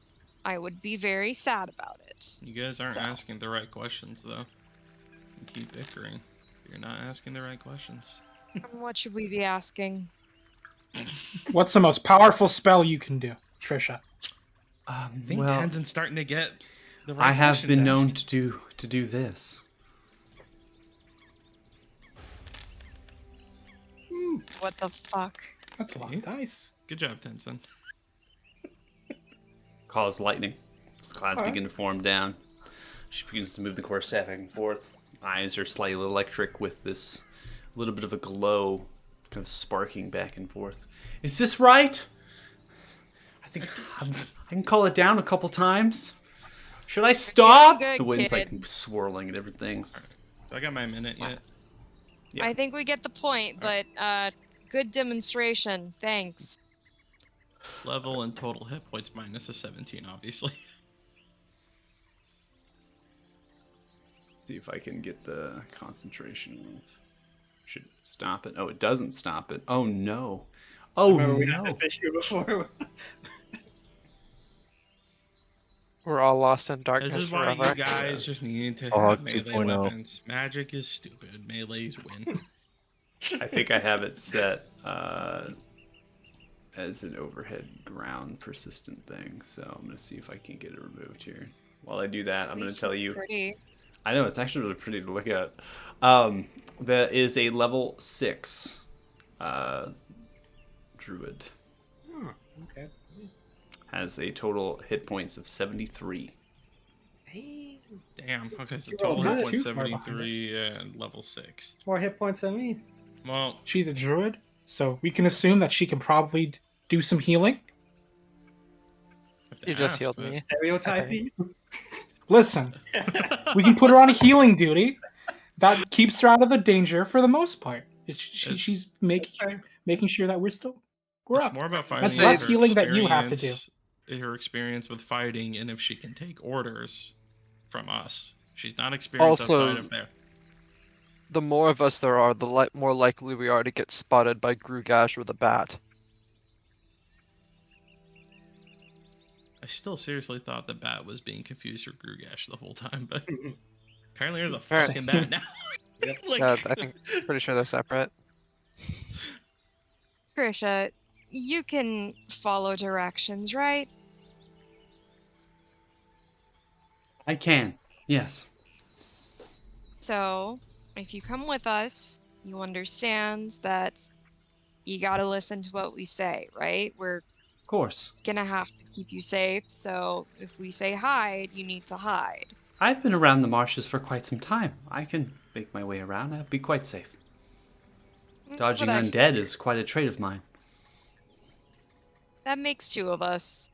Speaker 5: I would be very sad about it.
Speaker 2: You guys aren't
Speaker 5: So.
Speaker 2: asking the right questions, though. You keep bickering. You're not asking the right questions.
Speaker 5: What should we be asking?
Speaker 4: What's the most powerful spell you can do, Trisha?
Speaker 2: I think
Speaker 1: well,
Speaker 2: Tenzin's starting to get the right
Speaker 1: I have
Speaker 2: questions
Speaker 1: been known
Speaker 2: asked.
Speaker 1: to do this.
Speaker 5: What the fuck?
Speaker 4: That's a lot of dice.
Speaker 2: Good job, Tenzin.
Speaker 1: Cause lightning. The clouds
Speaker 3: Alright.
Speaker 1: begin to form down. She begins to move the quarterstaff back and forth. eyes are slightly electric with this little bit of a glow kind of sparking back and forth. Is this right? I think I can call it down a couple times. Should I stop?
Speaker 5: good,
Speaker 1: The wind's
Speaker 5: kid.
Speaker 1: like swirling and everything.
Speaker 2: Do I got my minute yet?
Speaker 1: Yeah.
Speaker 5: I think we get the point, but good demonstration. Thanks.
Speaker 2: Level and total hit points minus a 17, obviously.
Speaker 1: See if I can get the concentration. Should it stop it? Oh, it doesn't stop it. Oh no. Oh
Speaker 8: Remember we
Speaker 1: no.
Speaker 8: had this issue before.
Speaker 6: We're all lost in
Speaker 2: This
Speaker 6: darkness
Speaker 2: is why
Speaker 6: forever.
Speaker 2: you guys just need to
Speaker 7: Oh,
Speaker 2: have melee
Speaker 7: 2.0.
Speaker 2: weapons. Magic is stupid. Melees win.
Speaker 1: I think I have it set as an overhead ground persistent thing. So I'm going to see if I can get it removed here. While I do that, I'm
Speaker 5: At
Speaker 1: going to
Speaker 5: least
Speaker 1: tell
Speaker 5: it's
Speaker 1: you.
Speaker 5: Pretty.
Speaker 1: I know, it's actually really pretty to look at. That is a level 6 druid.
Speaker 8: Oh, okay.
Speaker 1: Has a total hit points of 73.
Speaker 8: Hey,
Speaker 2: Damn. Okay, so
Speaker 8: You
Speaker 2: total
Speaker 8: rolled
Speaker 2: hit
Speaker 8: good.
Speaker 2: points
Speaker 4: Too far behind
Speaker 2: 73 and level 6.
Speaker 8: more hit points than me.
Speaker 2: Well,
Speaker 4: She's a druid, so we can assume that she can probably do some healing.
Speaker 2: have to
Speaker 6: You just
Speaker 2: ask,
Speaker 6: healed
Speaker 2: but-
Speaker 6: me.
Speaker 8: Stereotyping.
Speaker 4: Listen, we can put her on healing duty. That keeps her out of the danger for the most part. She's making sure that we're
Speaker 2: It's
Speaker 4: up.
Speaker 2: more about finding
Speaker 4: That's
Speaker 6: That's
Speaker 4: less
Speaker 2: her
Speaker 4: healing that you have to do.
Speaker 2: Her experience with fighting and if she can take orders from us. She's not experienced
Speaker 6: Also-
Speaker 2: outside of there.
Speaker 6: The more of us there are, the more likely we are to get spotted by Grugash with a bat.
Speaker 2: I still seriously thought the bat was being confused for Grugash the whole time, but apparently there's a
Speaker 6: Apparently.
Speaker 2: fucking bat now. Like-
Speaker 6: Yeah, I think pretty sure they're separate.
Speaker 5: Trisha, you can follow directions, right?
Speaker 1: I can. Yes.
Speaker 5: So, if you come with us, you understand that you gotta listen to what we say, right? We're
Speaker 1: Of course.
Speaker 5: gonna have to keep you safe, so if we say hide, you need to hide.
Speaker 1: I've been around the marshes for quite some time. I can make my way around. I'd be quite safe. Dodging
Speaker 5: But
Speaker 1: undead is quite a trait of mine.
Speaker 5: that makes two of us.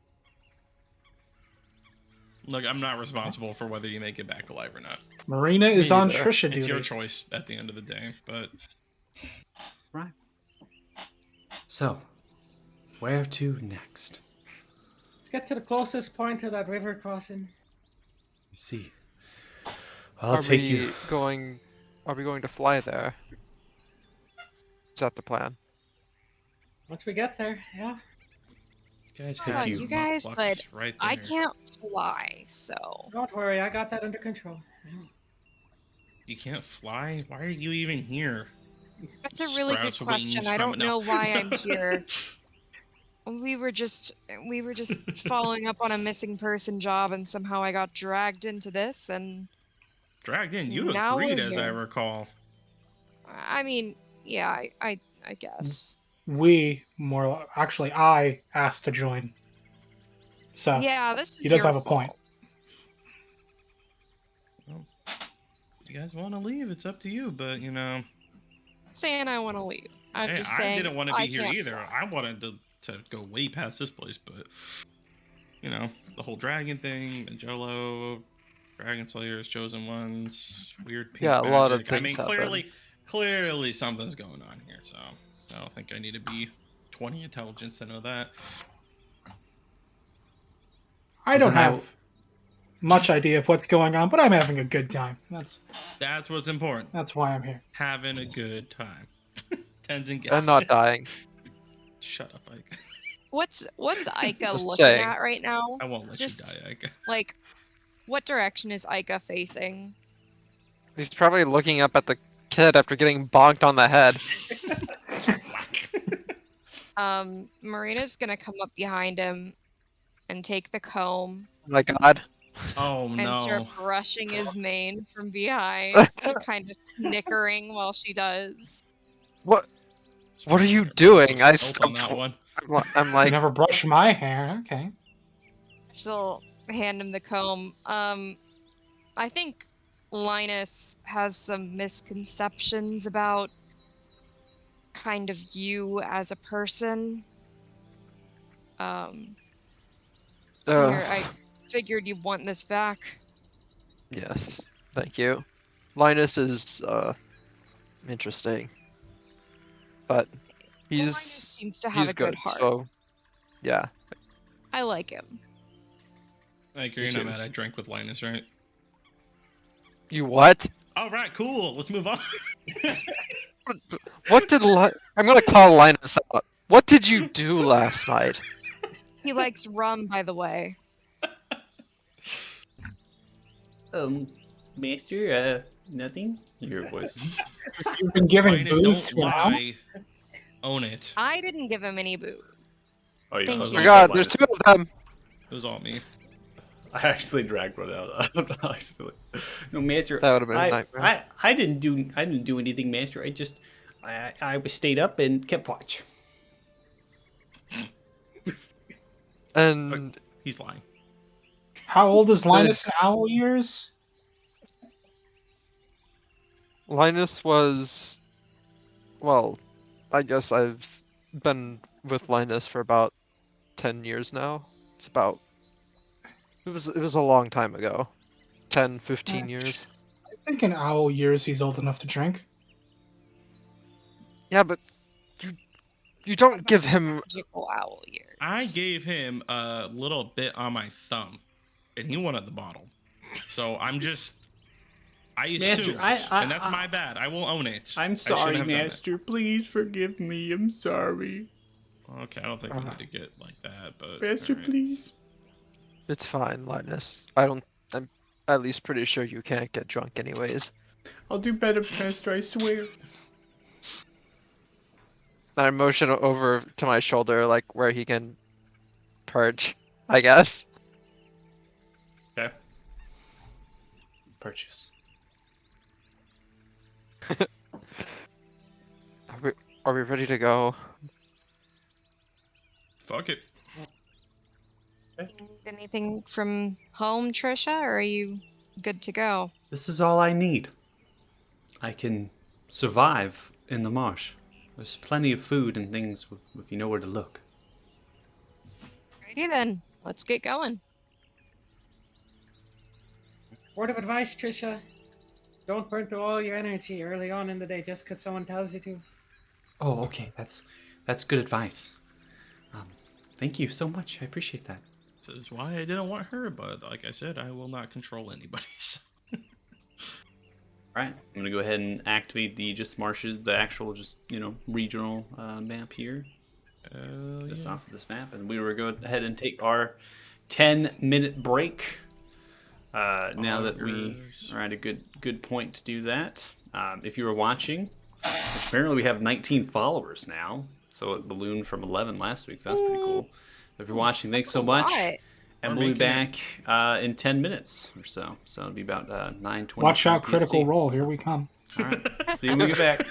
Speaker 2: Look, I'm not responsible for whether you make it back alive or not.
Speaker 4: Marina is on
Speaker 6: either.
Speaker 4: Trisha
Speaker 2: It's
Speaker 4: duty.
Speaker 2: your choice at the end of the day, but
Speaker 1: Right. So, where to next?
Speaker 3: Let's get to the closest point to that river crossing.
Speaker 1: You see. I'll
Speaker 6: Are
Speaker 1: take
Speaker 6: we
Speaker 1: you.
Speaker 6: going? Are we going to fly there? Is that the plan?
Speaker 3: Once we get there, yeah.
Speaker 2: you guys
Speaker 1: Thank
Speaker 2: have
Speaker 1: you.
Speaker 5: You guys,
Speaker 2: motherfuckers
Speaker 5: but
Speaker 2: right
Speaker 5: I
Speaker 2: there.
Speaker 5: can't fly, so.
Speaker 3: Don't worry, I got that under control. Yeah.
Speaker 2: You can't fly? Why are you even here?
Speaker 5: That's a really good
Speaker 2: Sprouts wings
Speaker 5: question. I
Speaker 2: from
Speaker 5: don't
Speaker 2: it. No.
Speaker 5: know why I'm here. We were just following up on a missing person job, and somehow I got dragged into this. And
Speaker 2: Dragged in. You
Speaker 5: Now
Speaker 2: agreed,
Speaker 5: we're
Speaker 2: as I
Speaker 5: here.
Speaker 2: recall.
Speaker 5: I mean, yeah, I guess.
Speaker 4: I asked to join. So
Speaker 5: Yeah, this is
Speaker 4: he does
Speaker 5: your
Speaker 4: have a point.
Speaker 5: fault.
Speaker 2: You guys want to leave? It's up to you. But
Speaker 5: Saying I want to leave. I'm
Speaker 2: hey,
Speaker 5: just
Speaker 2: I
Speaker 5: saying
Speaker 2: didn't want to be
Speaker 5: I
Speaker 2: here
Speaker 5: can't
Speaker 2: either.
Speaker 5: fly.
Speaker 2: I wanted to go way past this place, but the whole dragon thing, Majolo, Dragon Slayers, Chosen Ones, weird pink
Speaker 6: Yeah, a lot of
Speaker 2: magic. I mean,
Speaker 6: things happen.
Speaker 2: clearly something's going on here. So I don't think I need to be 20 intelligence to know that.
Speaker 4: I don't
Speaker 1: Then I-
Speaker 4: have much idea of what's going on, but I'm having a good time.
Speaker 2: That's what's important.
Speaker 4: That's why I'm here.
Speaker 2: Having a good time. Tenzin gets
Speaker 6: And not
Speaker 2: it.
Speaker 6: dying.
Speaker 2: Shut up, Ike.
Speaker 5: What's Ica
Speaker 6: Just
Speaker 5: looking
Speaker 6: saying.
Speaker 5: at right now?
Speaker 2: I won't let
Speaker 5: Just-
Speaker 2: you die, Ike.
Speaker 5: Like, what direction is Ica facing?
Speaker 6: He's probably looking up at the kid after getting bonked on the head.
Speaker 5: Marina's gonna come up behind him and take the comb
Speaker 6: My God.
Speaker 2: Oh
Speaker 5: and
Speaker 2: no.
Speaker 5: start brushing his mane from behind, kind of snickering while she does.
Speaker 6: What are you doing? I
Speaker 2: Stealth on that one.
Speaker 6: I'm
Speaker 4: I
Speaker 6: like,
Speaker 4: never brush my hair. Okay.
Speaker 5: She'll hand him the comb. I think Linus has some misconceptions about kind of you as a person. Here, I figured you'd want this back.
Speaker 6: Yes, thank you. Linus is interesting, but
Speaker 5: Linus
Speaker 6: he's
Speaker 5: seems to have a good
Speaker 6: good.
Speaker 5: heart.
Speaker 6: So yeah,
Speaker 5: I like him.
Speaker 2: Like,
Speaker 6: Me
Speaker 2: you're not
Speaker 6: too.
Speaker 2: mad I drank with Linus, right?
Speaker 6: you what?
Speaker 2: All right, cool. Let's move on.
Speaker 6: What did I'm gonna call Linus out. What did you do last night?
Speaker 5: He likes rum, by the way.
Speaker 1: Maester, nothing. Your voice.
Speaker 4: You've been giving
Speaker 2: Linus,
Speaker 4: booze
Speaker 2: don't
Speaker 4: to an owl?
Speaker 2: lie. Own it.
Speaker 5: I didn't give him any booze.
Speaker 1: Oh yeah,
Speaker 5: Thank
Speaker 1: those
Speaker 5: you.
Speaker 1: are
Speaker 6: God,
Speaker 1: Linus.
Speaker 6: there's two of them.
Speaker 2: It was all me.
Speaker 1: I actually dragged one out. Accidentally. No, Master.
Speaker 6: That would have been a nightmare.
Speaker 1: I didn't do anything, Master. I stayed up and kept watch.
Speaker 6: And
Speaker 2: He's lying.
Speaker 4: How old is Linus in
Speaker 6: This-
Speaker 4: owl years?
Speaker 6: Linus was, well, I guess I've been with Linus for about 10 years now. It's about, it was a long time ago. 10, 15 years.
Speaker 4: I think in owl years he's old enough to drink.
Speaker 6: Yeah, but you don't give him
Speaker 5: Magical owl years.
Speaker 2: I gave him a little bit on my thumb, and he wanted the bottle. So I
Speaker 1: Master,
Speaker 2: assumed, and that's my bad. I will own it.
Speaker 1: I'm
Speaker 2: I
Speaker 1: sorry,
Speaker 2: shouldn't have done that.
Speaker 1: Master. Please forgive me. I'm sorry,
Speaker 2: Okay, I don't think we need to get like that, but
Speaker 1: Master.
Speaker 2: alright.
Speaker 1: Please.
Speaker 6: It's fine, Linus. I'm at least pretty sure you can't get drunk anyways.
Speaker 1: I'll do better, Master. I swear.
Speaker 6: And I motion over to my shoulder, like where he can perch, I guess.
Speaker 1: Okay. Purchase.
Speaker 6: Are we ready to go?
Speaker 2: Fuck it.
Speaker 5: Need anything from home, Trisha, or are you good to go?
Speaker 1: This is all I need. I can survive in the marsh. There's plenty of food and things if you know where to look.
Speaker 5: Alrighty then, let's get going.
Speaker 3: Word of advice, Trisha. Don't burn through all your energy early on in the day just because someone tells you to.
Speaker 1: Oh, okay. That's good advice. Thank you so much. I appreciate that.
Speaker 2: This is why I didn't want her, but like I said, I will not control anybody. So.
Speaker 1: All right, I'm gonna go ahead and activate the marshes, the actual regional map here. Just off of this map, and we will go ahead and take our 10-minute break. Now that we are at a good point to do that. If you were watching, which apparently we have 19 followers now, so it ballooned from 11 last week. So that's pretty cool. If you're watching, thanks so much.
Speaker 5: Lot.
Speaker 1: And
Speaker 2: We're
Speaker 1: we'll be
Speaker 2: making
Speaker 1: back in 10 minutes or so. So it'll be about 9:20.
Speaker 4: Watch out, Critical Role. Here we come.
Speaker 1: All right. See you when we get back.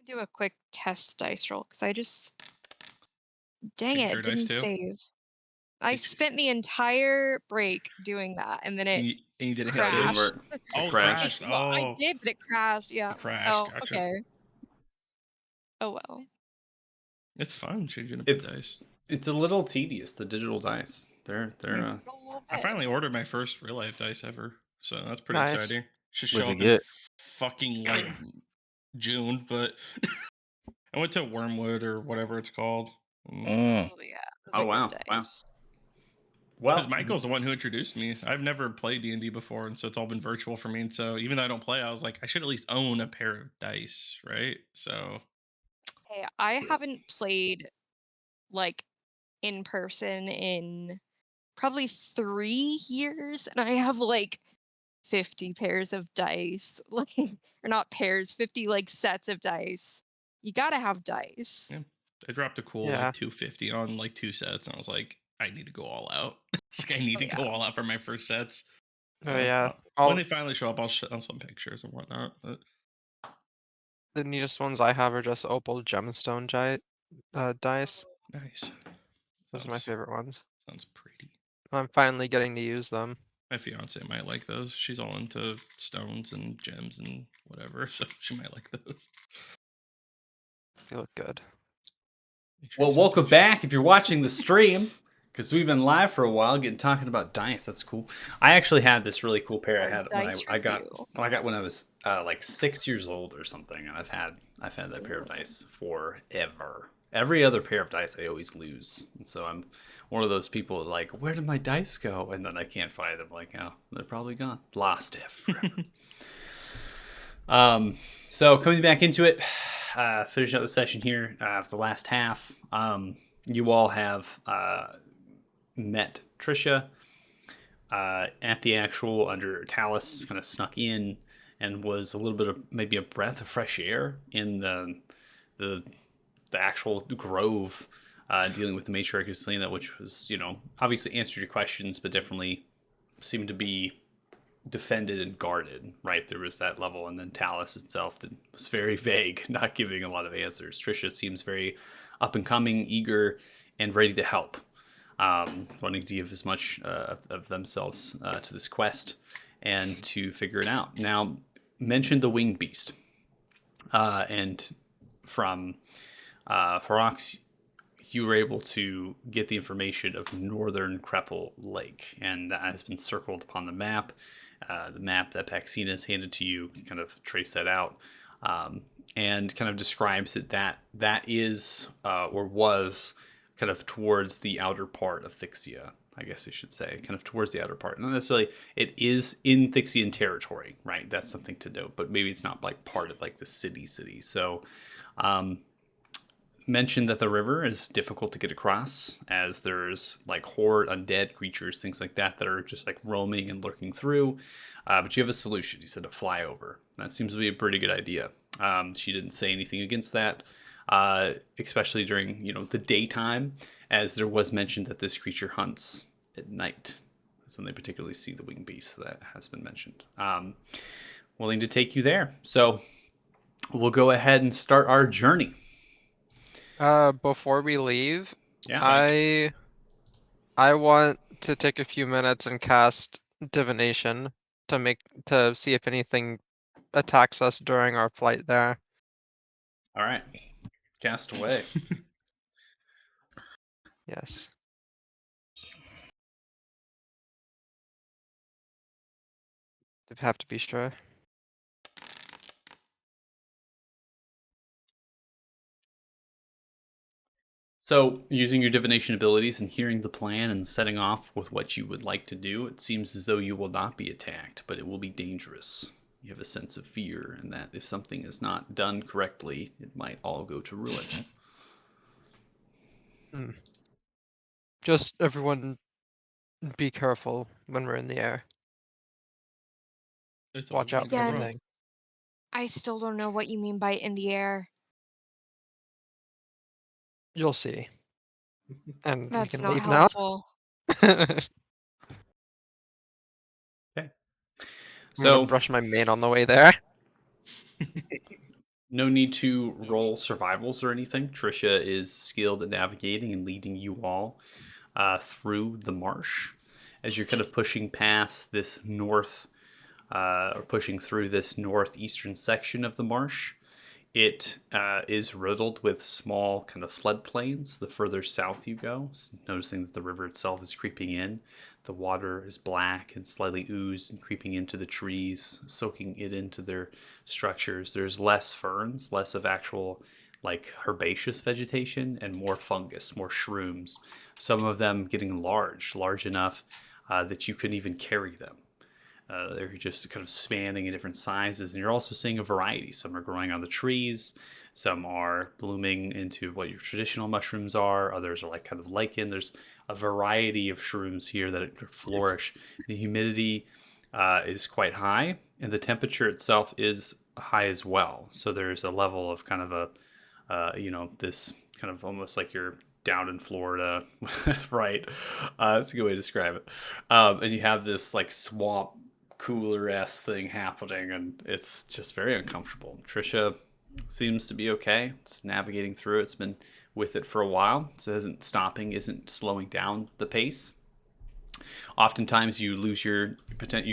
Speaker 5: Do a quick test dice roll because I just dang
Speaker 2: Change
Speaker 5: it,
Speaker 2: your dice
Speaker 5: didn't
Speaker 2: too?
Speaker 5: save. I
Speaker 2: Did you-
Speaker 5: spent the entire break doing that, and then it
Speaker 2: And you didn't hit
Speaker 1: That didn't
Speaker 2: save?
Speaker 5: crashed.
Speaker 1: work. It
Speaker 2: Oh,
Speaker 1: crashed.
Speaker 5: Well, I
Speaker 2: Oh,
Speaker 5: did, but it crashed. Yeah.
Speaker 2: it crashed.
Speaker 5: Oh,
Speaker 2: Gotcha.
Speaker 5: okay. Oh well.
Speaker 2: It's fun changing up
Speaker 1: It's
Speaker 2: the dice.
Speaker 1: it's a little tedious. The digital dice. They're
Speaker 5: A little
Speaker 2: I
Speaker 5: bit.
Speaker 2: finally ordered my first real life dice ever, so that's pretty
Speaker 6: Nice.
Speaker 2: exciting. Should
Speaker 7: What'd
Speaker 2: show
Speaker 7: you
Speaker 2: up in
Speaker 7: get?
Speaker 2: fucking like June, but I went to Wormwood or whatever it's called.
Speaker 7: Mm.
Speaker 5: Oh yeah. Those
Speaker 1: Oh,
Speaker 5: are
Speaker 1: wow,
Speaker 5: good
Speaker 1: wow.
Speaker 5: dice.
Speaker 1: Well,
Speaker 2: Because Michael's the one who introduced me. I've never played D&D before, and so it's all been virtual for me. And so even though I don't play, I was like, I should at least own a pair of dice, right? So
Speaker 5: Hey, I haven't played like in person in probably 3 years, and I have like 50 pairs of dice. Like, or not pairs, 50 like sets of dice. You gotta have dice.
Speaker 2: yeah, I dropped a cool
Speaker 6: Yeah.
Speaker 2: like 250 on like 2 sets, and I was like, I need to go all out. It's like I need
Speaker 5: Oh,
Speaker 2: to
Speaker 5: yeah.
Speaker 2: go all out for my first sets.
Speaker 6: Oh yeah.
Speaker 2: When
Speaker 6: All
Speaker 2: they finally show up, I'll show some pictures and whatnot. But
Speaker 6: the neatest ones I have are just opal gemstone dice.
Speaker 2: nice.
Speaker 6: Those are my favorite ones.
Speaker 2: Sounds pretty.
Speaker 6: I'm finally getting to use them.
Speaker 2: My fiance might like those. She's all into stones and gems and whatever, so she might like those.
Speaker 6: They look good.
Speaker 2: Make sure you
Speaker 1: well,
Speaker 2: send
Speaker 1: welcome
Speaker 2: pictures.
Speaker 1: back if you're watching the stream, because we've been live for a while, talking about dice. That's cool. I actually had this really cool pair I
Speaker 5: Our
Speaker 1: had when
Speaker 5: dice
Speaker 1: I got
Speaker 5: review.
Speaker 1: when I was like 6 years old or something, and I've had that pair of dice forever. Every other pair of dice I always lose, and so I'm one of those people that like, where did my dice go? And then I can't find them. Like, oh, they're probably gone, lost it forever. So coming back into it, finishing up the session here for the last half. You all have met Trisha at the actual under Talus, kind of snuck in and was a little bit of maybe a breath of fresh air in the actual grove, dealing with the matriarch of Selena, which was, obviously answered your questions, but definitely seemed to be defended and guarded, right? There was that level, and then Talus itself was very vague, not giving a lot of answers. Trisha seems very up and coming, eager, and ready to help, wanting to give as much of themselves to this quest and to figure it out. Now, mentioned the winged beast, and from Ferox, you were able to get the information of Northern Krepel Lake, and that has been circled upon the map. The map that Paxina has handed to you, kind of trace that out, and kind of describes that is or was kind of towards the outer part of Thixia, I guess I should say, kind of towards the outer part. Not necessarily it is in Thixian territory, right? That's something to note, but maybe it's not like part of like the city. So, mentioned that the river is difficult to get across, as there's like horde undead creatures, things like that are just like roaming and lurking through. But you have a solution. You said a flyover. That seems to be a pretty good idea. She didn't say anything against that, especially during the daytime, as there was mentioned that this creature hunts at night. That's when they particularly see the winged beast. So that has been mentioned. Willing to take you there. So we'll go ahead and start our journey.
Speaker 6: Before we leave,
Speaker 1: Yeah.
Speaker 6: I want to take a few minutes and cast divination to see if anything attacks us during our flight there.
Speaker 1: All right. Cast away.
Speaker 6: Yes. Have to be sure.
Speaker 1: So, using your divination abilities and hearing the plan and setting off with what you would like to do, it seems as though you will not be attacked, but it will be dangerous. You have a sense of fear, and that if something is not done correctly, it might all go to ruin.
Speaker 6: Just everyone be careful when we're in the air.
Speaker 2: It's
Speaker 6: Watch
Speaker 2: all
Speaker 6: out
Speaker 2: gonna
Speaker 6: for
Speaker 2: go
Speaker 5: Again.
Speaker 2: wrong.
Speaker 6: everything.
Speaker 5: I still don't know what you mean by in the air.
Speaker 6: You'll see. And
Speaker 5: That's
Speaker 6: we can
Speaker 5: not
Speaker 6: leave
Speaker 5: helpful.
Speaker 6: now.
Speaker 1: Okay.
Speaker 6: I'm gonna
Speaker 1: So,
Speaker 6: brush my mane on the way there.
Speaker 1: No need to roll survivals or anything. Trisha is skilled at navigating and leading you all through the marsh as you're kind of pushing past this north, or pushing through this northeastern section of the marsh. It is riddled with small kind of floodplains the further south you go, noticing that the river itself is creeping in. The water is black and slightly oozed and creeping into the trees, soaking it into their structures. There's less ferns, less of actual like herbaceous vegetation, and more fungus, more shrooms. Some of them getting large enough that you couldn't even carry them. They're just kind of spanning in different sizes, and you're also seeing a variety. Some are growing on the trees, some are blooming into what your traditional mushrooms are, others are like kind of lichen. There's a variety of shrooms here that flourish. The humidity is quite high, and the temperature itself is high as well. So there's a level of kind of this kind of almost like you're down in Florida, right? That's a good way to describe it. And you have this like swamp cooler-esque thing happening, and it's just very uncomfortable. Trisha seems to be okay. It's navigating through it. It's been with it for a while, so it isn't slowing down the pace. Oftentimes you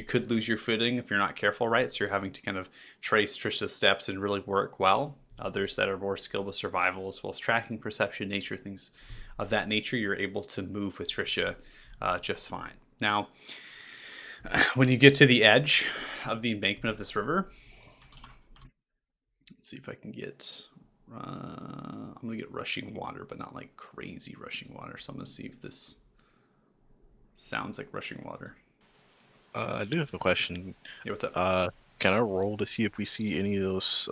Speaker 1: could lose your footing if you're not careful, right? So you're having to kind of trace Trisha's steps and really work well. Others that are more skilled with survival as well as tracking, perception, nature, things of that nature, you're able to move with Trisha just fine. Now, when you get to the edge of the embankment of this river, let's see if I can get. I'm gonna get rushing water, but not like crazy rushing water. So I'm gonna see if this sounds like rushing water.
Speaker 7: I do have a question.
Speaker 1: Yeah, what's up?
Speaker 7: Can I roll to see if we see any of those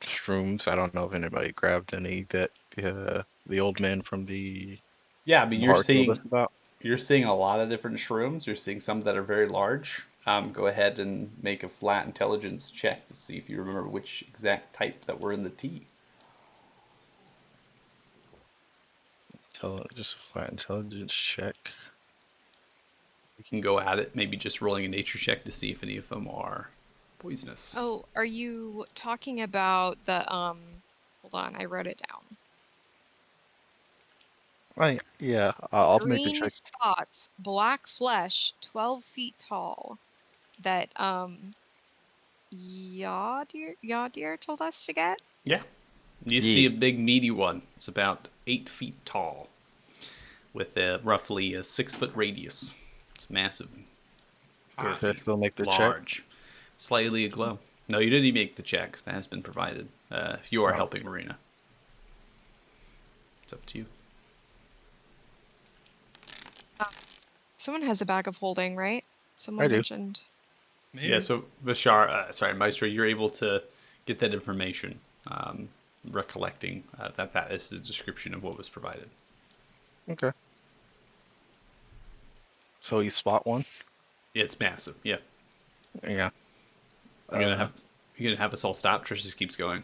Speaker 7: shrooms? I don't know if anybody grabbed any that the old man from the
Speaker 1: Yeah, I mean
Speaker 7: park told us about.
Speaker 1: you're seeing a lot of different shrooms. You're seeing some that are very large. Go ahead and make a flat intelligence check to see if you remember which exact type that were in the tea.
Speaker 7: Just a flat intelligence check.
Speaker 1: You can go at it, maybe just rolling a nature check to see if any of them are poisonous.
Speaker 5: Oh, are you talking about the hold on, I wrote it down.
Speaker 7: Yeah, I'll make a
Speaker 5: Green
Speaker 7: check.
Speaker 5: spots, black flesh, 12 feet tall. That Yadir told us to get.
Speaker 1: Yeah. You see a big meaty one. It's about 8 feet tall with roughly a 6-foot radius. It's massive.
Speaker 7: Did I still make the
Speaker 1: large.
Speaker 7: check?
Speaker 1: Slightly aglow. No, you didn't make the check. That has been provided. If you are helping Marina. It's up to you.
Speaker 5: Someone has a bag of holding, right? Someone
Speaker 7: I do.
Speaker 5: mentioned.
Speaker 2: Maybe.
Speaker 1: Yeah, so Vishar, Maestro, you're able to get that information, recollecting that is the description of what was provided.
Speaker 7: Okay. So you spot one?
Speaker 1: Yeah, it's massive. Yeah,
Speaker 7: Yeah.
Speaker 1: you're gonna have us all stop. Trish just keeps going.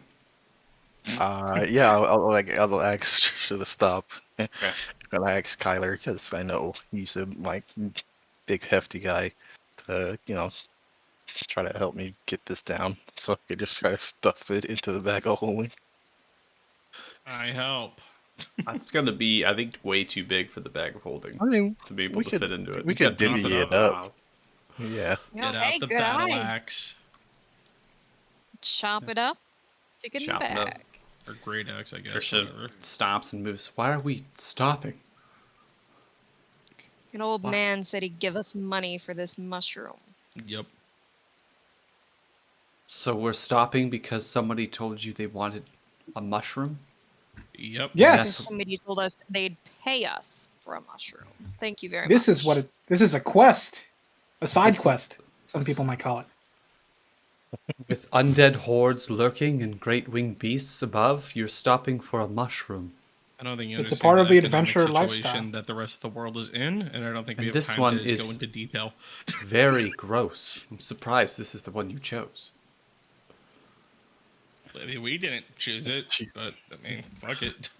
Speaker 7: Yeah, I'll ask to stop.
Speaker 1: Okay.
Speaker 7: I'll ask Kyler because I know he's a big hefty guy to try to help me get this down, so I could just try to stuff it into the bag of holding.
Speaker 2: I help.
Speaker 1: That's gonna be, I think, way too big for the bag of holding
Speaker 7: I mean,
Speaker 1: to be able
Speaker 7: we
Speaker 1: to
Speaker 7: could-
Speaker 1: fit into it.
Speaker 7: we
Speaker 1: You
Speaker 7: could
Speaker 1: gotta piece
Speaker 7: divvy
Speaker 1: it
Speaker 7: it up. Yeah.
Speaker 2: Get
Speaker 5: hey,
Speaker 2: out the
Speaker 5: good
Speaker 2: battle
Speaker 5: eye.
Speaker 2: axe
Speaker 5: Chop it up, stick it in the
Speaker 1: Chop it up.
Speaker 5: bag.
Speaker 2: or great axe, I guess.
Speaker 1: Trisha
Speaker 2: Whatever.
Speaker 1: stops and moves. Why are we stopping?
Speaker 5: An old
Speaker 1: What?
Speaker 5: man said he'd give us money for this mushroom.
Speaker 2: Yep.
Speaker 1: So we're stopping because somebody told you they wanted a mushroom?
Speaker 2: Yep.
Speaker 4: Yes.
Speaker 5: Because somebody told us they'd pay us for a mushroom. Thank you very much.
Speaker 4: This is this is a quest, a side
Speaker 1: This-
Speaker 4: quest. Some people might call it.
Speaker 1: With undead hordes lurking and great winged beasts above, you're stopping for a mushroom.
Speaker 2: I don't think you
Speaker 4: It's a
Speaker 2: understand
Speaker 4: part of the
Speaker 2: economic
Speaker 4: adventure
Speaker 2: situation
Speaker 4: lifestyle.
Speaker 2: that the rest of the world is in, and I don't think we
Speaker 1: And
Speaker 2: have
Speaker 1: this
Speaker 2: time
Speaker 1: one
Speaker 2: to
Speaker 1: is-
Speaker 2: go into detail.
Speaker 1: Very gross. I'm surprised this is the one you chose.
Speaker 2: I mean, we didn't choose it, but I mean, fuck it.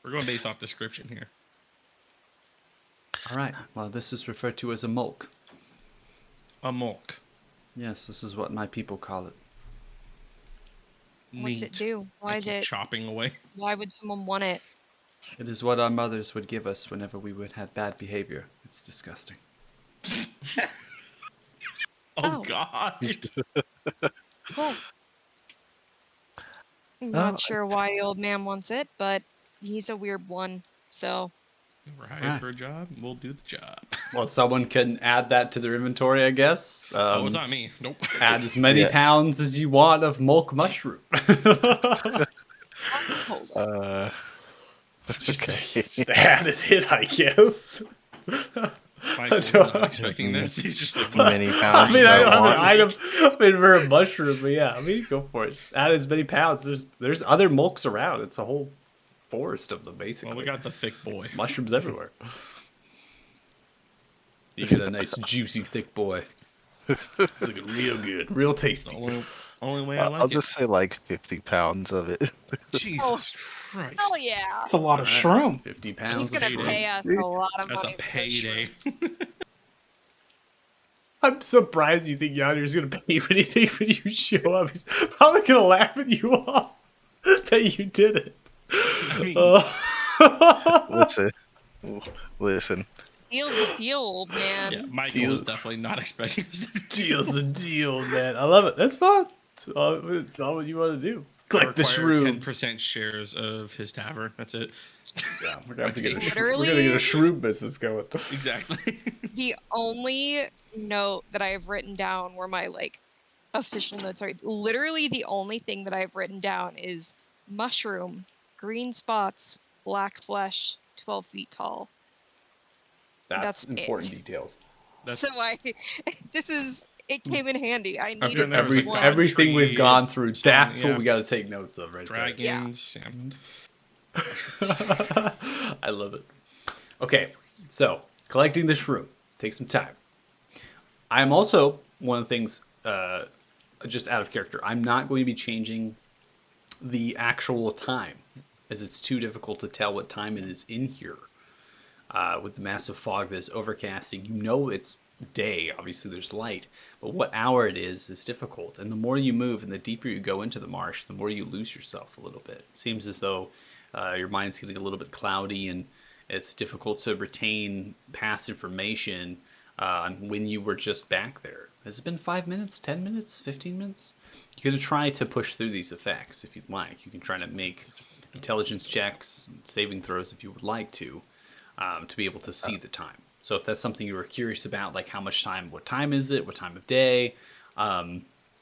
Speaker 2: We're going based off description here.
Speaker 1: All right. Well, this is referred to as a mulk.
Speaker 2: A mulk.
Speaker 1: Yes, this is what my people call it.
Speaker 5: What's it
Speaker 2: Neat.
Speaker 5: do?
Speaker 2: I keep chopping away.
Speaker 5: Why would someone want it?
Speaker 1: It is what our mothers would give us whenever we would have bad behavior. It's disgusting.
Speaker 2: Oh,
Speaker 5: Oh.
Speaker 2: God.
Speaker 5: Cool.
Speaker 7: Oh,
Speaker 5: Not sure why the old man wants it, but he's a weird one. So
Speaker 2: We're hired
Speaker 1: Right.
Speaker 2: for a job. We'll do the job.
Speaker 1: Well, someone can add that to their inventory, I guess.
Speaker 2: Oh, it's not me. Nope.
Speaker 1: Add as many
Speaker 7: Yeah.
Speaker 1: pounds as you want of mulk mushroom.
Speaker 5: hold on.
Speaker 1: just,
Speaker 7: Okay.
Speaker 1: just add it in, I guess.
Speaker 2: Michael's
Speaker 1: don't-
Speaker 2: not expecting this. He's just like,
Speaker 7: Many
Speaker 1: I
Speaker 7: pounds.
Speaker 1: mean,
Speaker 7: as
Speaker 1: I don't have
Speaker 7: want.
Speaker 1: an item for a mushroom, but yeah, I mean, go for it. Just add as many pounds. There's other mulks around. It's a whole forest of them, basically.
Speaker 2: well, we got the thick boy.
Speaker 1: There's mushrooms everywhere. You get a nice, juicy, thick boy. It's looking real good, real
Speaker 2: The
Speaker 1: tasty.
Speaker 2: only way I like
Speaker 7: I'll
Speaker 2: it.
Speaker 7: just say like 50 pounds of it.
Speaker 2: Jesus Christ.
Speaker 5: Hell yeah!
Speaker 4: That's a lot of
Speaker 1: Alright.
Speaker 4: shroom.
Speaker 1: 50
Speaker 5: He's
Speaker 1: pounds of
Speaker 5: gonna
Speaker 1: shroom.
Speaker 5: pay us a lot of
Speaker 2: That's
Speaker 5: money.
Speaker 2: a
Speaker 5: for this
Speaker 2: payday.
Speaker 5: shroom.
Speaker 1: I'm surprised you think Yonder's gonna pay you anything when you show up. He's probably gonna laugh at you off that you did it.
Speaker 2: I mean,
Speaker 7: Listen.
Speaker 5: Deal's a deal, old man.
Speaker 2: yeah, Michael
Speaker 1: Deal.
Speaker 2: is definitely not expecting us to do
Speaker 1: Deal's a deal, man. I love it. That's fun. It's all what you want to do. Collect the shrooms.
Speaker 2: 10% shares of his tavern. That's it.
Speaker 1: Yeah, we're gonna have to get a
Speaker 5: Literally-
Speaker 1: shroom business going.
Speaker 2: Exactly.
Speaker 5: The only note that I have written down were my official notes. Sorry, literally the only thing that I've written down is mushroom, green spots, black flesh, 12 feet tall.
Speaker 1: That's
Speaker 5: That's
Speaker 1: important
Speaker 5: it.
Speaker 1: details.
Speaker 2: That's
Speaker 5: So it came in handy. I
Speaker 2: After
Speaker 5: needed
Speaker 2: there was
Speaker 5: this
Speaker 2: like
Speaker 5: one.
Speaker 1: Everything we've
Speaker 2: tree,
Speaker 1: gone through,
Speaker 2: so,
Speaker 1: that's
Speaker 2: yeah.
Speaker 1: what we got to take notes of right
Speaker 2: dragons. Yeah.
Speaker 1: there. I love it. Okay, so collecting the shroom takes some time. I'm also, one of the things, just out of character, I'm not going to be changing the actual time, as it's too difficult to tell what time it is in here. With the massive fog that is overcasting, you know it's day. Obviously, there's light, but what hour it is difficult. And the more you move and the deeper you go into the marsh, the more you lose yourself a little bit. It seems as though your mind's getting a little bit cloudy, and it's difficult to retain past information on when you were just back there. Has it been 5 minutes, 10 minutes, 15 minutes? You're going to try to push through these effects if you'd like. You can try to make intelligence checks, saving throws if you would like to be able to see the time. So if that's something you were curious about, like how much time, what time is it, what time of day,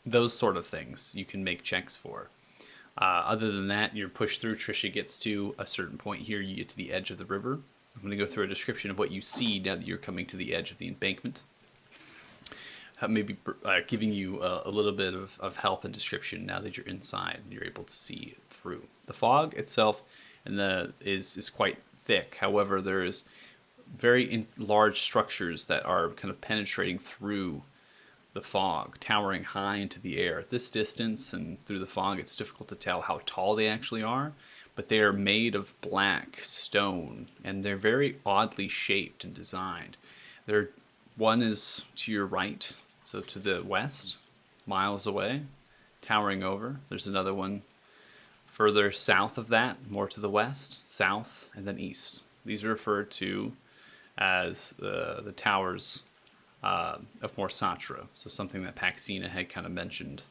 Speaker 1: those sort of things you can make checks for. Other than that, you're pushed through. Trisha gets to a certain point here. You get to the edge of the river. I'm going to go through a description of what you see now that you're coming to the edge of the embankment. Maybe giving you a little bit of help and description now that you're inside and you're able to see through. The fog itself is quite thick. However, there is very large structures that are kind of penetrating through the fog, towering high into the air. At this distance and through the fog, it's difficult to tell how tall they actually are, but they are made of black stone, and they're very oddly shaped and designed. One is to your right, so to the west, miles away, towering over. There's another one further south of that, more to the west, south, and then east. These are referred to as the towers of Morsatra. So something that Paxina had kind of mentioned.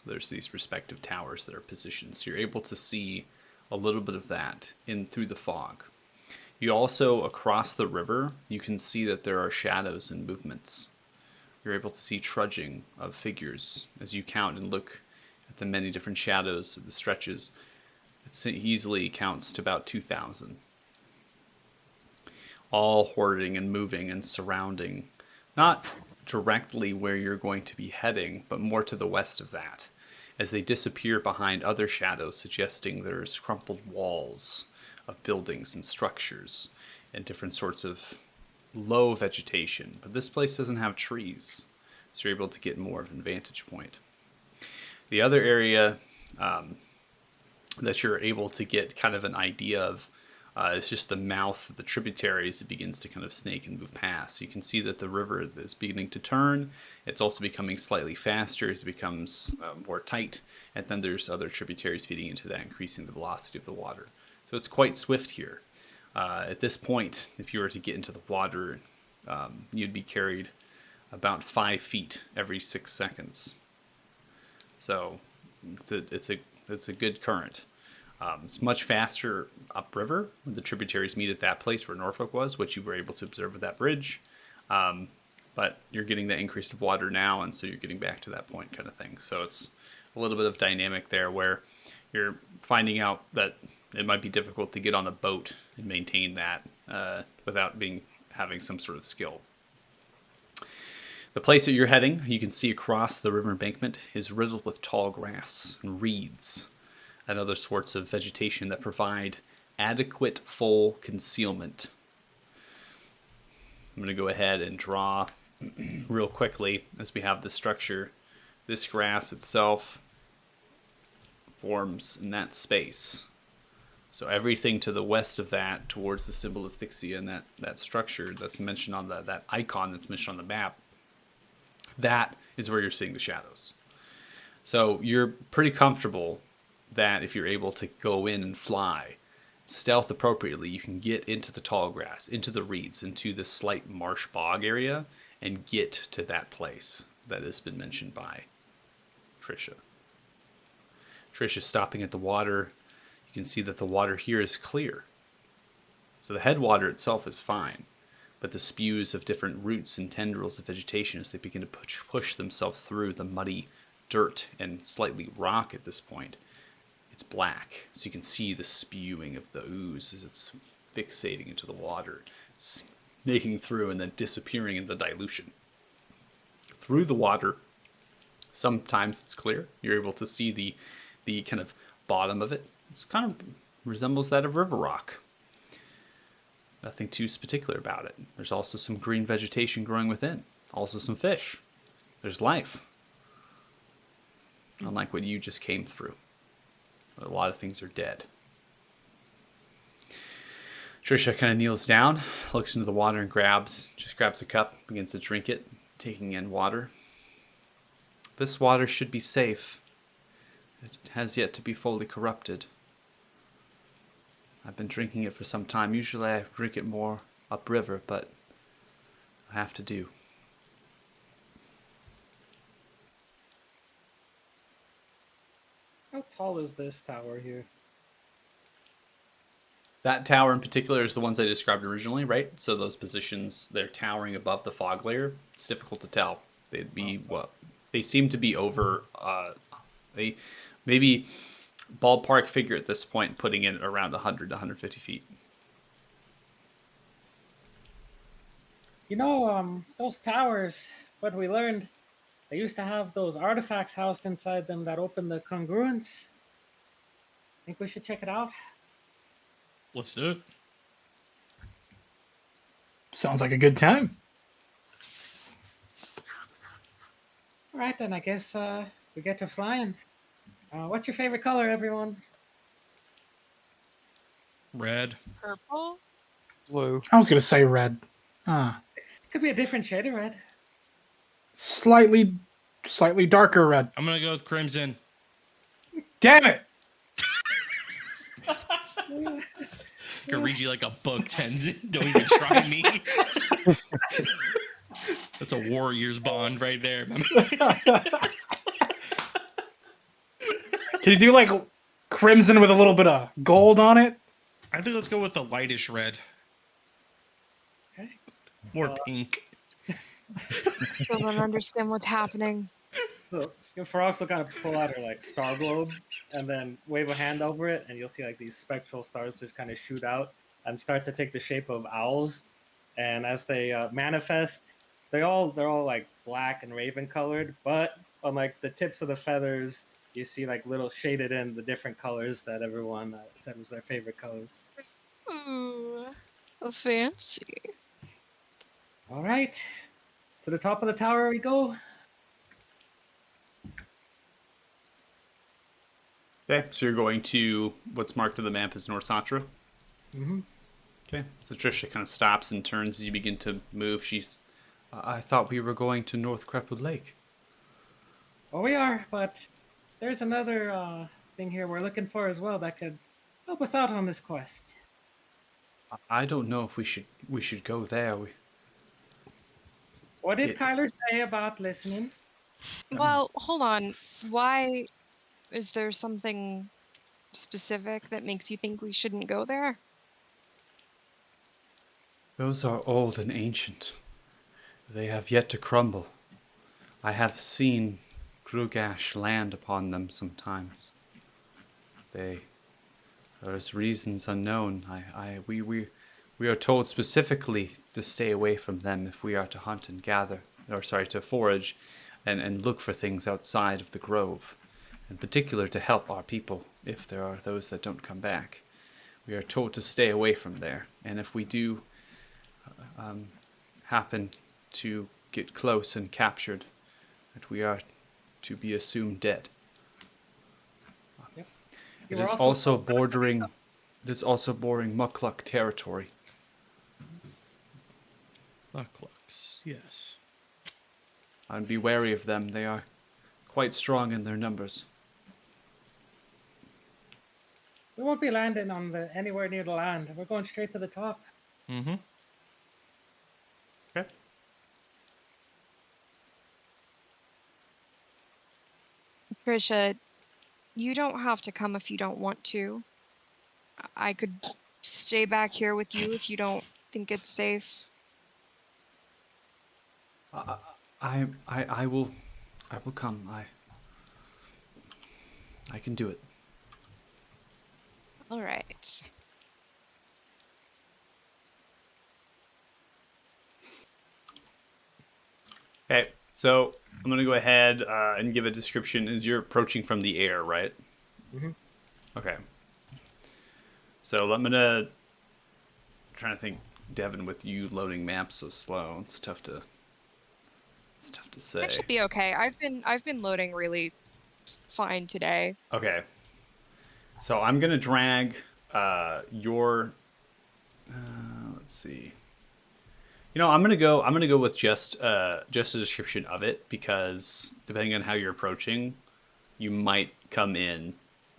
Speaker 1: There's these respective towers that are positioned. So you're able to see a little bit of that through the fog. You also, across the river, you can see that there are shadows and movements. You're able to see trudging of figures as you count and look at the many different shadows, the stretches. It easily counts to about 2,000. All hoarding and moving and surrounding, not directly where you're going to be heading, but more to the west of that, as they disappear behind other shadows, suggesting there's crumpled walls of buildings and structures and different sorts of low vegetation. But this place doesn't have trees, so you're able to get more of an vantage point. The other area that you're able to get kind of an idea of It's just the mouth of the tributaries it begins to kind of snake and move past. You can see that the river is beginning to turn. It's also becoming slightly faster as it becomes more tight. And then there's other tributaries feeding into that, increasing the velocity of the water. So it's quite swift here. At this point, if you were to get into the water, you'd be carried about 5 feet every 6 seconds. So it's a good current. It's much faster upriver when the tributaries meet at that place where Norfolk was, which you were able to observe with that bridge. But you're getting the increase of water now, and so you're getting back to that point kind of thing. So it's a little bit of dynamic there where you're finding out that it might be difficult to get on a boat and maintain that without having some sort of skill. The place that you're heading, you can see across the river embankment, is riddled with tall grass and reeds and other sorts of vegetation that provide adequate full concealment. I'm going to go ahead and draw real quickly as we have the structure. This grass itself forms in that space. So everything to the west of that, towards the symbol of Thixia and that structure that's mentioned on that icon that's mentioned on the map, that is where you're seeing the shadows. So you're pretty comfortable that if you're able to go in and fly stealth appropriately, you can get into the tall grass, into the reeds, into the slight marsh bog area, and get to that place that has been mentioned by Trisha. Trisha's stopping at the water. You can see that the water here is clear. So the headwater itself is fine, but the spews of different roots and tendrils of vegetation, as they begin to push themselves through the muddy dirt and slightly rock at this point, it's black. So you can see the spewing of the ooze as it's fixating into the water, snaking through and then disappearing in the dilution. Through the water, sometimes it's clear. You're able to see the kind of bottom of it. It kind of resembles that of river rock. Nothing too particular about it. There's also some green vegetation growing within. Also some fish. There's life. Unlike what you just came through. A lot of things are dead. Trisha kind of kneels down, looks into the water and grabs a cup, begins to drink it, taking in water. This water should be safe. It has yet to be fully corrupted. I've been drinking it for some time. Usually I drink it more upriver, but I have to do.
Speaker 8: How tall is this tower here?
Speaker 1: That tower in particular is the ones I described originally, right? So those positions, they're towering above the fog layer. It's difficult to tell. They'd be they seem to be over. They maybe ballpark figure at this point, putting it around 100 to 150 feet.
Speaker 3: You know, those towers, what we learned, they used to have those artifacts housed inside them that open the congruence. Think we should check it out?
Speaker 2: Let's do it.
Speaker 4: Sounds like a good time.
Speaker 3: All right, then I guess we get to flying. What's your favorite color, everyone?
Speaker 2: Red.
Speaker 5: Purple?
Speaker 6: Blue.
Speaker 4: I was gonna say red.
Speaker 3: Could be a different shade of red.
Speaker 4: Slightly darker red.
Speaker 2: I'm gonna go with crimson.
Speaker 4: Damn it!
Speaker 2: Could read you like a book, Tenzin. Don't even try me. That's a warrior's bond right there.
Speaker 4: Can you do like crimson with a little bit of gold on it?
Speaker 2: I think let's go with the lightish red.
Speaker 3: Okay.
Speaker 2: More pink.
Speaker 5: Still don't understand what's happening.
Speaker 8: So Ferox will kind of pull out her like star globe and then wave a hand over it, and you'll see like these spectral stars just kind of shoot out and start to take the shape of owls. And as they manifest, they're all like black and raven colored, but on like the tips of the feathers, you see like little shaded in the different colors that everyone said was their favorite colors.
Speaker 5: Ooh, fancy.
Speaker 3: All right, to the top of the tower we go.
Speaker 1: Okay, so you're going to what's marked on the map as Norsatra.
Speaker 8: Mm-hmm.
Speaker 1: Okay. So Trisha kind of stops and turns as you begin to move. I thought we were going to North Crepwood Lake.
Speaker 3: Well, we are, but there's another thing here we're looking for as well that could help us out on this quest.
Speaker 1: I don't know if we should go there.
Speaker 3: What did
Speaker 1: It-
Speaker 3: Kyler say about listening?
Speaker 5: Well, hold on. Why is there something specific that makes you think we shouldn't go there?
Speaker 1: Those are old and ancient. They have yet to crumble. I have seen Grugash land upon them sometimes. There's reasons unknown. We are told specifically to stay away from them if we are to hunt and gather, to forage and look for things outside of the grove. In particular, to help our people if there are those that don't come back. We are told to stay away from there, and if we do happen to get close and captured, that we are to be assumed dead.
Speaker 3: You
Speaker 1: It
Speaker 3: were
Speaker 1: is
Speaker 3: also
Speaker 1: also
Speaker 3: told that there is
Speaker 1: bordering. It is also bordering Mukluk territory.
Speaker 2: Lucklux, yes.
Speaker 1: And be wary of them. They are quite strong in their numbers.
Speaker 3: We won't be landing on anywhere near the land. We're going straight to the top.
Speaker 2: Mm-hmm.
Speaker 1: Okay.
Speaker 5: Trisha, you don't have to come if you don't want to. I could stay back here with you if you don't think it's safe.
Speaker 1: I will come. I can do it.
Speaker 5: All right.
Speaker 1: Okay, so I'm gonna go ahead and give a description as you're approaching from the air, right?
Speaker 8: Mhm.
Speaker 1: Okay. So I'm gonna trying to think, Devin, with you loading maps so slow, it's tough to say.
Speaker 5: That should be okay. I've been loading really fine today.
Speaker 1: Okay. So I'm gonna drag your. Let's see. I'm gonna go with just a description of it, because depending on how you're approaching, you might come in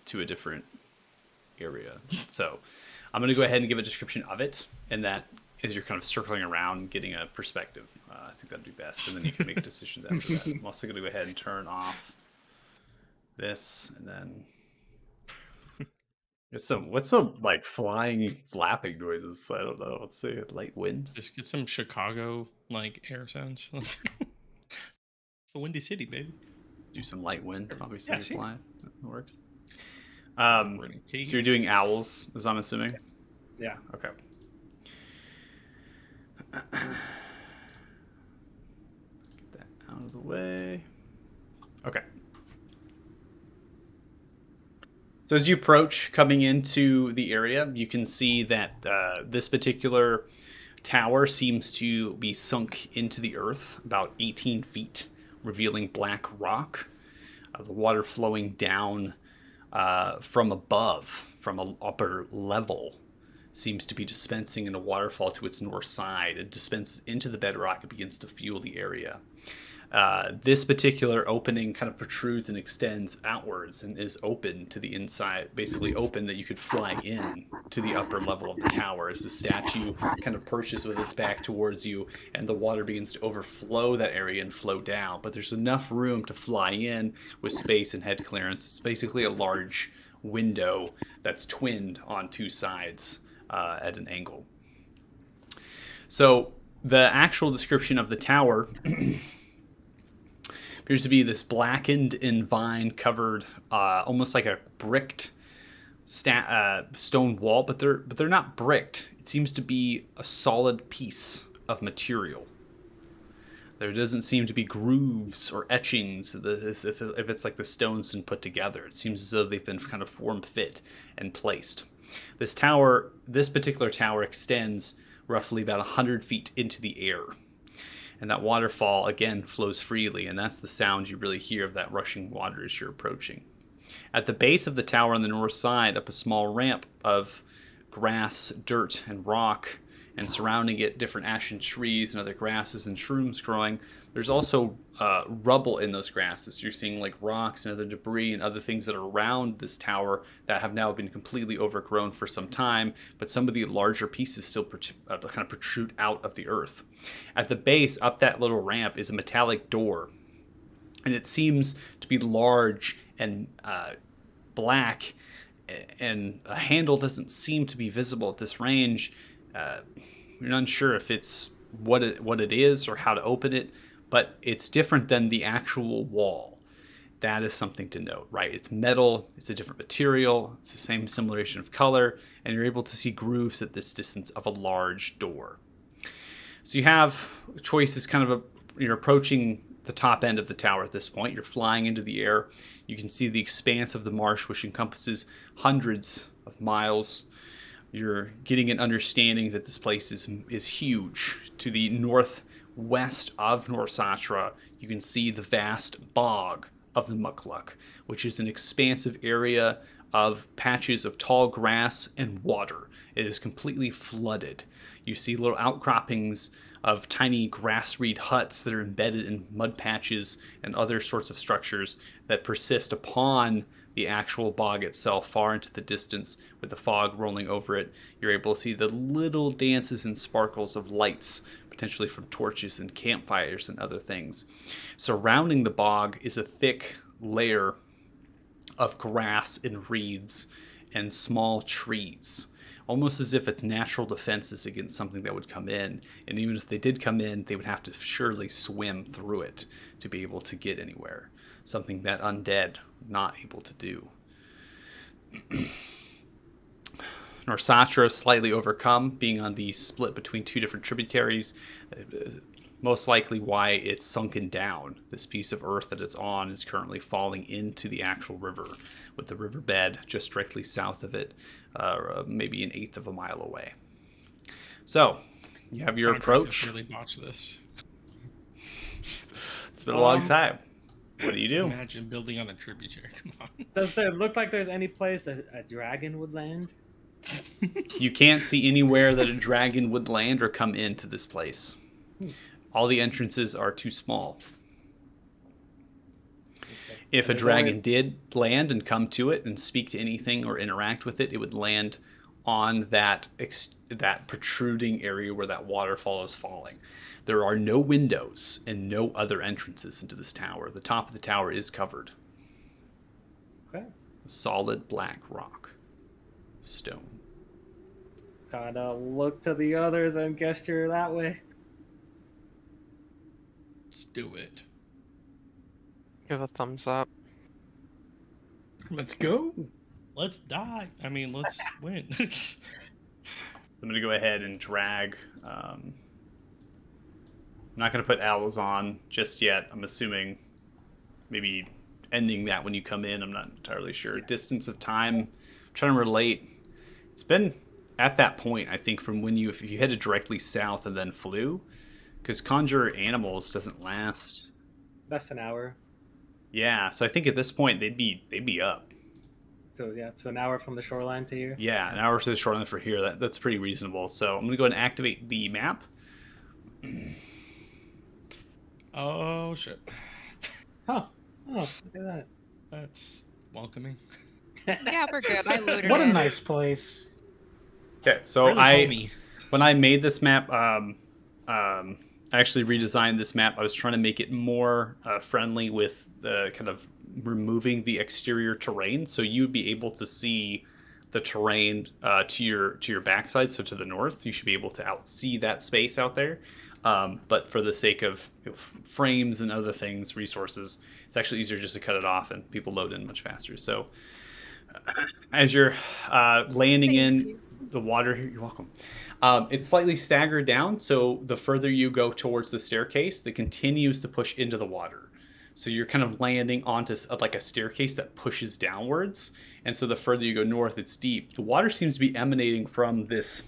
Speaker 1: to a different area. So I'm gonna go ahead and give a description of it, and that as you're kind of circling around, getting a perspective. I think that'd be best, and then you can make decisions after that. I'm also gonna go ahead and turn off this, and then what's some like flying, flapping noises? I don't know. Let's see, light wind.
Speaker 2: Just get some Chicago like air sounds. It's a windy city, baby.
Speaker 1: Do some light wind. Obviously,
Speaker 2: Yeah,
Speaker 1: you're
Speaker 2: see.
Speaker 1: flying. That works.
Speaker 2: We're in a cave.
Speaker 1: So you're doing owls, as I'm assuming.
Speaker 8: Yeah.
Speaker 1: Okay. Get that out of the way. Okay. So as you approach, coming into the area, you can see that this particular tower seems to be sunk into the earth about 18 feet, revealing black rock. The water flowing down from above, from an upper level, seems to be dispensing in a waterfall to its north side. It dispenses into the bedrock and begins to fuel the area. This particular opening kind of protrudes and extends outwards and is open to the inside, basically open that you could fly in to the upper level of the tower as the statue kind of perches with its back towards you, and the water begins to overflow that area and flow down. But there's enough room to fly in with space and head clearance. It's basically a large window that's twinned on two sides at an angle. So the actual description of the tower appears to be this blackened and vine covered, almost like a bricked stone wall, but they're not bricked. It seems to be a solid piece of material. There doesn't seem to be grooves or etchings if it's like the stone's been put together. It seems as though they've been kind of form-fit and placed. This particular tower extends roughly about 100 feet into the air. And that waterfall, again, flows freely, and that's the sound you really hear of that rushing water as you're approaching. At the base of the tower on the north side, up a small ramp of grass, dirt, and rock, and surrounding it, different ashen trees and other grasses and shrooms growing. There's also rubble in those grasses. You're seeing like rocks and other debris and other things that are around this tower that have now been completely overgrown for some time, but some of the larger pieces still kind of protrude out of the earth. At the base, up that little ramp, is a metallic door, and it seems to be large and black, and a handle doesn't seem to be visible at this range. You're not sure if it's what it is or how to open it, but it's different than the actual wall. That is something to note, right? It's metal, it's a different material, it's the same simulation of color, and you're able to see grooves at this distance of a large door. So you have choices you're approaching the top end of the tower at this point. You're flying into the air. You can see the expanse of the marsh, which encompasses hundreds of miles. You're getting an understanding that this place is huge. To the northwest of Norsatra, you can see the vast bog of the Mukluk, which is an expansive area of patches of tall grass and water. It is completely flooded. You see little outcroppings of tiny grass reed huts that are embedded in mud patches and other sorts of structures that persist upon the actual bog itself far into the distance with the fog rolling over it. You're able to see the little dances and sparkles of lights, potentially from torches and campfires and other things. Surrounding the bog is a thick layer of grass and reeds and small trees, almost as if it's natural defenses against something that would come in. And even if they did come in, they would have to surely swim through it to be able to get anywhere. Something that undead not able to do. Norsatra is slightly overcome, being on the split between two different tributaries. Most likely why it's sunken down. This piece of earth that it's on is currently falling into the actual river, with the riverbed just directly south of it, maybe an eighth of a mile away. So, you have your approach.
Speaker 2: Really botched this.
Speaker 1: It's been a long time. What do you do?
Speaker 2: Imagine building on a tributary. Come on.
Speaker 8: Does there look like there's any place a dragon would land?
Speaker 1: You can't see anywhere that a dragon would land or come into this place. All the entrances are too small.
Speaker 8: Okay.
Speaker 1: If a
Speaker 8: There's
Speaker 1: dragon
Speaker 8: only-
Speaker 1: did land and come to it and speak to anything or interact with it, it would land on that protruding area where that waterfall is falling. There are no windows and no other entrances into this tower. The top of the tower is covered.
Speaker 8: Okay.
Speaker 1: Solid black rock. Stone.
Speaker 8: Kind of look to the others and gesture that way.
Speaker 2: Let's do it.
Speaker 6: Give a thumbs up.
Speaker 4: Let's go.
Speaker 2: Let's die. I mean, let's win.
Speaker 1: I'm going to go ahead and drag. I'm not going to put owls on just yet. I'm assuming maybe ending that when you come in. I'm not entirely sure. Distance of time. I'm trying to relate. It's been at that point, I think, from when if you headed directly south and then flew, because conjure animals doesn't last.
Speaker 8: That's an hour.
Speaker 1: Yeah, so I think at this point they'd be up.
Speaker 8: So yeah, it's an hour from the shoreline to here.
Speaker 1: Yeah, an hour to the shoreline for here. That's pretty reasonable. So I'm gonna go ahead and activate the map.
Speaker 2: Oh shit.
Speaker 8: Oh, look at that.
Speaker 2: That's welcoming.
Speaker 5: Yeah, we're good. I looted
Speaker 4: What a
Speaker 5: it.
Speaker 4: nice place.
Speaker 1: Okay, so
Speaker 2: Really homey.
Speaker 1: when I made this map, I actually redesigned this map. I was trying to make it more friendly with the kind of removing the exterior terrain, so you would be able to see the terrain to your backside. So to the north, you should be able to outsee that space out there. But for the sake of frames and other things, resources, it's actually easier just to cut it off, and people load in much faster. So as you're landing in the water here, you're welcome. It's slightly staggered down, so the further you go towards the staircase, it continues to push into the water. So you're kind of landing onto like a staircase that pushes downwards, and so the further you go north, it's deep. The water seems to be emanating from this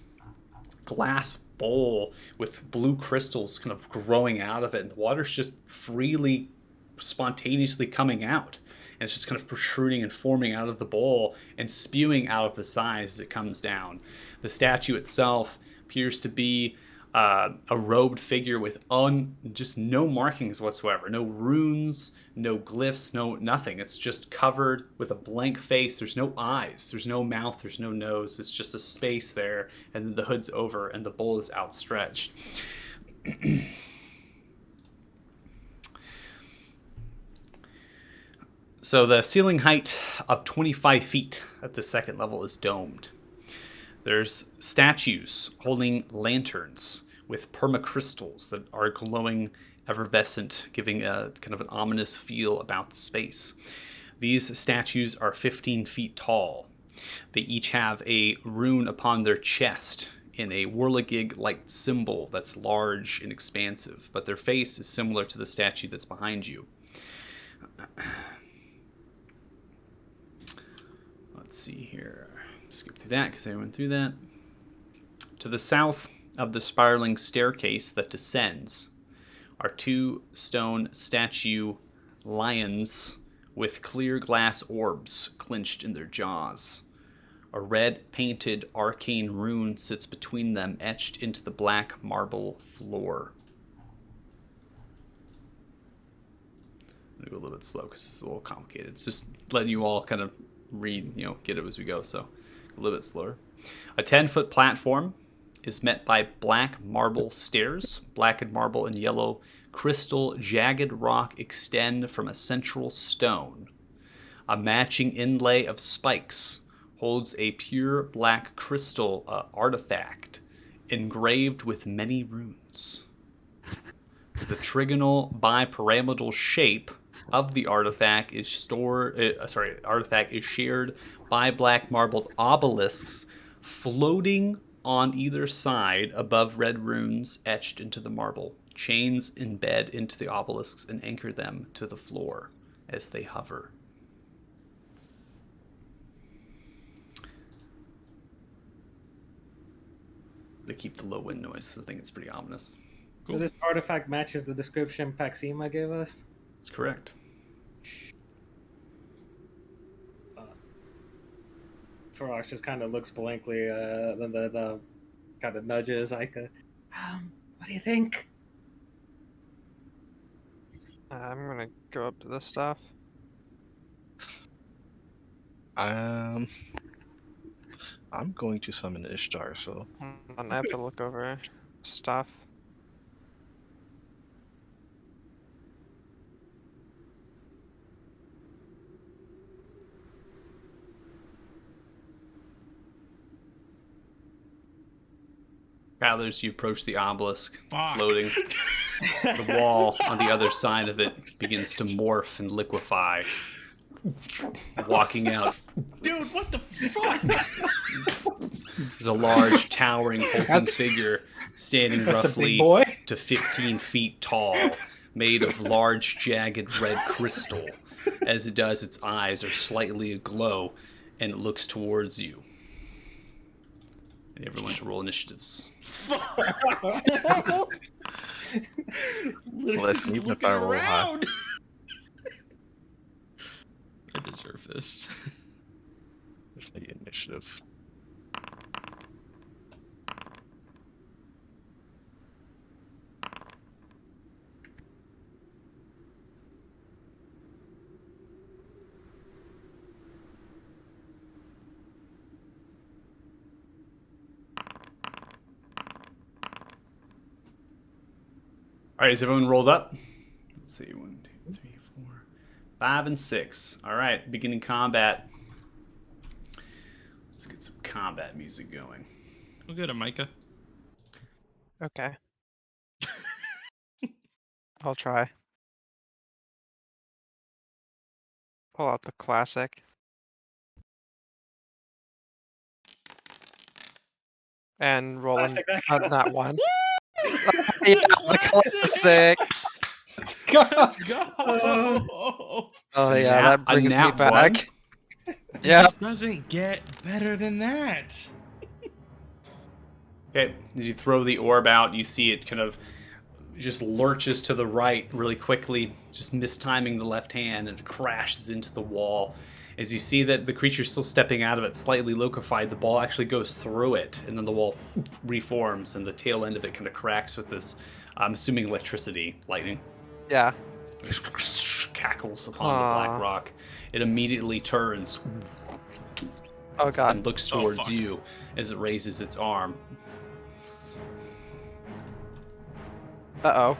Speaker 1: glass bowl with blue crystals kind of growing out of it, and the water's just freely, spontaneously coming out. and it's just kind of protruding and forming out of the bowl and spewing out of the sides as it comes down. The statue itself appears to be a robed figure with just no markings whatsoever, no runes, no glyphs, no nothing. It's just covered with a blank face. There's no eyes, there's no mouth, there's no nose. It's just a space there, and then the hood's over and the bowl is outstretched. So the ceiling height of 25 feet at the second level is domed. There's statues holding lanterns with permacrystals that are glowing effervescent, giving a kind of an ominous feel about the space. These statues are 15 feet tall. They each have a rune upon their chest in a whirligig-like symbol that's large and expansive, but their face is similar to the statue that's behind you. Let's see here. Skip through that because I went through that. To the south of the spiraling staircase that descends are two stone statue lions with clear glass orbs clenched in their jaws. A red painted arcane rune sits between them, etched into the black marble floor. I'm going to go a little bit slow because it's a little complicated. It's just letting you all kind of read, get it as we go, so a little bit slower. A 10-foot platform is met by black marble stairs. Blackened marble and yellow crystal jagged rock extend from a central stone. A matching inlay of spikes holds a pure black crystal artifact engraved with many runes. The trigonal bipyramidal shape of the artifact is shared by black marbled obelisks floating on either side above red runes etched into the marble. Chains embed into the obelisks and anchor them to the floor as they hover. They keep the low wind noise, so I think it's pretty ominous.
Speaker 8: So this artifact matches the description Paxima gave us?
Speaker 1: That's correct.
Speaker 8: Farox just kind of looks blankly, then kind of nudges Aika. What do you think?
Speaker 6: I'm gonna go up to this stuff.
Speaker 7: I'm going to summon Ishtar, so
Speaker 6: I have to look over stuff.
Speaker 1: Gathers, you approach the obelisk, floating. The wall on the other side of it begins to morph and liquefy. Walking out.
Speaker 2: Dude, what the fuck?
Speaker 1: There's a large, towering, hulking figure standing
Speaker 4: That's a
Speaker 1: roughly
Speaker 4: big boy.
Speaker 1: to 15 feet tall, made of large, jagged red crystal. As it does, its eyes are slightly aglow, and it looks towards you. And everyone to roll initiatives.
Speaker 7: Listen, even if I roll high.
Speaker 2: I deserve this.
Speaker 7: There's the initiative.
Speaker 1: All right, is everyone rolled up? Let's see, 1, 2, 3, 4, 5, and 6. All right, beginning combat. Let's get some combat music going.
Speaker 2: We'll go to Micah.
Speaker 6: Okay. I'll try. Pull out the classic. And roll on that one. Yeah, the classic.
Speaker 2: Let's go.
Speaker 6: Oh yeah, that brings me
Speaker 1: nat
Speaker 6: back. Yeah.
Speaker 2: It doesn't get better than that.
Speaker 1: Okay, as you throw the orb out, you see it kind of just lurches to the right really quickly, just mistiming the left hand, and crashes into the wall. As you see that the creature's still stepping out of it, slightly loquified, the ball actually goes through it, and then the wall reforms, and the tail end of it kind of cracks with this, I'm assuming, electricity, lightning.
Speaker 6: Yeah.
Speaker 1: Cackles upon the black rock. It immediately turns
Speaker 6: Oh god.
Speaker 1: and looks towards you as it raises its arm.
Speaker 6: Uh-oh.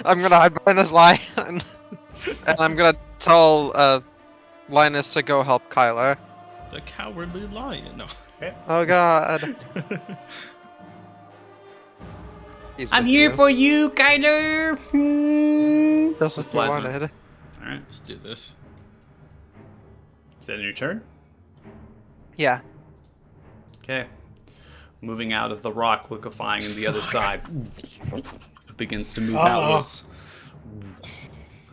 Speaker 6: I'm gonna hide behind this lion, and I'm gonna tell Linus to go help Kyler.
Speaker 2: The cowardly lion. No.
Speaker 6: Oh god. He's
Speaker 1: I'm
Speaker 6: with
Speaker 1: here
Speaker 6: you.
Speaker 1: for you, Kyler.
Speaker 6: Just if you
Speaker 1: Plasma.
Speaker 6: wanted.
Speaker 1: All right,
Speaker 2: Let's do this.
Speaker 1: is that your turn?
Speaker 6: Yeah.
Speaker 1: Okay. Moving out of the rock, liquefying in the other side. Begins to move outwards.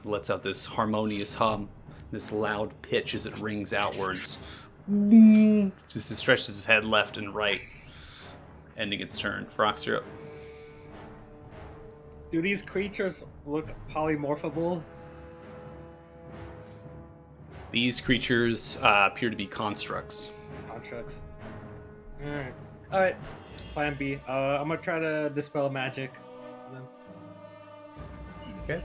Speaker 1: Lets out this harmonious hum, this loud pitch as it rings outwards. Just it stretches his head left and right, ending its turn. Frox, you're up.
Speaker 8: Do these creatures look polymorphable?
Speaker 1: These creatures appear to be constructs.
Speaker 8: Constructs. Alright. Alright. Plan B. I'm gonna try to dispel magic on them.
Speaker 1: Okay.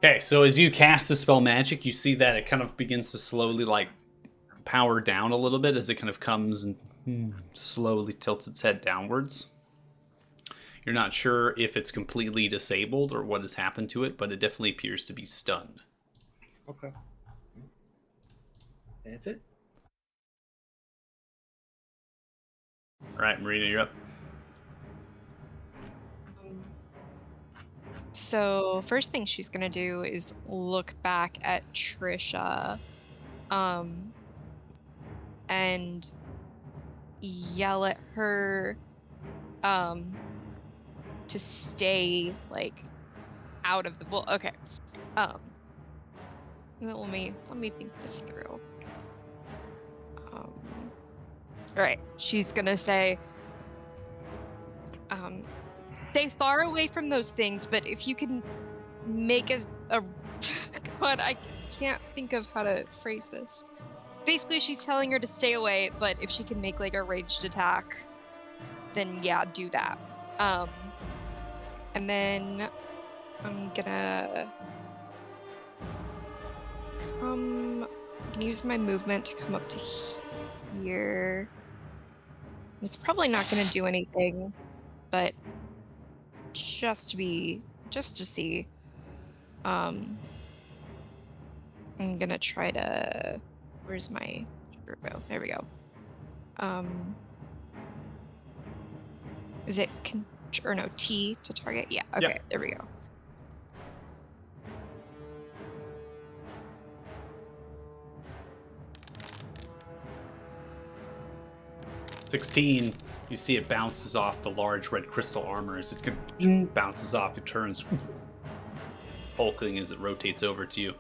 Speaker 1: Okay, so as you cast the spell magic, you see that it kind of begins to slowly, like, power down a little bit as it kind of comes and slowly tilts its head downwards. You're not sure if it's completely disabled or what has happened to it, but it definitely appears to be stunned.
Speaker 8: Okay. That's it.
Speaker 1: All right, Marina, you're up.
Speaker 5: So first thing she's gonna do is look back at Trisha, and yell at her, to stay like out of the bull. Okay, let me think this through. All right, she's gonna say, stay far away from those things, but if you can make a God, I can't think of how to phrase this. Basically, she's telling her to stay away, but if she can make like a ranged attack, then yeah, do that. And then I'm gonna use my movement to come up to here. It's probably not gonna do anything, but just to see, I'm gonna try to, where's my bow? There we go. Is it or no, T to target? Yeah, okay,
Speaker 1: Yep.
Speaker 5: There we go.
Speaker 1: $16. You see it bounces off the large red crystal armor as it bounces off. It turns hulking as it rotates over to you.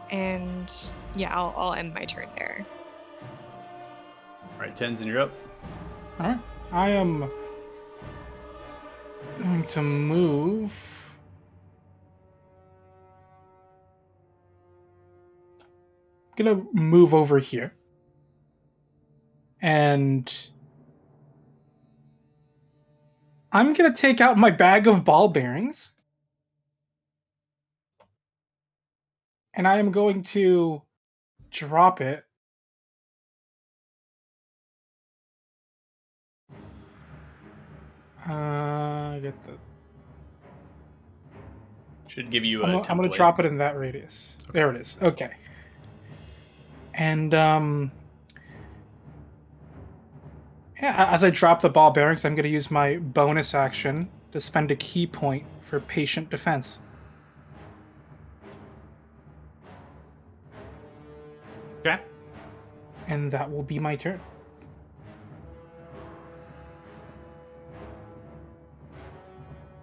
Speaker 5: And yeah, I'll end my turn there.
Speaker 1: All right, Tenzin, you're up.
Speaker 4: All right. I am going to move. I'm going to move over here. And I'm going to take out my bag of ball bearings. And I am going to drop it. Get the.
Speaker 1: Should give you a
Speaker 4: I'm going to drop it in that radius. Okay. There it is. Okay. And yeah, as I drop the ball bearings, I'm going to use my bonus action to spend a key point for patient defense.
Speaker 1: Okay.
Speaker 4: And that will be my turn.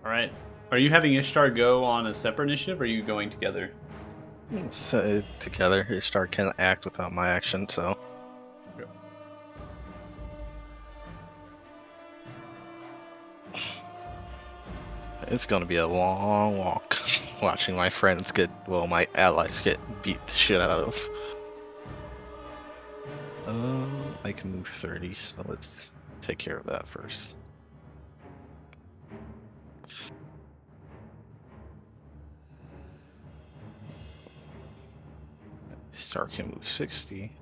Speaker 1: All right. Are you having Ishtar go on a separate initiative, or are you going together?
Speaker 7: So, together, Ishtar can act without my action, so. It's gonna be a long walk watching my friends get, well, my allies get beat the shit out of. I can move 30, so let's take care of that first. Star can move 60.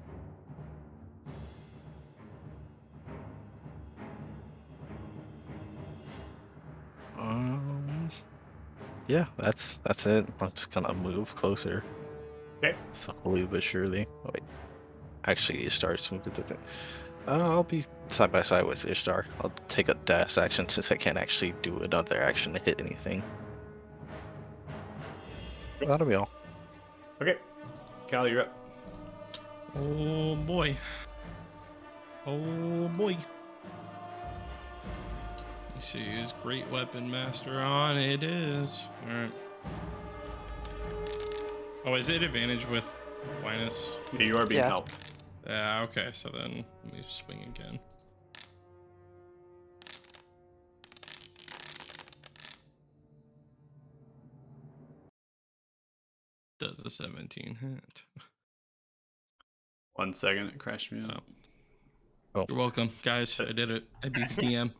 Speaker 7: Yeah, that's it. I'm just gonna move closer.
Speaker 1: Okay.
Speaker 7: Slowly but surely. Oh, wait. Actually, Ishtar's moved to the thing. I'll be side by side with Ishtar. I'll take a dash action since I can't actually do another action to hit anything. That'll be all.
Speaker 1: Okay. Cal, you're up.
Speaker 2: Oh boy. Oh boy. You see his great weapon master on. It is. Alright. Oh, is it advantage with Linus?
Speaker 1: Yeah, you are being
Speaker 6: Yeah.
Speaker 1: helped.
Speaker 2: Yeah, okay, so then let me swing again. Does a 17 hit?
Speaker 1: 1 second, it crashed me up.
Speaker 2: You're welcome, guys. I did it. I beat the DM.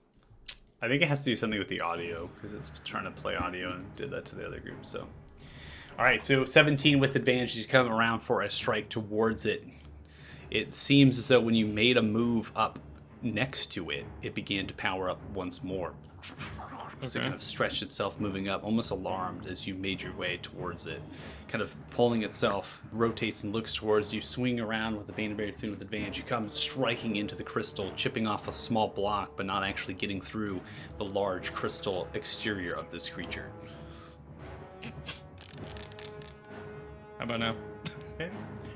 Speaker 1: I think it has to do something with the audio because it's trying to play audio and did that to the other group. So, all right. So 17 with advantage. You come around for a strike towards it. It seems as though when you made a move up next to it, it began to power up once more. So it
Speaker 2: Okay.
Speaker 1: kind of stretched itself, moving up, almost alarmed as you made your way towards it. Kind of pulling itself, rotates and looks towards you, swing around with the Baneberry Thune with advantage. You come striking into the crystal, chipping off a small block, but not actually getting through the large crystal exterior of this creature.
Speaker 2: How about now?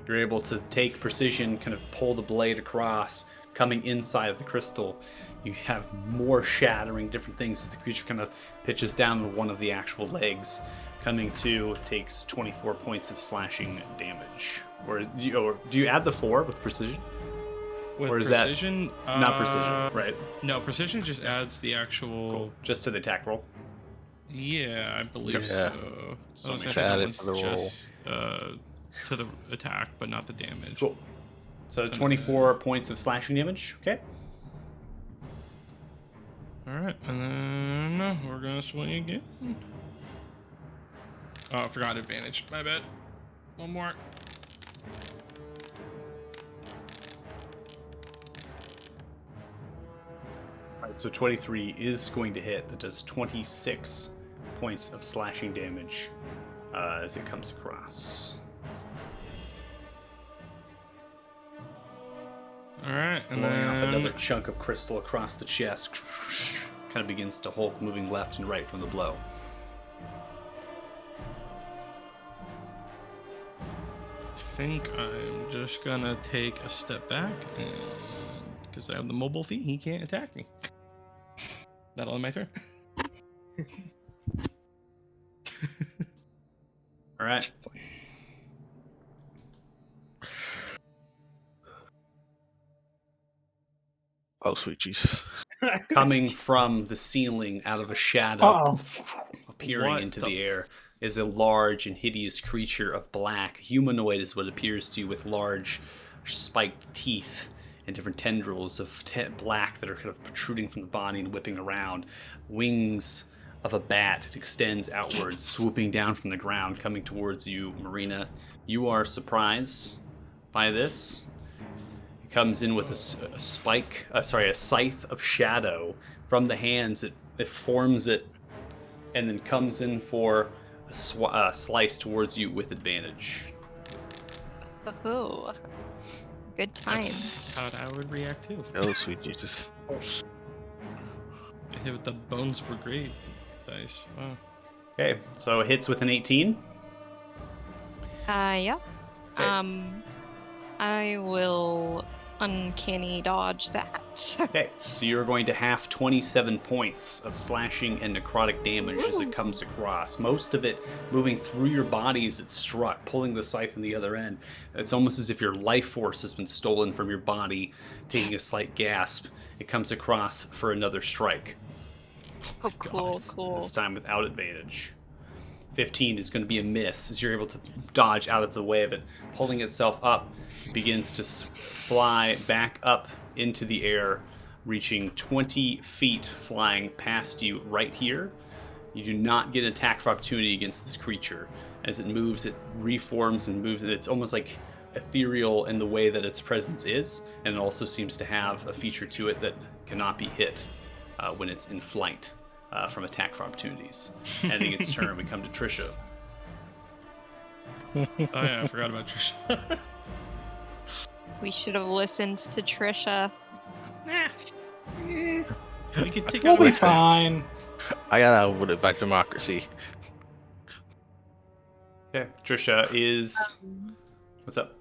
Speaker 1: You're able to take precision, kind of pull the blade across, coming inside of the crystal. You have more shattering different things as the creature kind of pitches down on one of the actual legs. Coming to, takes 24 points of slashing damage. Or do you add the 4 with precision?
Speaker 2: With
Speaker 1: Or is that
Speaker 2: precision?
Speaker 1: Not precision, right?
Speaker 2: No, precision just adds the actual.
Speaker 1: Just to the attack roll.
Speaker 2: Yeah, I believe
Speaker 7: Yeah.
Speaker 2: so.
Speaker 1: So
Speaker 2: I was
Speaker 1: make
Speaker 2: gonna
Speaker 7: sure
Speaker 2: say
Speaker 7: add
Speaker 2: that
Speaker 7: it to the
Speaker 2: one's
Speaker 7: roll.
Speaker 2: just, to the attack, but not the damage.
Speaker 1: Cool. So 24 points of slashing damage. Okay.
Speaker 2: Alright, and then we're gonna swing again. Oh, I forgot advantage. My bad. One more.
Speaker 1: Alright, so 23 is going to hit. That does 26 points of slashing damage as it comes across.
Speaker 2: Alright, and
Speaker 1: Blowing off
Speaker 2: then
Speaker 1: another chunk of crystal across the chest. Kind of begins to hulk, moving left and right from the blow.
Speaker 2: I think I'm just gonna take a step back, and because I have the mobile feat, he can't attack me. That all my turn.
Speaker 1: All right.
Speaker 7: Oh, sweet Jesus.
Speaker 1: Coming from the ceiling out of a shadow,
Speaker 4: Uh-oh.
Speaker 1: appearing
Speaker 2: What
Speaker 1: into
Speaker 2: the
Speaker 1: the air, is a large and hideous creature of black. Humanoid is what it appears to you, with large spiked teeth and different tendrils of black that are kind of protruding from the body and whipping around. Wings of a bat. It extends outwards, swooping down from the ground, coming towards you, Marina. You are surprised by this. It comes in with a scythe of shadow from the hands. It forms it, and then comes in for a slice towards you with advantage.
Speaker 5: Oh, good times.
Speaker 2: That's how I would react too.
Speaker 7: Oh, sweet Jesus.
Speaker 2: I hit with the Bones Brigade dice. Wow.
Speaker 1: Okay, so it hits with an 18.
Speaker 5: Yeah.
Speaker 1: Okay.
Speaker 5: I will uncanny dodge that.
Speaker 1: Okay, so you're going to have 27 points of slashing and necrotic damage as it comes across. Most of it moving through your body as it struck, pulling the scythe on the other end. It's almost as if your life force has been stolen from your body, taking a slight gasp. It comes across for another strike.
Speaker 5: Oh, cool, cool.
Speaker 1: This time without advantage. 15 is going to be a miss as you're able to dodge out of the way of it. Pulling itself up, begins to fly back up into the air, reaching 20 feet, flying past you right here. You do not get an attack of opportunity against this creature. As it moves, it reforms and moves. It's almost like ethereal in the way that its presence is, and it also seems to have a feature to it that cannot be hit when it's in flight from attack of opportunities. Ending its turn, we come to Trisha.
Speaker 2: Oh yeah, I forgot about Trisha.
Speaker 5: We should have listened to Trisha.
Speaker 2: We could take
Speaker 4: We'll
Speaker 2: out
Speaker 4: be
Speaker 2: the
Speaker 4: fine.
Speaker 7: I got out with it by democracy.
Speaker 1: Okay, Trisha is... What's up?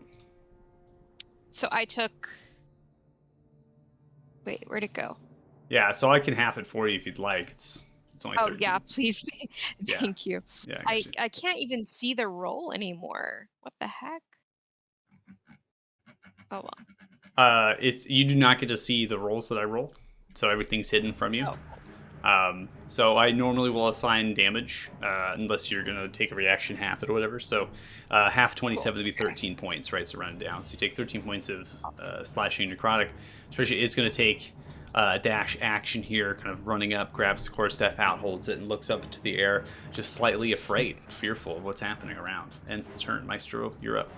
Speaker 5: So I took. Wait, where'd it go?
Speaker 1: Yeah, so I can half it for you if you'd like. It's only 13.
Speaker 5: Oh yeah, please.
Speaker 1: Yeah.
Speaker 5: Thank you.
Speaker 1: Yeah,
Speaker 5: I can't even see the roll anymore. What the heck? Oh well.
Speaker 1: It's you do not get to see the rolls that I roll, so everything's hidden from you.
Speaker 5: Oh.
Speaker 1: So I normally will assign damage unless you're gonna take a reaction half it or whatever. So half 27 would be 13 points, right? So round it down. So you take 13 points of slashing necrotic. Trisha is gonna take dash action here, kind of running up, grabs the quarterstaff out, holds it, and looks up into the air, just slightly afraid, fearful of what's happening around. Ends the turn. Maestro, you're up.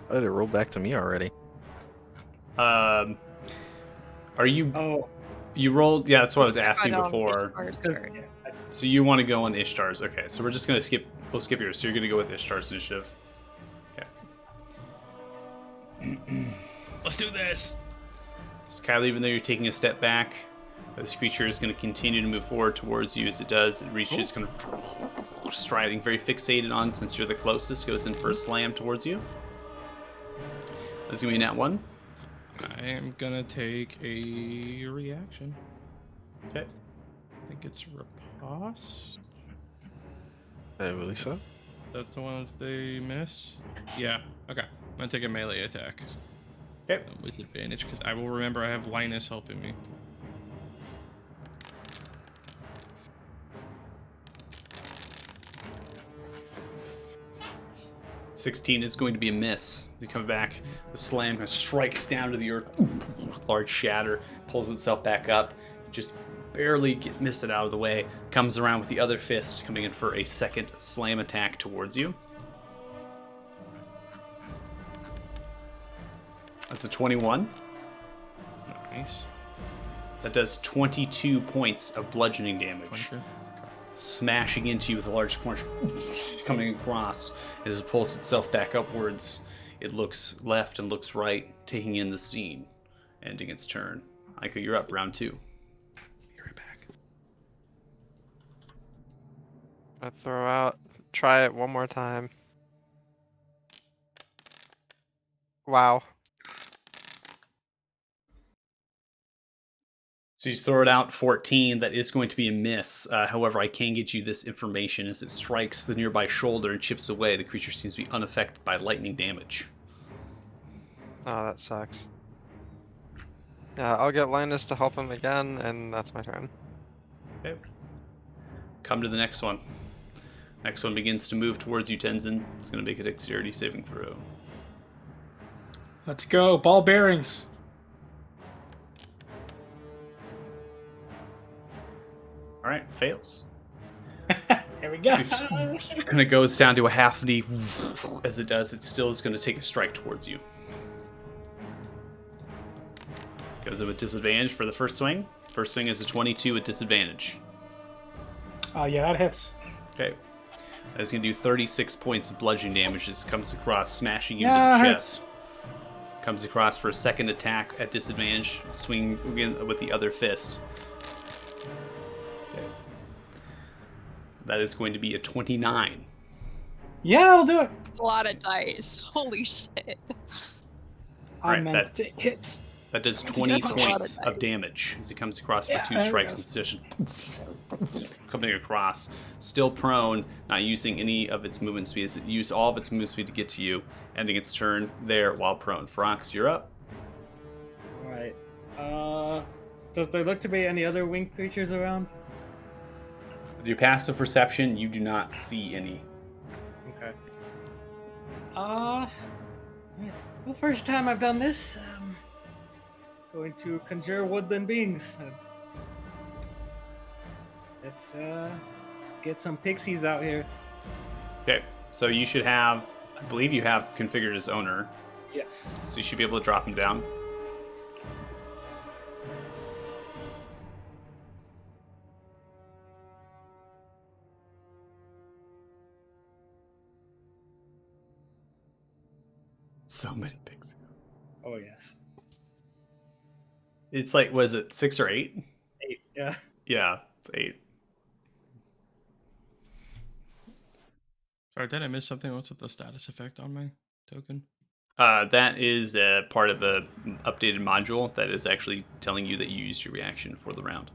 Speaker 7: Oh, it rolled back to me already.
Speaker 1: Are you?
Speaker 8: Oh,
Speaker 1: You rolled. Yeah, that's what I was asking
Speaker 5: But,
Speaker 1: before.
Speaker 5: Ishtar's
Speaker 8: 'cause-
Speaker 5: turn.
Speaker 1: So you want to go on Ishtar's? Okay, so we're just gonna skip. We'll skip yours. So you're gonna go with Ishtar's initiative. Okay.
Speaker 2: Let's do this.
Speaker 1: So Kylie, even though you're taking a step back, this creature is going to continue to move forward towards you as it does. It reaches, kind of striding, very fixated on, since you're the closest, goes in for a slam towards you. That's going to be a nat 1.
Speaker 2: I am gonna take a reaction.
Speaker 1: Okay.
Speaker 2: I think it's riposte.
Speaker 7: I believe so.
Speaker 2: That's the one that they miss. Yeah. Okay. I'm gonna take a melee attack.
Speaker 1: Okay.
Speaker 2: With advantage, because I will remember I have Linus helping me.
Speaker 1: $16 is going to be a miss. You come back, the slam kind of strikes down to the earth, large shatter, pulls itself back up, just barely miss it out of the way, comes around with the other fist, coming in for a second slam attack towards you. That's a 21.
Speaker 2: Nice.
Speaker 1: That does 22 points of bludgeoning damage. Smashing into you with a large punch coming across. As it pulls itself back upwards, it looks left and looks right, taking in the scene, ending its turn. Aiko, you're up, round 2. Be right back.
Speaker 6: I throw out. Try it one more time. Wow.
Speaker 1: So you throw it out, 14. That is going to be a miss. However, I can get you this information. As it strikes the nearby shoulder and chips away, the creature seems to be unaffected by lightning damage.
Speaker 6: Oh, that sucks. Yeah, I'll get Linus to help him again, and that's my turn.
Speaker 1: Okay. Come to the next one. Next one begins to move towards you, Tenzin. It's going to make a dexterity saving throw.
Speaker 4: Let's go. Ball bearings.
Speaker 1: All right, fails.
Speaker 4: Here we go.
Speaker 1: And it goes down to a half knee. As it does, it still is going to take a strike towards you. Goes with disadvantage for the first swing. First swing is a 22 with disadvantage.
Speaker 4: Oh, yeah, that hits.
Speaker 1: Okay. That's going to do 36 points of bludgeoning damage as it comes across, smashing you
Speaker 4: Yeah,
Speaker 1: into the
Speaker 4: it
Speaker 1: chest. Comes across for a second attack at disadvantage. Swing again with the other fist. Okay. That is going to be a 29.
Speaker 4: Yeah, I'll do it.
Speaker 5: A lot of dice. Holy shit.
Speaker 4: I
Speaker 1: Alright,
Speaker 4: meant
Speaker 1: that-
Speaker 4: to take hits.
Speaker 1: That does
Speaker 4: That's
Speaker 1: 20
Speaker 5: a lot of
Speaker 1: points of
Speaker 5: dice.
Speaker 1: damage as he comes across for
Speaker 4: Yeah,
Speaker 1: 2
Speaker 4: there it
Speaker 1: strikes
Speaker 4: goes.
Speaker 1: and just coming across. Still prone, not using any of its movement speed. It used all of its movement speed to get to you, ending its turn there while prone. Frox, you're up.
Speaker 8: Alright. Does there look to be any other winged creatures around?
Speaker 1: With your passive perception, you do not see any.
Speaker 8: Okay.
Speaker 3: The first time I've done this,
Speaker 8: Going to conjure woodland beings. Let's get some pixies out here.
Speaker 1: Okay, so you should have, I believe you have configured as owner,
Speaker 8: Yes.
Speaker 1: so you should be able to drop him down. So many pigs.
Speaker 8: Oh yes.
Speaker 1: It's like, was it 6 or 8?
Speaker 8: 8. Yeah.
Speaker 1: Yeah, it's 8.
Speaker 2: Sorry, did I miss something? What's with the status effect on my token?
Speaker 1: That is part of the updated module that is actually telling you that you used your reaction for the round.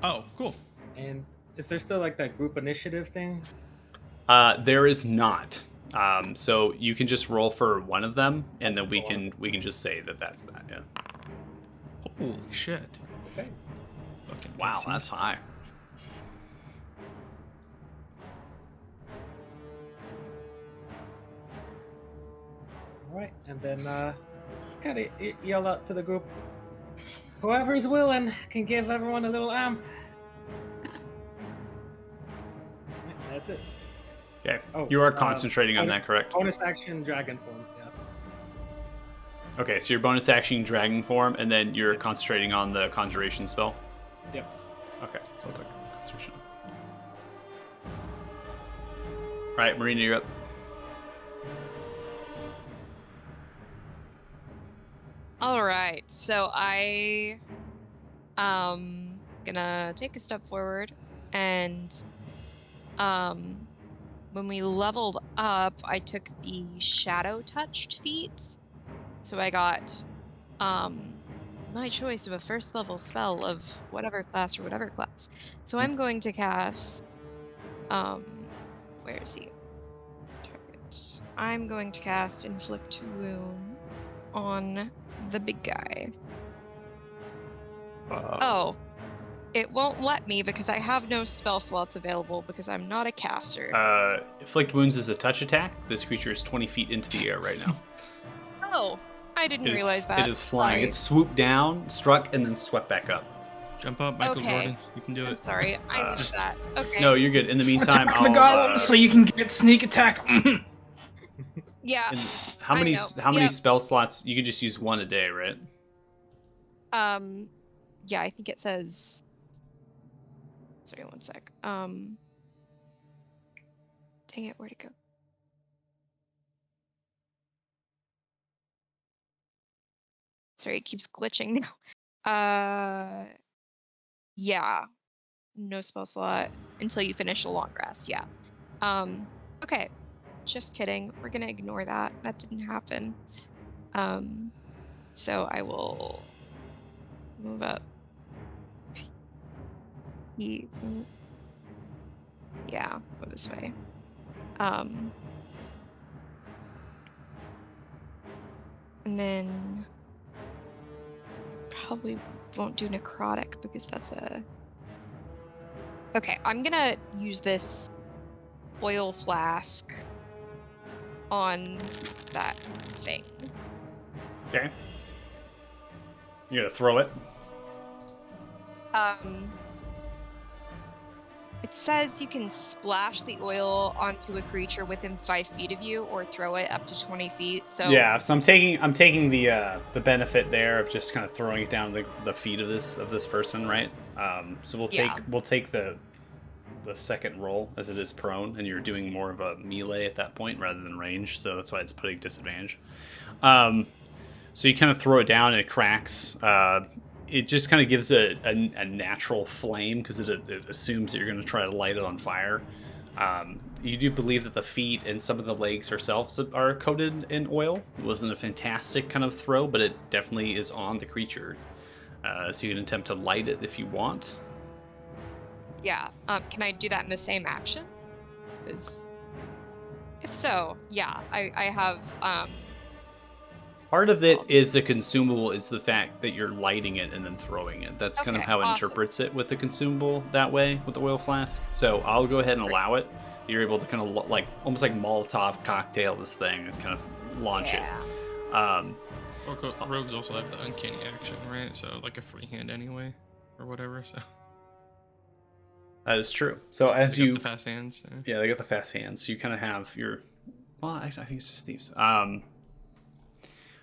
Speaker 2: Oh, cool.
Speaker 8: And is there still like that group initiative thing?
Speaker 1: There is not. So you can just roll for one of them, and then we can just say that that's that. Yeah.
Speaker 2: Holy shit.
Speaker 8: Okay.
Speaker 2: Fucking
Speaker 1: Wow,
Speaker 2: pixies.
Speaker 1: that's high.
Speaker 8: Alright, and then kind of yell out to the group. Whoever's willing can give everyone a little amp. Right, that's it.
Speaker 1: Okay.
Speaker 8: Oh,
Speaker 1: You are concentrating on
Speaker 8: bonus-
Speaker 1: that, correct?
Speaker 8: Bonus action dragon form. Yeah.
Speaker 1: Okay, so your bonus action dragon form, and then you're concentrating on the conjuration spell.
Speaker 8: Yep.
Speaker 1: Okay, so like concentration. All right, Marina, you're up.
Speaker 5: All right, so I gonna take a step forward, and when we leveled up, I took the shadow touched feat, so I got my choice of a first level spell of whatever class or whatever class. So I'm going to cast where is he? Target. I'm going to cast Inflict Wound on the big guy. Oh, it won't let me because I have no spell slots available because I'm not a caster.
Speaker 1: Inflict wounds is a touch attack. This creature is 20 feet into the air right now.
Speaker 5: Oh, I didn't
Speaker 1: It is-
Speaker 5: realize that.
Speaker 1: It is flying.
Speaker 5: Sorry.
Speaker 1: It swooped down, struck, and then swept back up.
Speaker 2: Jump up, Michael
Speaker 5: Okay.
Speaker 2: Jordan. You can do
Speaker 5: I'm
Speaker 2: it.
Speaker 5: sorry, I missed that. Okay.
Speaker 1: No, you're good. In the meantime,
Speaker 4: Attack the
Speaker 1: I'll,
Speaker 4: golem so you can get sneak attack.
Speaker 5: Yeah.
Speaker 1: and how
Speaker 5: I
Speaker 1: many
Speaker 5: know.
Speaker 1: how many
Speaker 5: Yep.
Speaker 1: spell slots? You could just use one a day, right?
Speaker 5: Yeah, I think it says. Sorry, one sec. Dang it, where'd it go? Sorry, it keeps glitching now. Yeah. No spell slot until you finish a long rest, yeah. Okay. Just kidding. We're gonna ignore that. That didn't happen. So I will move up. Yeah, go this way. And then probably won't do necrotic because that's a. Okay, I'm gonna use this oil flask on that thing.
Speaker 1: Okay. You're gonna throw it.
Speaker 5: It says you can splash the oil onto a creature within 5 feet of you, or throw it up to 20 feet. So
Speaker 1: Yeah, so I'm taking the benefit there of just kind of throwing it down the feet of this person, right? So we'll take the second roll as it is prone, and you're doing more of a melee at that point rather than range, so that's why it's putting disadvantage. So you kind of throw it down and it cracks. It just kind of gives a natural flame because it assumes that you're going to try to light it on fire. You do believe that the feet and some of the legs herself are coated in oil. It wasn't a fantastic kind of throw, but it definitely is on the creature. So you can attempt to light it if you want.
Speaker 5: Yeah. Can I do that in the same action? 'Cause if so, yeah, I have.
Speaker 1: Part of it is the consumable is the fact that you're lighting it and then throwing it. That's kind of
Speaker 5: Okay,
Speaker 1: how it
Speaker 5: awesome.
Speaker 1: interprets it with the consumable that way with the oil flask. So I'll go ahead and allow it. You're able to kind of like almost like Molotov cocktail this thing and kind of launch
Speaker 5: Yeah.
Speaker 1: it.
Speaker 2: Rogues also have the uncanny action, right? So like a free hand anyway, or whatever. So
Speaker 1: That is true. So as
Speaker 2: they got
Speaker 1: you,
Speaker 2: the fast hands.
Speaker 1: yeah, they got the fast hands. So you kind of have your, well, actually, I think it's just thieves.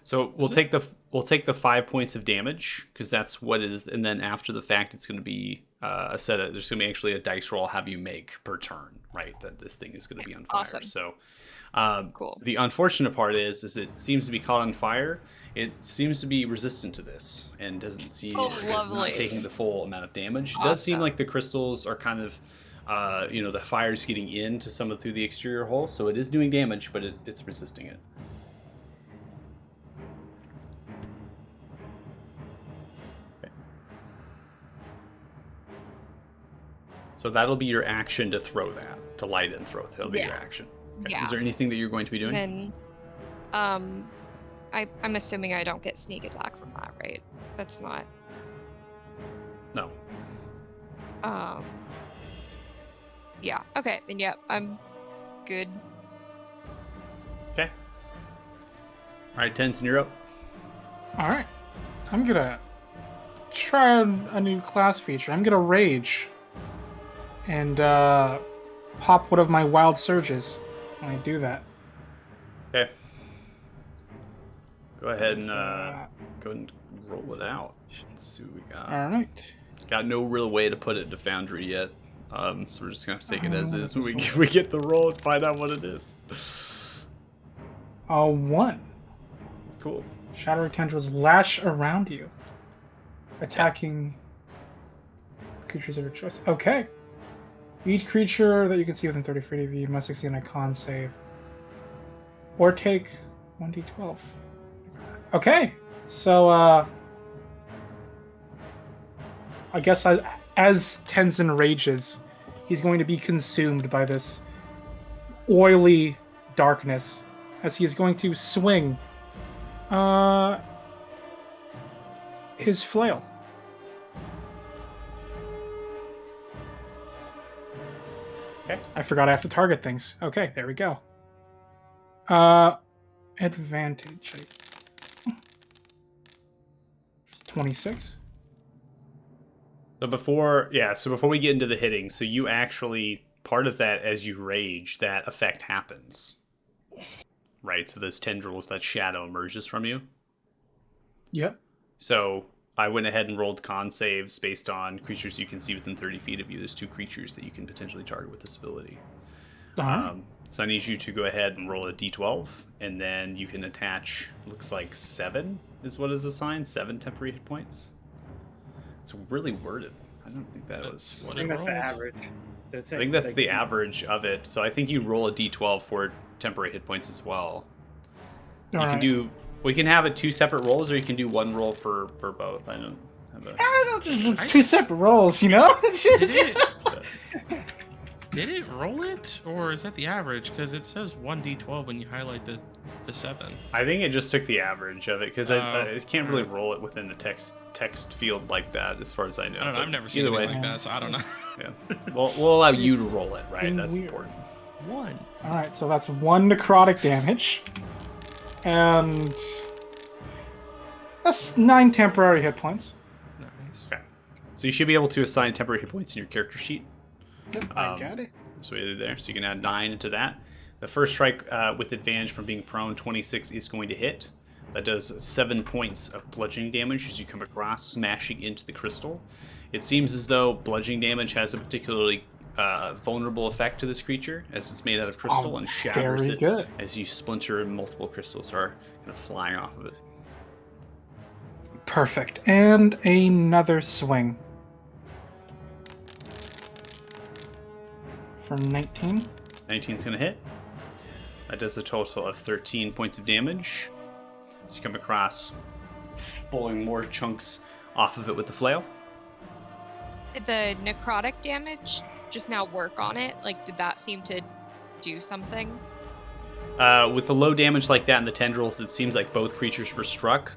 Speaker 1: So we'll take the 5 points of damage because that's what it is, and then after the fact, it's going to be a set of, there's going to be actually a dice roll I'll have you make per turn, right? That this thing is going to be on fire.
Speaker 5: Awesome.
Speaker 1: So
Speaker 5: Cool.
Speaker 1: the unfortunate part is it seems to be caught on fire. It seems to be resistant to this and doesn't see it's
Speaker 5: lovely.
Speaker 1: not taking the full amount of damage. It does seem
Speaker 5: Awesome.
Speaker 1: like the crystals are kind of, the fire's getting into some of through the exterior hole, so it is doing damage, but it's resisting it. So that'll be your action to throw that, to light it and throw it. That'll be your action. Okay.
Speaker 5: Yeah.
Speaker 1: Is there anything that you're going to be doing?
Speaker 5: Then, I'm assuming I don't get sneak attack from that, right? That's not.
Speaker 1: No.
Speaker 5: Yeah. Okay. Then yeah, I'm good.
Speaker 1: Okay. All right, Tenson, you're up.
Speaker 4: All right. I'm gonna try a new class feature. I'm gonna rage and pop one of my wild surges when I do that.
Speaker 1: Okay. Go ahead and
Speaker 4: So,
Speaker 1: go and roll it out. Let's see what we got.
Speaker 4: all right.
Speaker 1: Got no real way to put it to Foundry yet. So we're just gonna have to take it as is when we get the roll and find out what it is.
Speaker 4: 1.
Speaker 1: Cool.
Speaker 4: Shadowy tendrils lash around you, attacking creatures of your choice. Okay. Each creature that you can see within 30 feet of you must succeed on a con save, or take 1d12. Okay. So, I guess as Tenzin rages, he's going to be consumed by this oily darkness as he is going to swing his flail.
Speaker 1: Okay.
Speaker 4: I forgot I have to target things. Okay, there we go. Advantage. 26.
Speaker 1: So before we get into the hitting, so you actually, part of that as you rage, that effect happens. Right? So those tendrils, that shadow emerges from you.
Speaker 4: Yep.
Speaker 1: So I went ahead and rolled con saves based on creatures you can see within 30 feet of you. There's 2 creatures that you can potentially target with this ability. So I need you to go ahead and roll a d12, and then you can attach, looks like 7 is what is assigned, 7 temporary hit points. It's really worded. I don't think that was...
Speaker 8: I think that's the average.
Speaker 1: I think that's the average of it. So I think you roll a d12 for temporary hit points as well. You can do... We can have it 2 separate rolls, or you can do 1 roll for both. I don't have a...
Speaker 4: I don't just 2 separate rolls, you know?
Speaker 2: Did it roll it, or is that the average? Because it says 1d12 when you highlight the 7.
Speaker 1: I think it just took the average of it, because I can't really roll it within the text field like that, as far as I know.
Speaker 2: I don't know. I've never seen anything like that, so I don't know.
Speaker 1: Yeah. We'll allow you to roll it, right? That's
Speaker 4: weird.
Speaker 1: important.
Speaker 2: 1.
Speaker 4: Alright, so that's 1 necrotic damage. And that's 9 temporary hit points.
Speaker 2: Nice.
Speaker 1: Okay. So you should be able to assign temporary hit points in your character sheet.
Speaker 4: Yep, I got it.
Speaker 1: So either there, so you can add 9 into that. The first strike with advantage from being prone, 26 is going to hit. That does 7 points of bludgeoning damage as you come across, smashing into the crystal. It seems as though bludgeoning damage has a particularly vulnerable effect to this creature, as it's made out of crystal and shatters
Speaker 4: very
Speaker 1: it
Speaker 4: good.
Speaker 1: as you splinter and multiple crystals are kind of flying off of it.
Speaker 4: Perfect. And another swing. for 19.
Speaker 1: 19's going to hit. That does a total of 13 points of damage. So you come across, pulling more chunks off of it with the flail.
Speaker 5: Did the necrotic damage just now work on it? Like, did that seem to do something?
Speaker 1: With the low damage like that and the tendrils, it seems like both creatures were struck.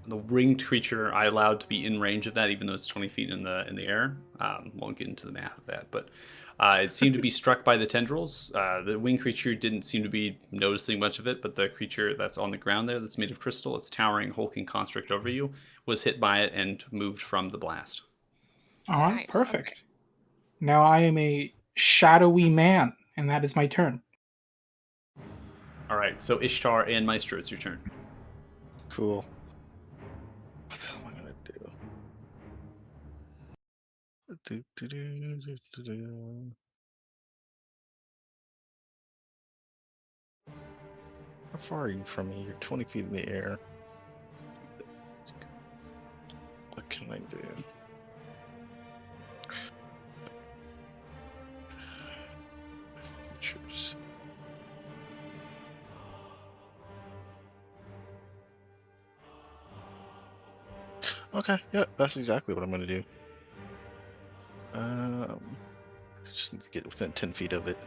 Speaker 1: The winged creature I allowed to be in range of that, even though it's 20 feet in the air. Won't get into the math of that, but it seemed to be struck by the tendrils. The winged creature didn't seem to be noticing much of it, but the creature that's on the ground there, that's made of crystal, it's towering, hulking construct over you, was hit by it and moved from the blast.
Speaker 4: All right,
Speaker 5: Nice,
Speaker 4: perfect.
Speaker 5: okay.
Speaker 4: Now I am a shadowy man, and that is my turn.
Speaker 1: All right, so Ishtar and Maestro, it's your turn.
Speaker 7: Cool. What the hell am I gonna do? How far are you from me? You're 20 feet in the air. What can I do? Features. Okay, yeah, that's exactly what I'm gonna do. Just need to get within 10 feet of it.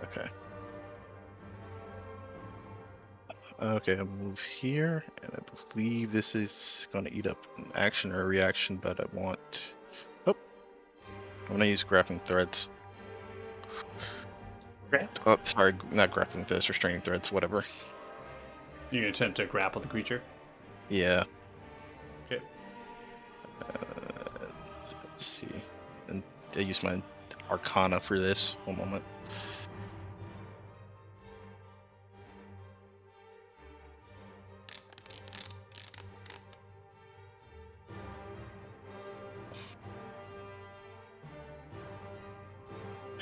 Speaker 7: Okay. Okay, I'll move here, and I believe this is going to eat up an action or a reaction, but I want... Oh! I'm going to use grappling threads.
Speaker 1: Okay.
Speaker 7: Oh, sorry, not grappling threads, restraining threads, whatever.
Speaker 1: You're going to attempt to grapple the creature?
Speaker 7: Yeah.
Speaker 1: Okay.
Speaker 7: Let's see. And I use my Arcana for this. One moment.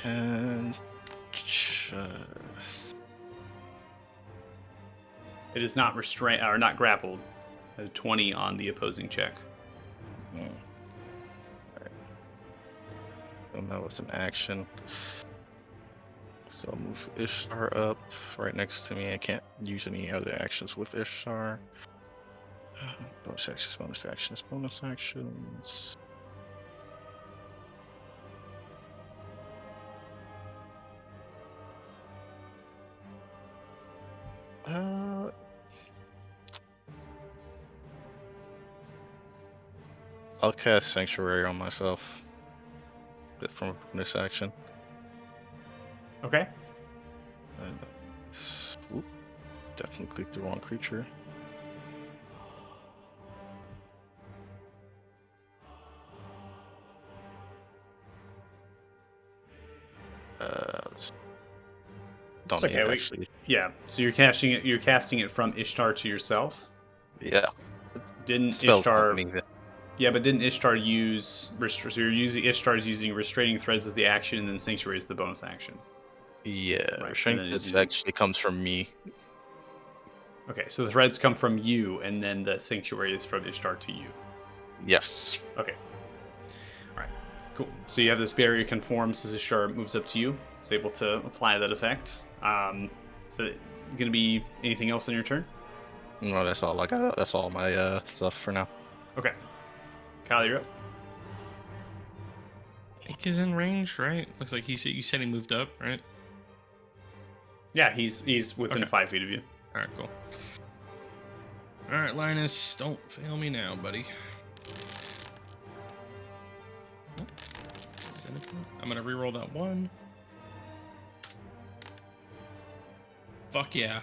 Speaker 7: And just...
Speaker 1: It is not restrained or not grappled. A 20 on the opposing check.
Speaker 7: Alright. And that was an action. So I'll move Ishtar up right next to me. I can't use any other actions with Ishtar. Bonus actions, bonus actions, bonus actions. I'll cast Sanctuary on myself. From a bonus action.
Speaker 1: Okay.
Speaker 7: And, oop, definitely clicked the wrong creature. Don't
Speaker 1: It's
Speaker 7: need
Speaker 1: okay,
Speaker 7: it,
Speaker 1: we-
Speaker 7: actually.
Speaker 1: Yeah. So you're casting it. You're casting it from Ishtar to yourself.
Speaker 7: Yeah.
Speaker 1: Didn't
Speaker 7: Spells
Speaker 1: Ishtar?
Speaker 7: don't need it.
Speaker 1: Yeah, but didn't Ishtar use? So you're using Ishtar's using restraining threads as the action, and then Sanctuary is the bonus action.
Speaker 7: Yeah,
Speaker 1: Right,
Speaker 7: restraint
Speaker 1: and then it's
Speaker 7: this
Speaker 1: using-
Speaker 7: actually comes from me.
Speaker 1: Okay, so the threads come from you, and then the Sanctuary is from Ishtar to you.
Speaker 7: Yes.
Speaker 1: Okay. All right. Cool. So you have this barrier conforms as Ishtar moves up to you. Is able to apply that effect. So going to be anything else on your turn?
Speaker 7: No, that's all I got. That's all my stuff for now.
Speaker 1: Okay. Kyle, you're up.
Speaker 2: I think he's in range, right? Looks like you said he moved up, right?
Speaker 1: Yeah, he's within
Speaker 2: Okay.
Speaker 1: 5 feet of you.
Speaker 2: All right, cool. All right, Linus, don't fail me now, buddy. Nope. I'm gonna reroll that one. Fuck yeah,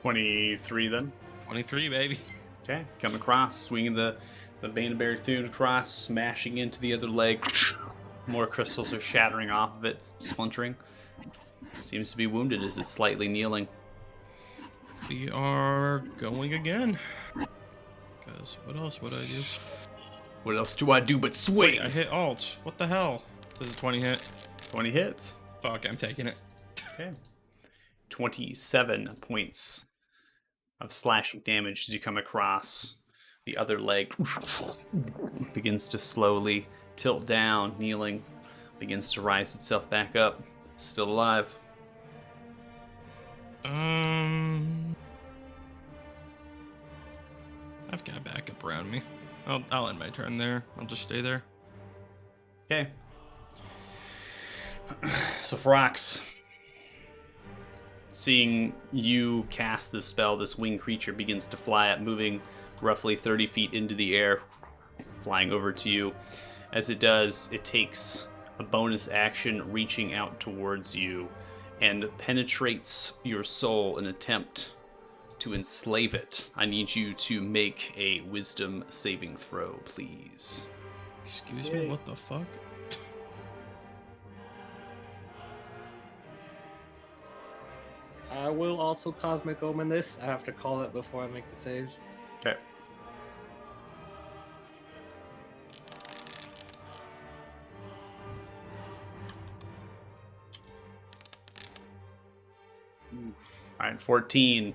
Speaker 1: 23 then.
Speaker 2: 23, baby.
Speaker 1: Okay, come across, swinging the Bannerbear Thune across, smashing into the other leg. More crystals are shattering off of it, splintering. Seems to be wounded as it's slightly kneeling.
Speaker 2: We are going again. Because what else would I do?
Speaker 1: What else do I do but swing?
Speaker 2: Wait, I hit alt. What the hell? Does a 20 hit?
Speaker 1: 20 hits.
Speaker 2: Fuck, I'm taking it.
Speaker 1: Okay. 27 points of slashing damage as you come across, The other leg begins to slowly tilt down, kneeling, begins to rise itself back up. Still alive.
Speaker 2: I've got backup around me. I'll end my turn there. I'll just stay there.
Speaker 1: Okay. So Frox, seeing you cast this spell, this winged creature begins to fly up, moving roughly 30 feet into the air, flying over to you. As it does, it takes a bonus action, reaching out towards you, and penetrates your soul in an attempt to enslave it. I need you to make a wisdom saving throw, please.
Speaker 2: Excuse me, what the fuck?
Speaker 8: I will also Cosmic Omen this. I have to call it before I make the saves.
Speaker 1: Okay. Alright, 14.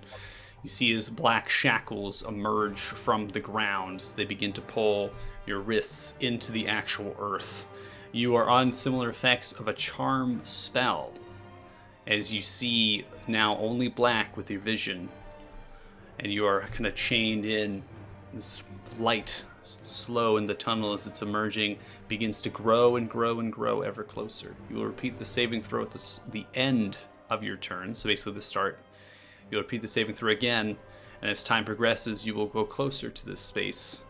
Speaker 1: You see as black shackles emerge from the ground as they begin to pull your wrists into the actual earth. You are on similar effects of a charm spell, as you see now only black with your vision, and you are kind of chained in. This light, slow in the tunnel as it's emerging, begins to grow and grow and grow ever closer. You will repeat the saving throw at the end of your turn, so basically the start. You'll repeat the saving throw again, and as time progresses, you will go closer to this space.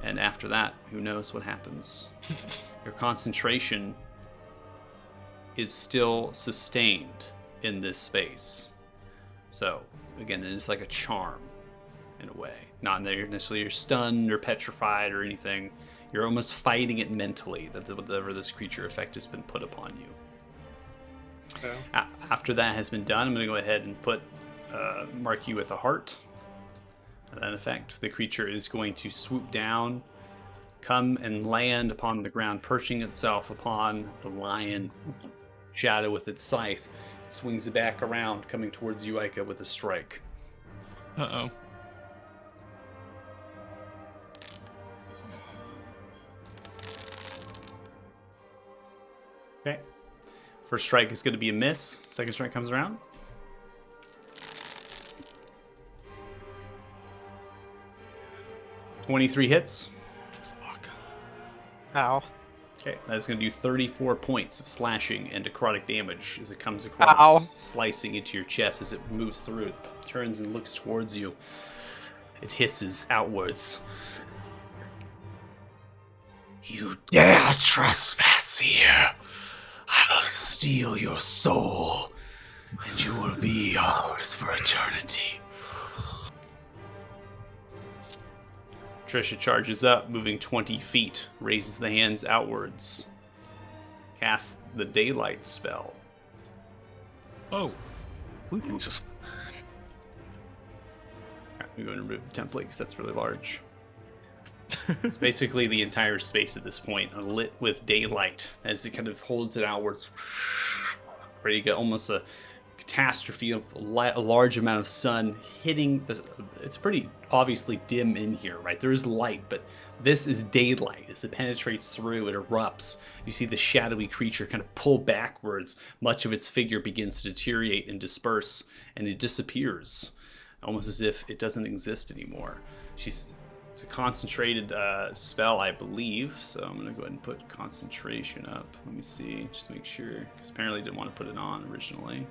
Speaker 1: And after that, who knows what happens. Your concentration is still sustained in this space. So, again, it's like a charm, in a way. Not that necessarily you're stunned or petrified or anything. You're almost fighting it mentally, that whatever this creature effect has been put upon you.
Speaker 8: Okay.
Speaker 1: After that has been done, I'm going to go ahead and mark you with a heart. And in effect, the creature is going to swoop down, come and land upon the ground, perching itself upon the lion shadow with its scythe. It swings it back around, coming towards you, Ica, with a strike.
Speaker 2: Uh-oh.
Speaker 1: Okay. First strike is going to be a miss. Second strike comes around. $23 hits.
Speaker 2: Fuck.
Speaker 6: Ow.
Speaker 1: Okay, that's going to do 34 points of slashing and necrotic damage as it comes across, slicing into your chest as it moves through. It turns and looks towards you. It hisses outwards. You dare trespass here? I'll steal your soul, and you will be ours for eternity. Trisha charges up, moving 20 feet, raises the hands outwards, casts the daylight spell.
Speaker 2: Oh.
Speaker 7: Ooh, Jesus.
Speaker 1: I'm going to remove the template because that's really large. It's basically the entire space at this point, lit with daylight as it kind of holds it outwards. Ready to get almost a catastrophe of a large amount of sun hitting this. It's pretty obviously dim in here, right? There is light, but this is daylight. As it penetrates through, it erupts. You see the shadowy creature kind of pull backwards. Much of its figure begins to deteriorate and disperse, and it disappears, almost as if it doesn't exist anymore. It's a concentrated spell, I believe, so I'm going to go ahead and put concentration up. Let me see, just make sure, because apparently I didn't want to put it on originally.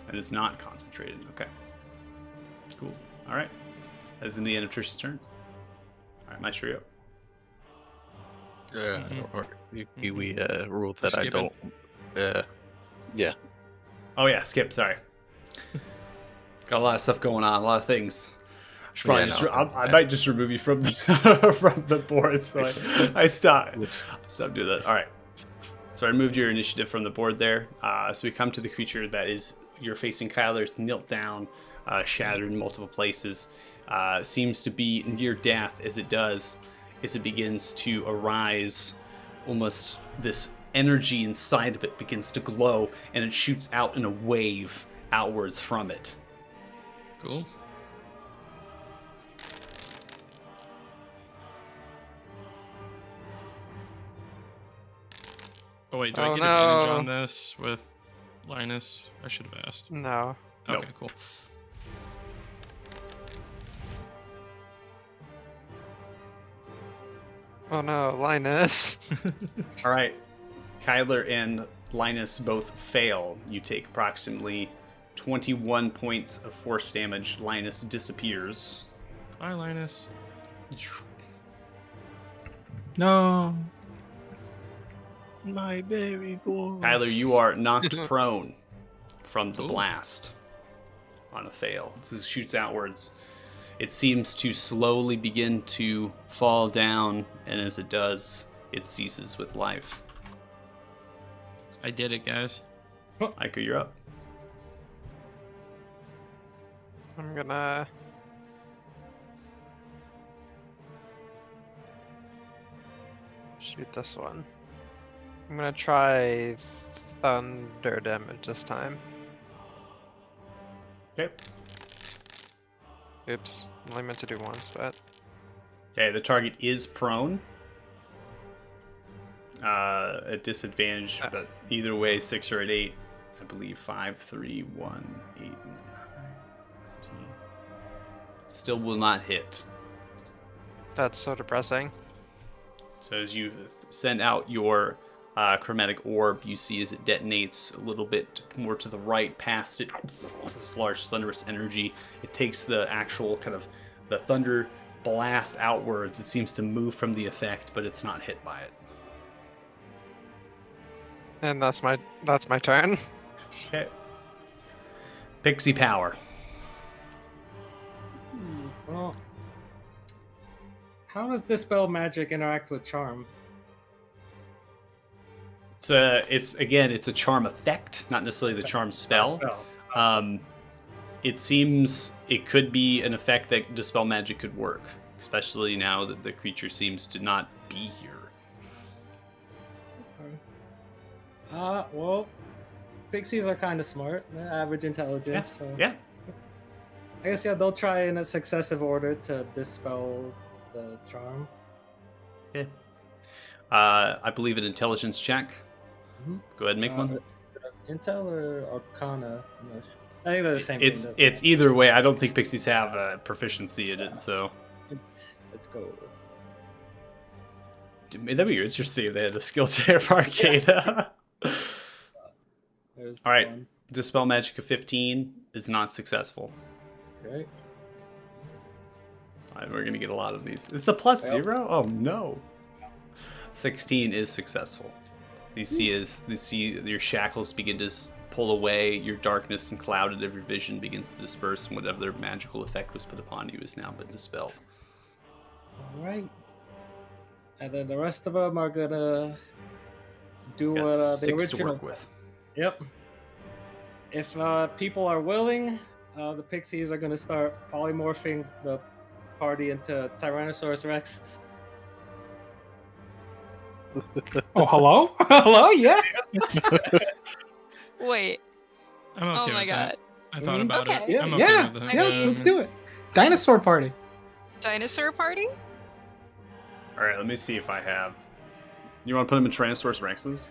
Speaker 1: And it's not concentrated. Okay. Cool. All right. That is in the end of Trish's turn. All right, Maestro.
Speaker 7: Or we ruled that I
Speaker 2: Skipping.
Speaker 7: don't. Yeah.
Speaker 1: Oh yeah, skip. Sorry. Got a lot of stuff going on. A lot of things. I should probably
Speaker 7: Yeah,
Speaker 1: just.
Speaker 7: no,
Speaker 1: I might just remove you from the from the board. So I stop doing that. All right. So I removed your initiative from the board there. So we come to the creature that is you're facing. Kyler's knelt down, shattered in multiple places. Seems to be near death as it does, as it begins to arise. Almost this energy inside of it begins to glow, and it shoots out in a wave outwards from it.
Speaker 2: Cool. Oh wait, do
Speaker 6: Oh,
Speaker 2: I get advantage on
Speaker 6: no.
Speaker 2: this with Linus? I should have asked.
Speaker 6: No.
Speaker 1: Nope.
Speaker 2: Okay, cool.
Speaker 6: Oh no, Linus.
Speaker 1: All right. Kyler and Linus both fail. You take approximately 21 points of force damage. Linus disappears.
Speaker 2: Bye, Linus.
Speaker 4: No.
Speaker 7: My baby boy.
Speaker 1: Kyler, you are knocked prone from the
Speaker 2: Ooh.
Speaker 1: blast on a fail. This shoots outwards. It seems to slowly begin to fall down, and as it does, it ceases with life.
Speaker 2: I did it, guys.
Speaker 1: Ica, you're up.
Speaker 6: I'm gonna. Shoot this one. I'm gonna try thunder damage this time.
Speaker 1: Okay.
Speaker 6: Oops, I only meant to do once, but
Speaker 1: Okay, the target is prone. At disadvantage, but either way, 6 or an 8. I believe 5, 3, 1, 8, 9, 16. Still will not hit.
Speaker 6: that's so depressing.
Speaker 1: So as you send out your chromatic orb, you see as it detonates a little bit more to the right past it, this large thunderous energy. It takes the actual kind of the thunder blast outwards. It seems to move from the effect, but it's not hit by it.
Speaker 6: And that's my turn.
Speaker 1: Okay. Pixie power.
Speaker 8: Well, how does Dispel Magic interact with Charm?
Speaker 1: It's a charm effect, not necessarily the charm spell. It seems it could be an effect that Dispel Magic could work, especially now that the creature seems to not be here.
Speaker 8: Well, pixies are kind of smart. They're average intelligence, so
Speaker 1: Yeah.
Speaker 8: I guess they'll try in a successive order to dispel the charm.
Speaker 1: I believe an intelligence check.
Speaker 8: Mhm.
Speaker 1: Go ahead and make one.
Speaker 8: Intel or Arcana? I'm not sure. I think they're the same
Speaker 1: It's
Speaker 8: thing.
Speaker 1: it's either way. I don't think pixies have a proficiency in it, so
Speaker 8: Let's go.
Speaker 1: that'd be interesting if they had a skill check of Arcana.
Speaker 8: There's
Speaker 1: All right.
Speaker 8: one.
Speaker 1: Dispel Magic of 15 is not successful.
Speaker 8: Okay.
Speaker 1: All right, we're gonna get a lot of these. It's a plus
Speaker 8: Well.
Speaker 1: 0. Oh no. 16 is successful. You see your shackles begin to pull away. Your darkness and clouded of your vision begins to disperse, and whatever magical effect was put upon you has now been dispelled.
Speaker 8: All right. And then the rest of them are gonna do
Speaker 1: Got
Speaker 8: what the
Speaker 1: 6 to
Speaker 8: original.
Speaker 1: work with.
Speaker 8: Yep. If people are willing, the pixies are gonna start polymorphing the party into Tyrannosaurus Rex.
Speaker 4: Oh, hello? Hello? Yeah.
Speaker 5: Wait.
Speaker 2: I'm okay
Speaker 5: Oh my
Speaker 2: with
Speaker 5: god.
Speaker 2: that. I thought about
Speaker 5: Okay.
Speaker 2: it.
Speaker 4: Yeah,
Speaker 2: I'm okay
Speaker 4: yeah.
Speaker 2: with that.
Speaker 4: Yes, let's do it. Dinosaur party.
Speaker 5: Dinosaur party?
Speaker 1: All right, let me see if I have. You want to put them in Tyrannosaurus Rexes?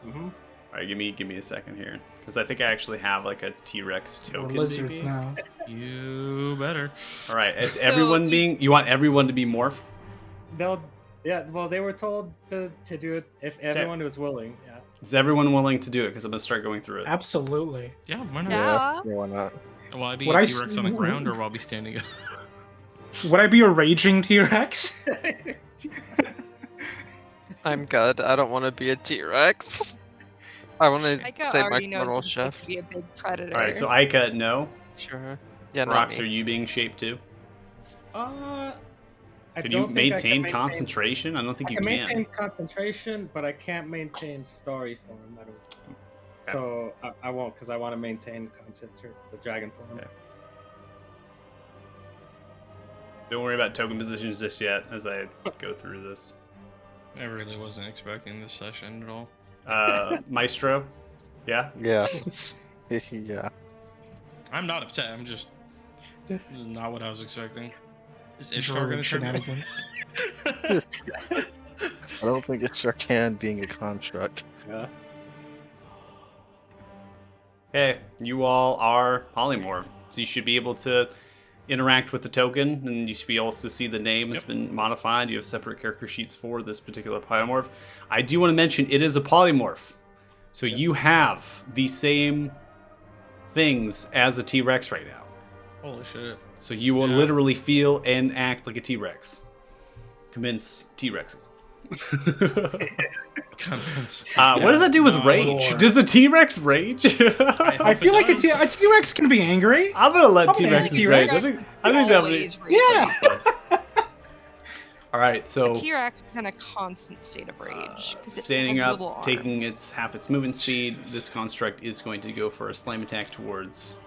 Speaker 8: Mm-hmm.
Speaker 1: All right, give me a second here, because I think I actually have like a T-Rex
Speaker 4: We're
Speaker 1: token.
Speaker 4: lizards
Speaker 1: maybe?
Speaker 4: now.
Speaker 2: You better.
Speaker 1: All right, is everyone
Speaker 5: you-
Speaker 1: being? You want everyone to be morphed?
Speaker 8: Well, they were told to do it if everyone was willing. Yeah.
Speaker 1: Is everyone willing to do it? Because I'm gonna start going through it.
Speaker 4: Absolutely.
Speaker 2: Yeah, why not?
Speaker 5: Yeah.
Speaker 7: Yeah, why not?
Speaker 2: Will I be
Speaker 4: Would
Speaker 2: a
Speaker 4: I
Speaker 2: T-Rex
Speaker 4: s-
Speaker 2: on the ground or will I be standing up?
Speaker 4: Would I be a raging T-Rex?
Speaker 6: I'm good. I don't want to be a T-Rex. I want to
Speaker 5: Ica
Speaker 6: say my
Speaker 5: already knows
Speaker 6: normal
Speaker 5: what it's like
Speaker 6: shift.
Speaker 5: to be a big predator.
Speaker 1: All right, so Ica, no.
Speaker 6: Sure. Yeah, not
Speaker 1: Rocks,
Speaker 6: me.
Speaker 1: are you being shaped too?
Speaker 8: I
Speaker 1: Can
Speaker 8: don't
Speaker 1: you
Speaker 8: think I
Speaker 1: maintain
Speaker 8: can
Speaker 1: concentration? I don't think
Speaker 8: I
Speaker 1: you
Speaker 8: can
Speaker 1: can.
Speaker 8: maintain concentration, but I can't maintain story form. I don't.
Speaker 1: Okay.
Speaker 8: So I won't, because I want to maintain the dragon form.
Speaker 1: Okay. Don't worry about token positions just yet as I go through this.
Speaker 2: I really wasn't expecting this session at all.
Speaker 1: Maestro? Yeah?
Speaker 7: Yeah. Yeah.
Speaker 2: I'm not upset. I'm just not what I was expecting. Is Ishtar
Speaker 4: Druid
Speaker 2: gonna turn
Speaker 4: shenanigans.
Speaker 7: I don't think it's Sharkan being a construct
Speaker 8: Yeah.
Speaker 1: Okay, you all are polymorph, so you should be able to interact with the token, and you should be able to see the name has been modified. You have separate character sheets for this particular polymorph. I do want to mention it is a polymorph, so you have the same things as a T-Rex right now.
Speaker 2: Holy shit.
Speaker 1: So you will
Speaker 2: Yeah.
Speaker 1: literally feel and act like a T-Rex. Commence T-Rex. What does that do with
Speaker 2: No,
Speaker 1: rage?
Speaker 4: Lord.
Speaker 1: Does a T-Rex rage?
Speaker 4: I feel like a T-Rex can be angry.
Speaker 1: I'm gonna let
Speaker 4: I'll be
Speaker 1: T-Rexes
Speaker 4: T-Rex.
Speaker 1: rage. I think that would be...
Speaker 5: Always raging.
Speaker 4: Yeah.
Speaker 1: All right, so
Speaker 5: T-Rex is in a constant state of rage. 'cause it
Speaker 1: standing
Speaker 5: has
Speaker 1: up,
Speaker 5: little arms.
Speaker 1: taking half its movement speed, this construct is going to go for a slam attack towards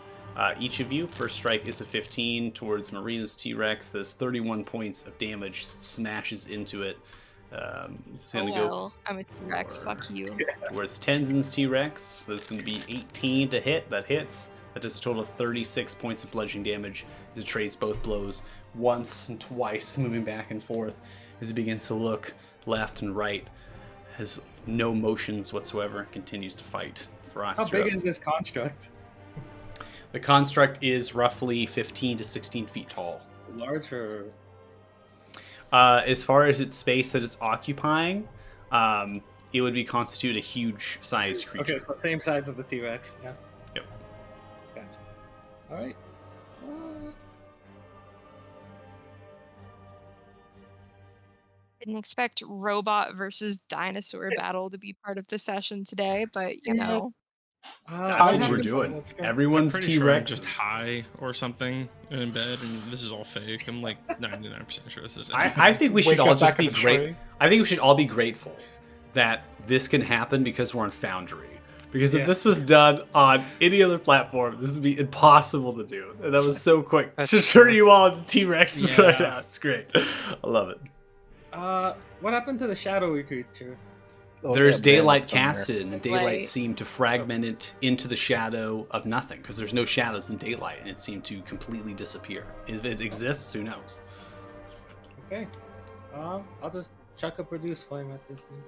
Speaker 1: each of you. First strike is a 15 towards Marina's T-Rex. There's 31 points of damage, smashes into it. It's
Speaker 5: Oh
Speaker 1: gonna
Speaker 5: well, I'm a T-Rex.
Speaker 1: for-
Speaker 5: Fuck you.
Speaker 1: Towards Tenzin's T-Rex. That's going to be 18 to hit. That hits. That does a total of 36 points of bludgeoning damage as it trades both blows once and twice, moving back and forth as it begins to look left and right. Has no motions whatsoever. Continues to fight. Brox,
Speaker 8: How
Speaker 1: you're
Speaker 8: big
Speaker 1: up.
Speaker 8: is this construct?
Speaker 1: The construct is roughly 15 to 16 feet tall.
Speaker 8: Large or
Speaker 1: As far as its space that it's occupying, it would be constitute a huge sized creature.
Speaker 8: okay? So same size as the T-Rex. Yeah.
Speaker 1: Yep.
Speaker 8: Gotcha. All right.
Speaker 5: Didn't expect robot versus dinosaur battle to be part of the session today, but you
Speaker 8: Yeah.
Speaker 5: know.
Speaker 1: That's
Speaker 4: I'm
Speaker 1: what we're
Speaker 4: having fun.
Speaker 1: doing.
Speaker 4: Let's go.
Speaker 2: I'm
Speaker 1: Everyone's
Speaker 2: pretty sure I'm
Speaker 1: T-Rex.
Speaker 2: just high or something in bed, and this is all fake. I'm like 99% sure this is.
Speaker 1: I think we should
Speaker 4: Wake
Speaker 1: all
Speaker 4: up
Speaker 1: just
Speaker 4: back
Speaker 1: be
Speaker 4: at the
Speaker 1: great.
Speaker 4: tree.
Speaker 1: I think we should all be grateful that this can happen because we're on Foundry. Because if
Speaker 8: Yeah.
Speaker 1: this was done on any other platform, this would be impossible to do. And that was so quick
Speaker 6: That's
Speaker 1: to turn you all into T-Rexes right
Speaker 2: Yeah.
Speaker 1: now. It's great. I love it.
Speaker 8: What happened to the shadowy creature?
Speaker 7: Oh,
Speaker 1: There's
Speaker 7: yeah, man,
Speaker 1: daylight
Speaker 7: up somewhere.
Speaker 1: casted, and the daylight
Speaker 5: Light.
Speaker 1: seemed to fragment it into the shadow of nothing because there's no shadows in daylight, and it seemed to completely disappear. If it exists, who knows?
Speaker 8: Okay. I'll just chuck a produce flame at this thing.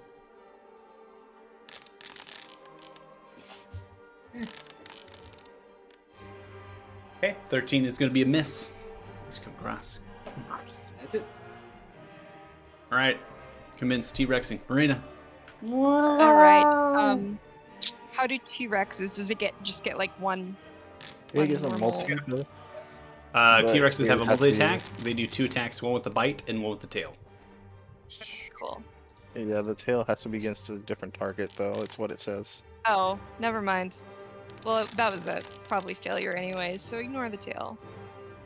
Speaker 1: Okay, 13 is going to be a miss. Let's come across.
Speaker 8: That's it.
Speaker 1: All right, commence T-Rexing. Marina.
Speaker 5: All right. How do T-Rexes? Does it just get like one?
Speaker 7: It gets a
Speaker 5: normal-
Speaker 7: multi. But
Speaker 1: T-Rexes
Speaker 7: it
Speaker 1: have a
Speaker 7: has to be-
Speaker 1: multi-attack. They do 2 attacks, one with the bite and one with the tail.
Speaker 5: Cool.
Speaker 7: Yeah, the tail has to be against a different target, though. It's what it says.
Speaker 5: Oh, never mind. Well, that was a probably failure anyways, so ignore the tail.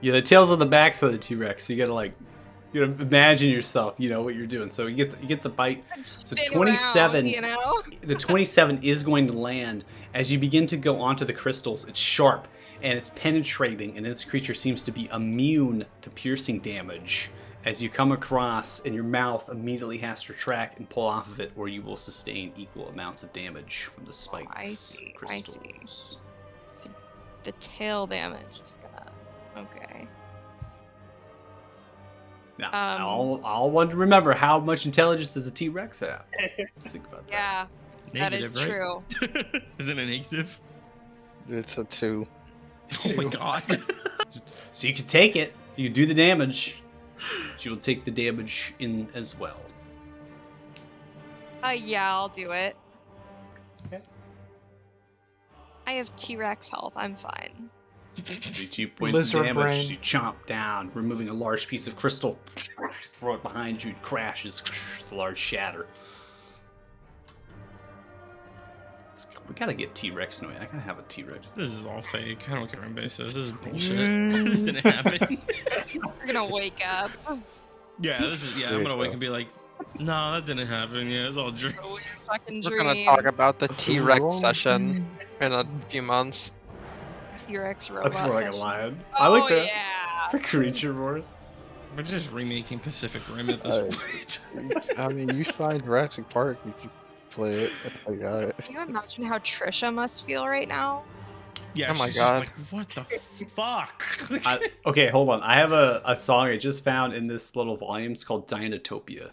Speaker 1: Yeah, the tail's on the backs of the T-Rex, so you gotta imagine yourself, what you're doing. So you get the bite. So
Speaker 5: Spin
Speaker 1: 27.
Speaker 5: around, you know?
Speaker 1: The 27 is going to land. As you begin to go onto the crystals, it's sharp and it's penetrating, and this creature seems to be immune to piercing damage. As you come across, and your mouth immediately has to retract and pull off of it, or you will sustain equal amounts of damage from the spikes.
Speaker 5: I see.
Speaker 1: Crystals.
Speaker 5: The tail damage is gonna. Okay.
Speaker 1: Now,
Speaker 5: Um,
Speaker 1: I'll want to remember how much intelligence does a T-Rex have. Let's think about that.
Speaker 5: Yeah, that is
Speaker 2: Negative,
Speaker 5: true.
Speaker 2: right? Is it a negative?
Speaker 7: It's a 2.
Speaker 2: Oh my god.
Speaker 1: So you can take it. You can do the damage. But you will take the damage in as well.
Speaker 5: Yeah, I'll do it.
Speaker 8: Okay.
Speaker 5: I have T-Rex health. I'm fine.
Speaker 1: Do 2 points
Speaker 4: Lizard
Speaker 1: of damage.
Speaker 4: brain.
Speaker 1: You chomp down, removing a large piece of crystal. Throw it behind you. It crashes. It's a large shatter. We gotta get T-Rex noise. I gotta have a T-Rex.
Speaker 2: This is all fake. I don't care what base says. This is bullshit. This didn't happen.
Speaker 5: We're gonna wake up.
Speaker 2: Yeah, this is. Yeah, I'm gonna wake and be like, no, that didn't happen. Yeah, it's all dream.
Speaker 5: A weird fucking
Speaker 6: We're gonna
Speaker 5: dream.
Speaker 6: talk about the T-Rex session in a few months.
Speaker 5: T-Rex robot.
Speaker 1: That's more like a
Speaker 5: session.
Speaker 1: lion.
Speaker 5: Oh,
Speaker 1: I like that.
Speaker 5: yeah.
Speaker 1: The creature wars.
Speaker 2: We're just remaking Pacific Rim at this point.
Speaker 7: I mean, you find Jurassic Park, you can play it. I got it.
Speaker 5: Can you imagine how Trisha must feel right now?
Speaker 2: Yeah,
Speaker 6: Oh my
Speaker 2: she's
Speaker 6: God.
Speaker 2: Just like, what the fuck?
Speaker 1: Okay, hold on. I have a song I just found in this little volume. It's called Dinotopia.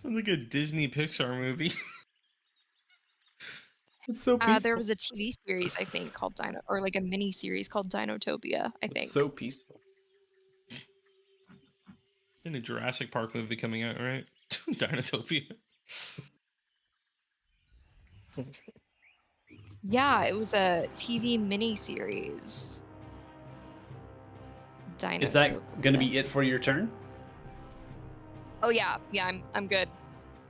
Speaker 2: Sounds like a Disney Pixar movie.
Speaker 1: It's so peaceful.
Speaker 5: There was a TV series, I think, called Dino, or like a mini series called Dinotopia, I think.
Speaker 1: It's so peaceful.
Speaker 2: In a Jurassic Park movie coming out, right? Dinotopia.
Speaker 5: Yeah, it was a TV mini series. Dinotopia.
Speaker 1: Is that going to be it for your turn?
Speaker 5: Oh yeah, I'm good.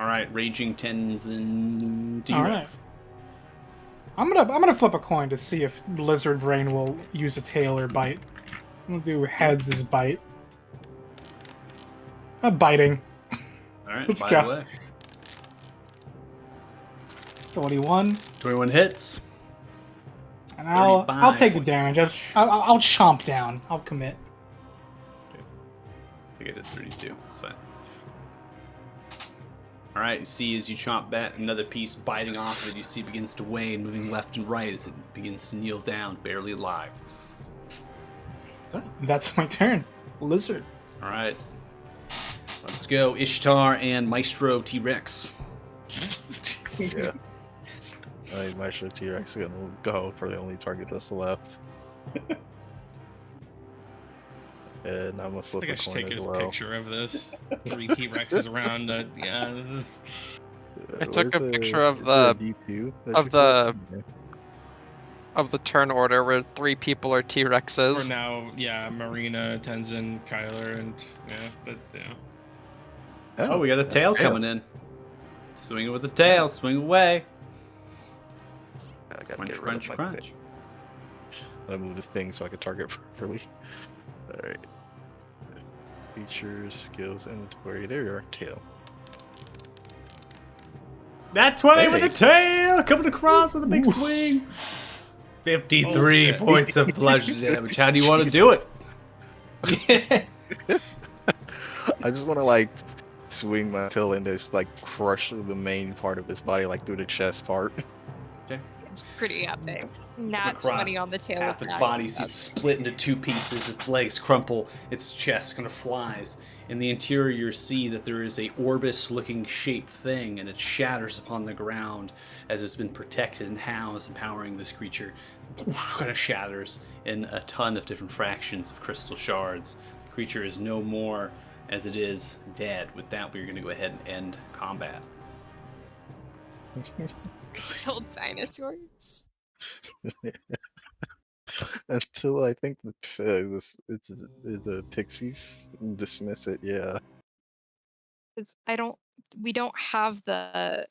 Speaker 1: All right, Raging Tens and
Speaker 4: All
Speaker 1: T-Rex.
Speaker 4: right. I'm gonna flip a coin to see if Lizard Brain will use a tail or bite. I'm gonna do heads as bite. Biting.
Speaker 1: All right,
Speaker 4: Let's
Speaker 1: by
Speaker 4: go.
Speaker 1: the way.
Speaker 4: 21.
Speaker 1: 21 hits.
Speaker 4: And I'll take the
Speaker 1: 35
Speaker 4: damage.
Speaker 1: points.
Speaker 4: I'll chomp down. I'll commit.
Speaker 1: I think I did 32. That's fine. All right, you see as you chomp that, another piece biting off of it, you see it begins to wane, moving left and right as it begins to kneel down, barely alive.
Speaker 4: That's my turn. Lizard.
Speaker 1: All right. Let's go, Ishtar and Maestro T-Rex.
Speaker 7: Yeah. Maestro T-Rex is gonna go for the only target that's left. And I'm gonna
Speaker 2: I
Speaker 7: flip
Speaker 2: think I
Speaker 7: a
Speaker 2: should
Speaker 7: coin
Speaker 2: take
Speaker 7: as
Speaker 2: a
Speaker 7: well.
Speaker 2: picture of this. 3 T-Rexes around. Yeah, this is.
Speaker 6: I took a
Speaker 7: Where's
Speaker 6: picture of
Speaker 7: is there a
Speaker 6: the-
Speaker 7: D2 that
Speaker 6: of
Speaker 7: you
Speaker 6: the-
Speaker 7: put?
Speaker 6: Of the turn order where 3 people are
Speaker 2: For
Speaker 6: T-Rexes.
Speaker 2: now, yeah, Marina, Tenzin, Kyler, and yeah, but yeah.
Speaker 1: Oh, we got a
Speaker 7: that's
Speaker 1: tail coming in. Swing it with the tail, swing away.
Speaker 7: I gotta
Speaker 1: Crunch,
Speaker 7: get rid
Speaker 1: crunch,
Speaker 7: of my
Speaker 1: crunch.
Speaker 7: thing. I move this thing so I can target properly. Alright. Features, skills, inventory. There you are, tail.
Speaker 1: That's 20 with
Speaker 7: Hey.
Speaker 1: the tail, coming across with a big swing. 53
Speaker 2: shit.
Speaker 1: points of pleasure damage. How do you want to do it?
Speaker 7: I just want to like swing my tail and just like crush the main part of his body, like through the chest part.
Speaker 5: It's pretty epic. Nat
Speaker 1: across
Speaker 5: 20 on the tail.
Speaker 1: Half
Speaker 5: with
Speaker 1: its
Speaker 5: that.
Speaker 1: body, so it's split into 2 pieces. Its legs crumple. Its chest kind of flies. In the interior, you see that there is a Orbis-looking shaped thing, and it shatters upon the ground as it's been protected and housed, empowering this creature. Kind of shatters in a ton of different fractions of crystal shards. The creature is no more as it is dead. With that, we're going to go ahead and end combat.
Speaker 5: Still dinosaurs.
Speaker 7: Until I think the pixies dismiss it. Yeah.
Speaker 5: 'Cause we don't have the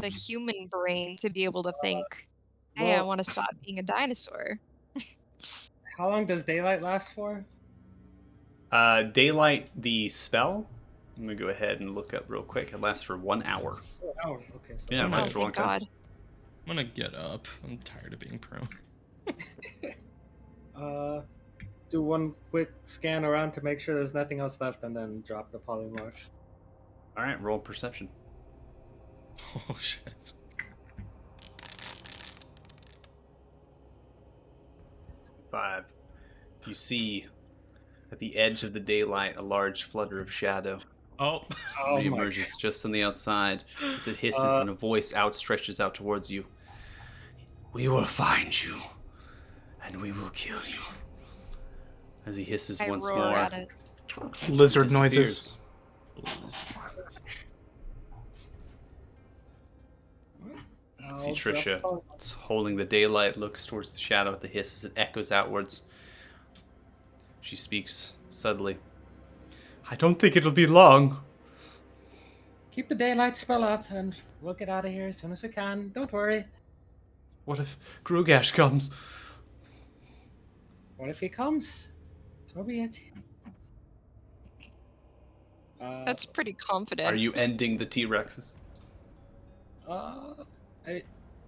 Speaker 5: human brain to be able to think, hey, I
Speaker 8: Well-
Speaker 5: want to stop being a dinosaur.
Speaker 8: How long does daylight last for?
Speaker 1: Daylight, the spell. I'm going to go ahead and look up real quick. It lasts for 1 hour.
Speaker 8: Oh, okay. So
Speaker 1: Yeah, it
Speaker 2: Oh,
Speaker 1: lasts for a long
Speaker 5: thank
Speaker 1: time.
Speaker 5: God.
Speaker 2: I'm gonna get up. I'm tired of being prone.
Speaker 8: do one quick scan around to make sure there's nothing else left, and then drop the polymorph.
Speaker 1: All right, roll perception.
Speaker 2: Oh shit.
Speaker 1: 5. You see at the edge of the daylight a large flutter of shadow.
Speaker 2: Oh.
Speaker 8: Oh
Speaker 1: It
Speaker 8: my
Speaker 1: emerges just on the outside as it hisses and a voice outstretches out towards you. We will find you, and we will kill you. As he hisses
Speaker 5: I
Speaker 1: once
Speaker 5: roar
Speaker 1: more,
Speaker 5: at it.
Speaker 4: Lizard
Speaker 1: disappears.
Speaker 4: noises.
Speaker 1: See
Speaker 8: I'll
Speaker 1: Trisha.
Speaker 8: drop
Speaker 1: It's holding the daylight, looks towards the shadow at the hiss as it echoes outwards. She speaks subtly. I don't think it'll be long.
Speaker 3: Keep the daylight spell up, and we'll get out of here as soon as we can. Don't worry.
Speaker 1: What if Grugash comes?
Speaker 3: What if he comes? So be it.
Speaker 5: That's pretty confident.
Speaker 1: Are you ending the T-Rexes?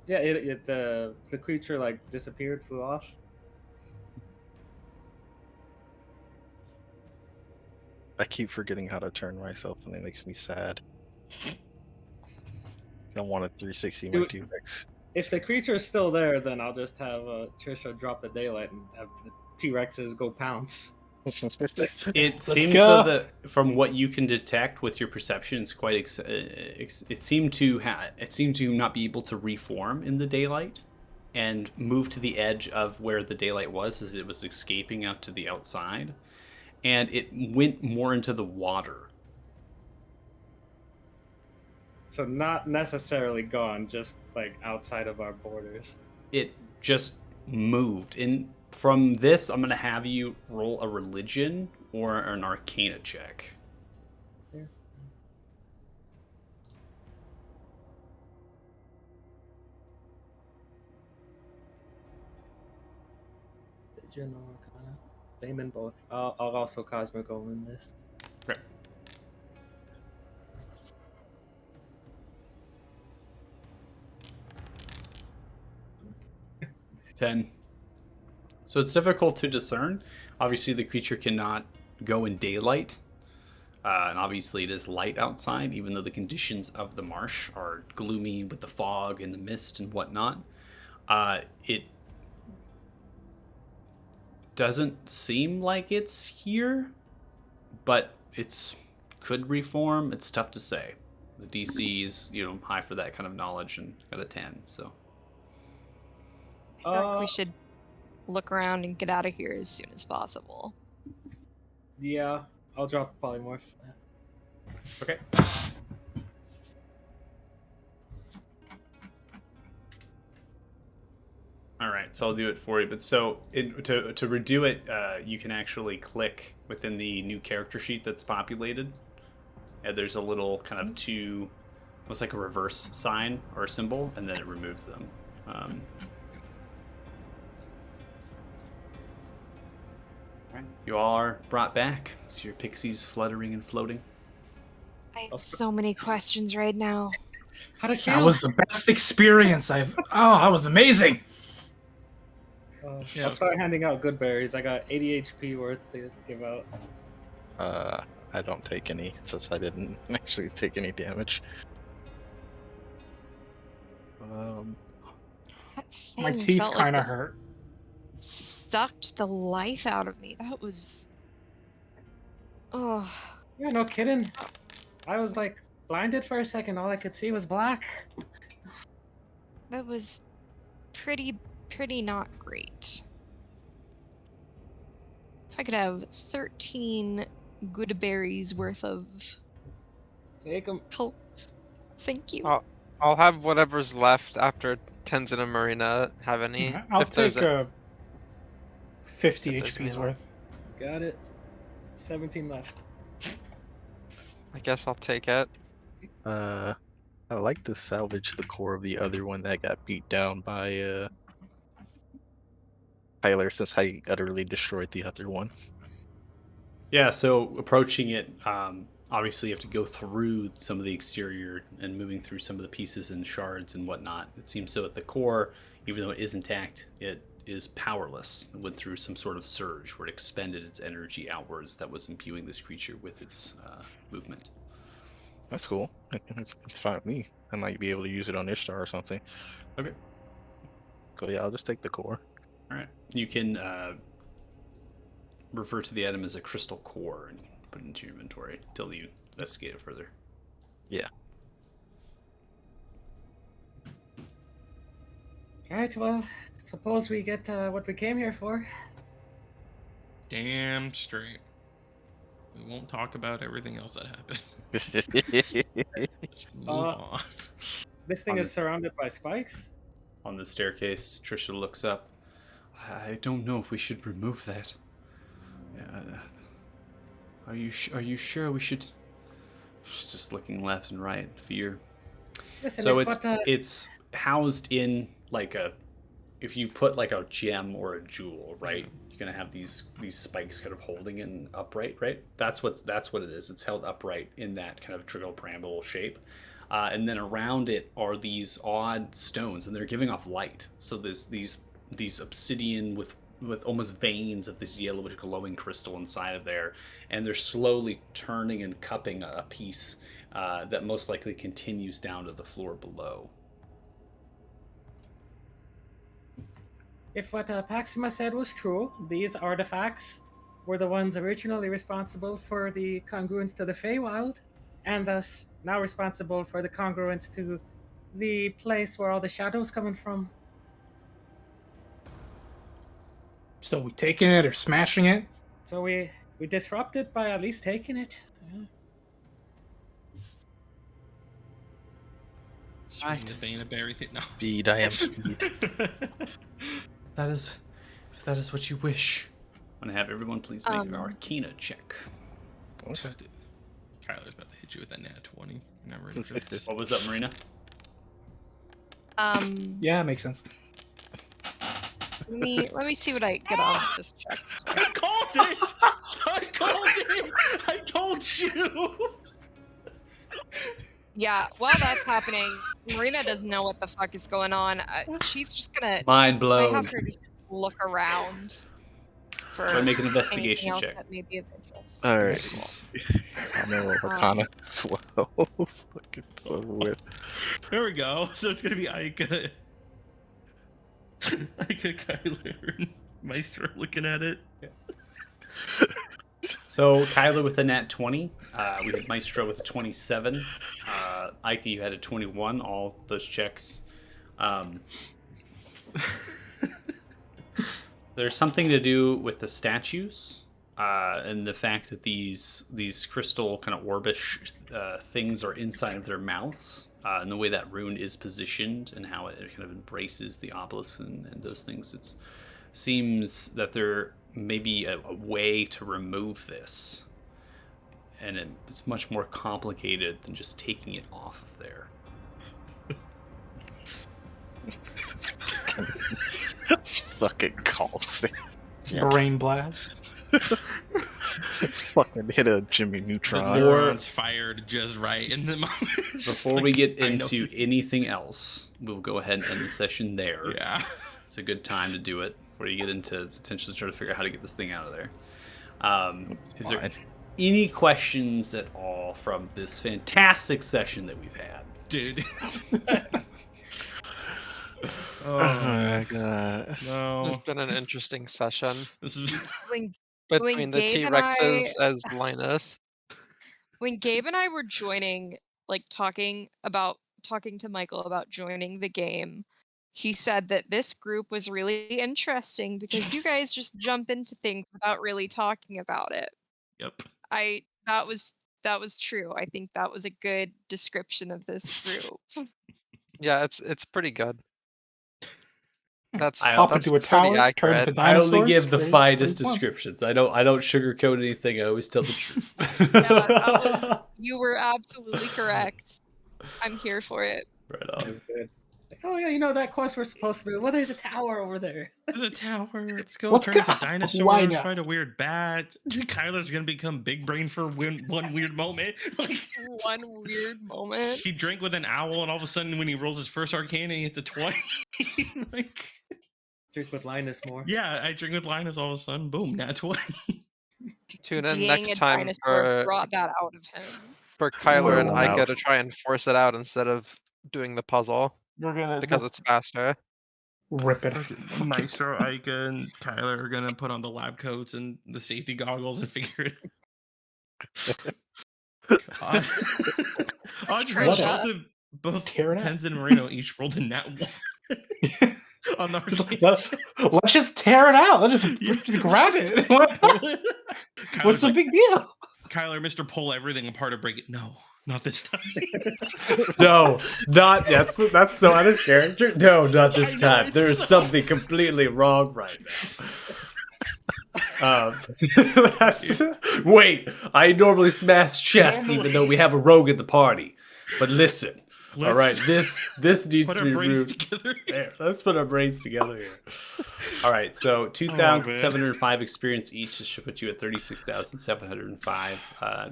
Speaker 8: the creature like disappeared, flew off.
Speaker 7: I keep forgetting how to turn myself, and it makes me sad. I wanted 360 my
Speaker 8: Dude.
Speaker 7: T-Rex.
Speaker 8: If the creature is still there, then I'll just have Trisha drop the daylight and have the T-Rexes go pounce.
Speaker 1: It
Speaker 4: Let's
Speaker 1: seems
Speaker 4: go.
Speaker 1: though that from what you can detect with your perception, it's quite. It seemed to not be able to reform in the daylight, and move to the edge of where the daylight was as it was escaping out to the outside, and it went more into the water.
Speaker 8: So not necessarily gone, just like outside of our borders.
Speaker 1: It just moved. And from this, I'm gonna have you roll a religion or an arcana check.
Speaker 8: Religion or Arcana? Same in both. I'll also Cosmic Omen this.
Speaker 1: Right. Ten. So it's difficult to discern. Obviously, the creature cannot go in daylight. And obviously, it is light outside, even though the conditions of the marsh are gloomy with the fog and the mist and whatnot. It doesn't seem like it's here, but it's could reform. It's tough to say. The DC is high for that kind of knowledge and got a 10. So
Speaker 5: I feel like we should look around and get out of here as soon as possible.
Speaker 8: Yeah, I'll drop the polymorph.
Speaker 1: okay. All right, so I'll do it for you. But to redo it, you can actually click within the new character sheet that's populated. And there's a little kind of looks like a reverse sign or a symbol, and then it removes them. Right. You all are brought back. See your pixies fluttering and floating.
Speaker 5: I have so many questions right now.
Speaker 8: How'd it feel?
Speaker 4: That was the best experience I've. Oh, that was amazing.
Speaker 2: Yeah.
Speaker 8: I'll start handing out good berries. I got 80 HP worth to give out.
Speaker 7: I don't take any since I didn't actually take any damage.
Speaker 5: That
Speaker 4: My
Speaker 5: thing
Speaker 4: teeth
Speaker 5: felt like
Speaker 4: kind of
Speaker 5: it
Speaker 4: hurt.
Speaker 5: sucked the life out of me. That was. Oh.
Speaker 3: Yeah, no kidding. I was like blinded for a second. All I could see was black.
Speaker 5: That was pretty not great. If I could have 13 good berries worth of
Speaker 8: Take them.
Speaker 5: health. Thank you.
Speaker 6: I'll have whatever's left after Tenzin and Marina have any.
Speaker 4: I'll
Speaker 6: if there's
Speaker 4: take a 50
Speaker 6: if there's
Speaker 4: HP's
Speaker 6: any
Speaker 4: worth.
Speaker 8: Got it. 17 left.
Speaker 6: I guess I'll take it.
Speaker 7: I like to salvage the core of the other one that got beat down by Tyler, since I utterly destroyed the other one.
Speaker 1: Yeah, so approaching it, obviously you have to go through some of the exterior and moving through some of the pieces and shards and whatnot. It seems so at the core, even though it is intact, it is powerless. It went through some sort of surge where it expended its energy outwards that was imbuing this creature with its movement.
Speaker 7: That's cool. It's fine with me. I might be able to use it on Ishtar or something.
Speaker 1: Okay.
Speaker 7: So yeah, I'll just take the core.
Speaker 1: All right. You can refer to the item as a crystal core and put it into your inventory until you investigate it further.
Speaker 7: Yeah.
Speaker 3: Right, well, suppose we get what we came here for.
Speaker 2: Damn straight. We won't talk about everything else that happened. Just move on.
Speaker 8: This thing
Speaker 1: On
Speaker 8: is
Speaker 1: the-
Speaker 8: surrounded by spikes.
Speaker 1: On the staircase, Trisha looks up. I don't know if we should remove that. Are you sure we should? She's just looking left and right, fear.
Speaker 3: Listen,
Speaker 1: So
Speaker 3: if
Speaker 1: it's housed in like if you put like a gem or a jewel, right? You're gonna have these spikes kind of holding it upright, right? That's what it is. It's held upright in that kind of trigo-pyramidal shape. And then around it are these odd stones, and they're giving off light. So there's these obsidian with almost veins of this yellowish glowing crystal inside of there, and they're slowly turning and cupping a piece that most likely continues down to the floor below.
Speaker 3: If what Paxima said was true, these artifacts were the ones originally responsible for the congruence to the Feywild, and thus now responsible for the congruence to the place where all the shadows coming from.
Speaker 4: So we taking it or smashing it?
Speaker 3: So we disrupt it by at least taking it. Yeah.
Speaker 2: Swing the vein of everything. No.
Speaker 7: Speed, I am speed.
Speaker 1: If that is what you wish. I'm gonna have everyone please make an
Speaker 5: Um,
Speaker 1: Arcana check.
Speaker 2: So, Kyler's about to hit you with that nat 20. You're not ready for this.
Speaker 1: What was up, Marina?
Speaker 4: Yeah, makes sense.
Speaker 5: Let me see what I get off this check.
Speaker 2: I called it! I called it! I told you!
Speaker 5: Yeah, while that's happening, Marina doesn't know what the fuck is going on. She's just gonna.
Speaker 1: Mind
Speaker 5: I
Speaker 1: blown.
Speaker 5: have her just look around for
Speaker 1: Go ahead and make an
Speaker 5: anything
Speaker 1: investigation
Speaker 5: else
Speaker 1: check.
Speaker 5: that may be of interest.
Speaker 7: Alright. I know Arcana as well. Fucking over with.
Speaker 2: There we go. So it's gonna be Ica. Ica, Kyler, and Maestro looking at it.
Speaker 1: So Kyler with a nat 20. We had Maestro with a 27. Ika, you had a 21. All those checks. There's something to do with the statues and the fact that these crystal kind of orbish things are inside of their mouths, and the way that rune is positioned and how it kind of embraces the obelisk and those things. It seems that there may be a way to remove this, and it's much more complicated than just taking it off of there.
Speaker 7: Fucking calls.
Speaker 4: Brain blast.
Speaker 7: Fucking hit a Jimmy
Speaker 2: The
Speaker 7: Neutron.
Speaker 2: neurons fired just right in the moment.
Speaker 1: Before we get into anything else, we'll go ahead and end the session there.
Speaker 2: Yeah.
Speaker 1: It's a good time to do it before you get into potentially trying to figure out how to get this thing out of there. Is there
Speaker 7: Fine.
Speaker 1: any questions at all from this fantastic session that we've had?
Speaker 2: Dude.
Speaker 7: Oh my god.
Speaker 2: No.
Speaker 6: It's been an interesting session
Speaker 2: This is
Speaker 5: When
Speaker 6: between the
Speaker 5: Gabe and
Speaker 6: T-Rexes as Linus.
Speaker 5: when Gabe and I were joining, like talking to Michael about joining the game, he said that this group was really interesting because you guys just jump into things without really talking about it.
Speaker 2: Yep.
Speaker 5: That was true. I think that was a good description of this group.
Speaker 6: Yeah, it's pretty good. That's
Speaker 4: Hop
Speaker 6: that's
Speaker 4: into a
Speaker 6: pretty
Speaker 4: tower, turn
Speaker 6: accurate.
Speaker 4: into
Speaker 1: I
Speaker 4: dinosaurs.
Speaker 1: only give the
Speaker 4: Pretty-
Speaker 1: finest
Speaker 4: pretty fun.
Speaker 1: descriptions. I don't sugarcoat anything. I always tell the truth.
Speaker 5: You were absolutely correct. I'm here for it.
Speaker 1: Right
Speaker 3: That
Speaker 1: on.
Speaker 3: was good. Like, oh yeah, you know that quest we're supposed to do. Well, there's a tower over there.
Speaker 2: There's a tower. Let's go
Speaker 4: Let's
Speaker 2: turn
Speaker 4: go.
Speaker 2: into dinosaurs.
Speaker 4: Why not?
Speaker 2: Fight a weird bat. Kyler's gonna become big brain for one weird moment. Like
Speaker 5: One weird moment.
Speaker 2: he drank with an owl, and all of a sudden, when he rolls his first arcana, he hits a 20. Like,
Speaker 8: Drink with Linus more.
Speaker 2: yeah, I drink with Linus. All of a sudden, boom, nat 20.
Speaker 6: Tune in
Speaker 5: Being
Speaker 6: next
Speaker 5: a
Speaker 6: time
Speaker 5: dinosaur brought that out of him.
Speaker 6: for Kyler and
Speaker 7: Roll
Speaker 6: Ica
Speaker 7: out.
Speaker 6: to try and force it out instead of doing the puzzle
Speaker 4: We're gonna
Speaker 6: because it's faster.
Speaker 4: rip it.
Speaker 2: Maestro, Ica, and Kyler are gonna put on the lab coats and the safety goggles and figure it out.
Speaker 5: Trisha.
Speaker 2: Both
Speaker 4: Tear it out.
Speaker 2: Tenzin and Moreno each rolled a nat 1 on the
Speaker 4: Let's just tear it out. Let's just grab it. What's the big deal?
Speaker 2: Kyler, Mr. Pull everything apart and break it. No, not this time.
Speaker 1: No, not that's so out of character. No, not
Speaker 2: I
Speaker 1: this
Speaker 2: know,
Speaker 1: time.
Speaker 2: it's
Speaker 1: There is
Speaker 2: so-
Speaker 1: something completely wrong right now. Wait, I normally smash chests even though we have a rogue at the party. But listen, all right, this needs
Speaker 2: Put
Speaker 1: to
Speaker 2: our
Speaker 1: be
Speaker 2: brains
Speaker 1: removed.
Speaker 2: together.
Speaker 1: There, let's put our brains together here. All right, so 2,705 experience each. This should put you at 36,705.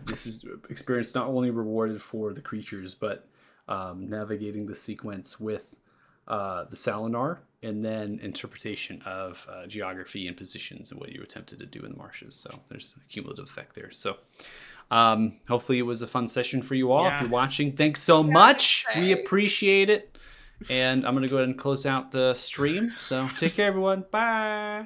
Speaker 1: This is experience not only rewarded for the creatures, but navigating the sequence with the Salinar, and then interpretation of geography and positions and what you attempted to do in the marshes. So there's a cumulative effect there. So hopefully it was a fun session for you all. If
Speaker 2: Yeah.
Speaker 1: you're watching, thanks so much. We appreciate it. And I'm going to go ahead and close out the stream. So take care, everyone. Bye.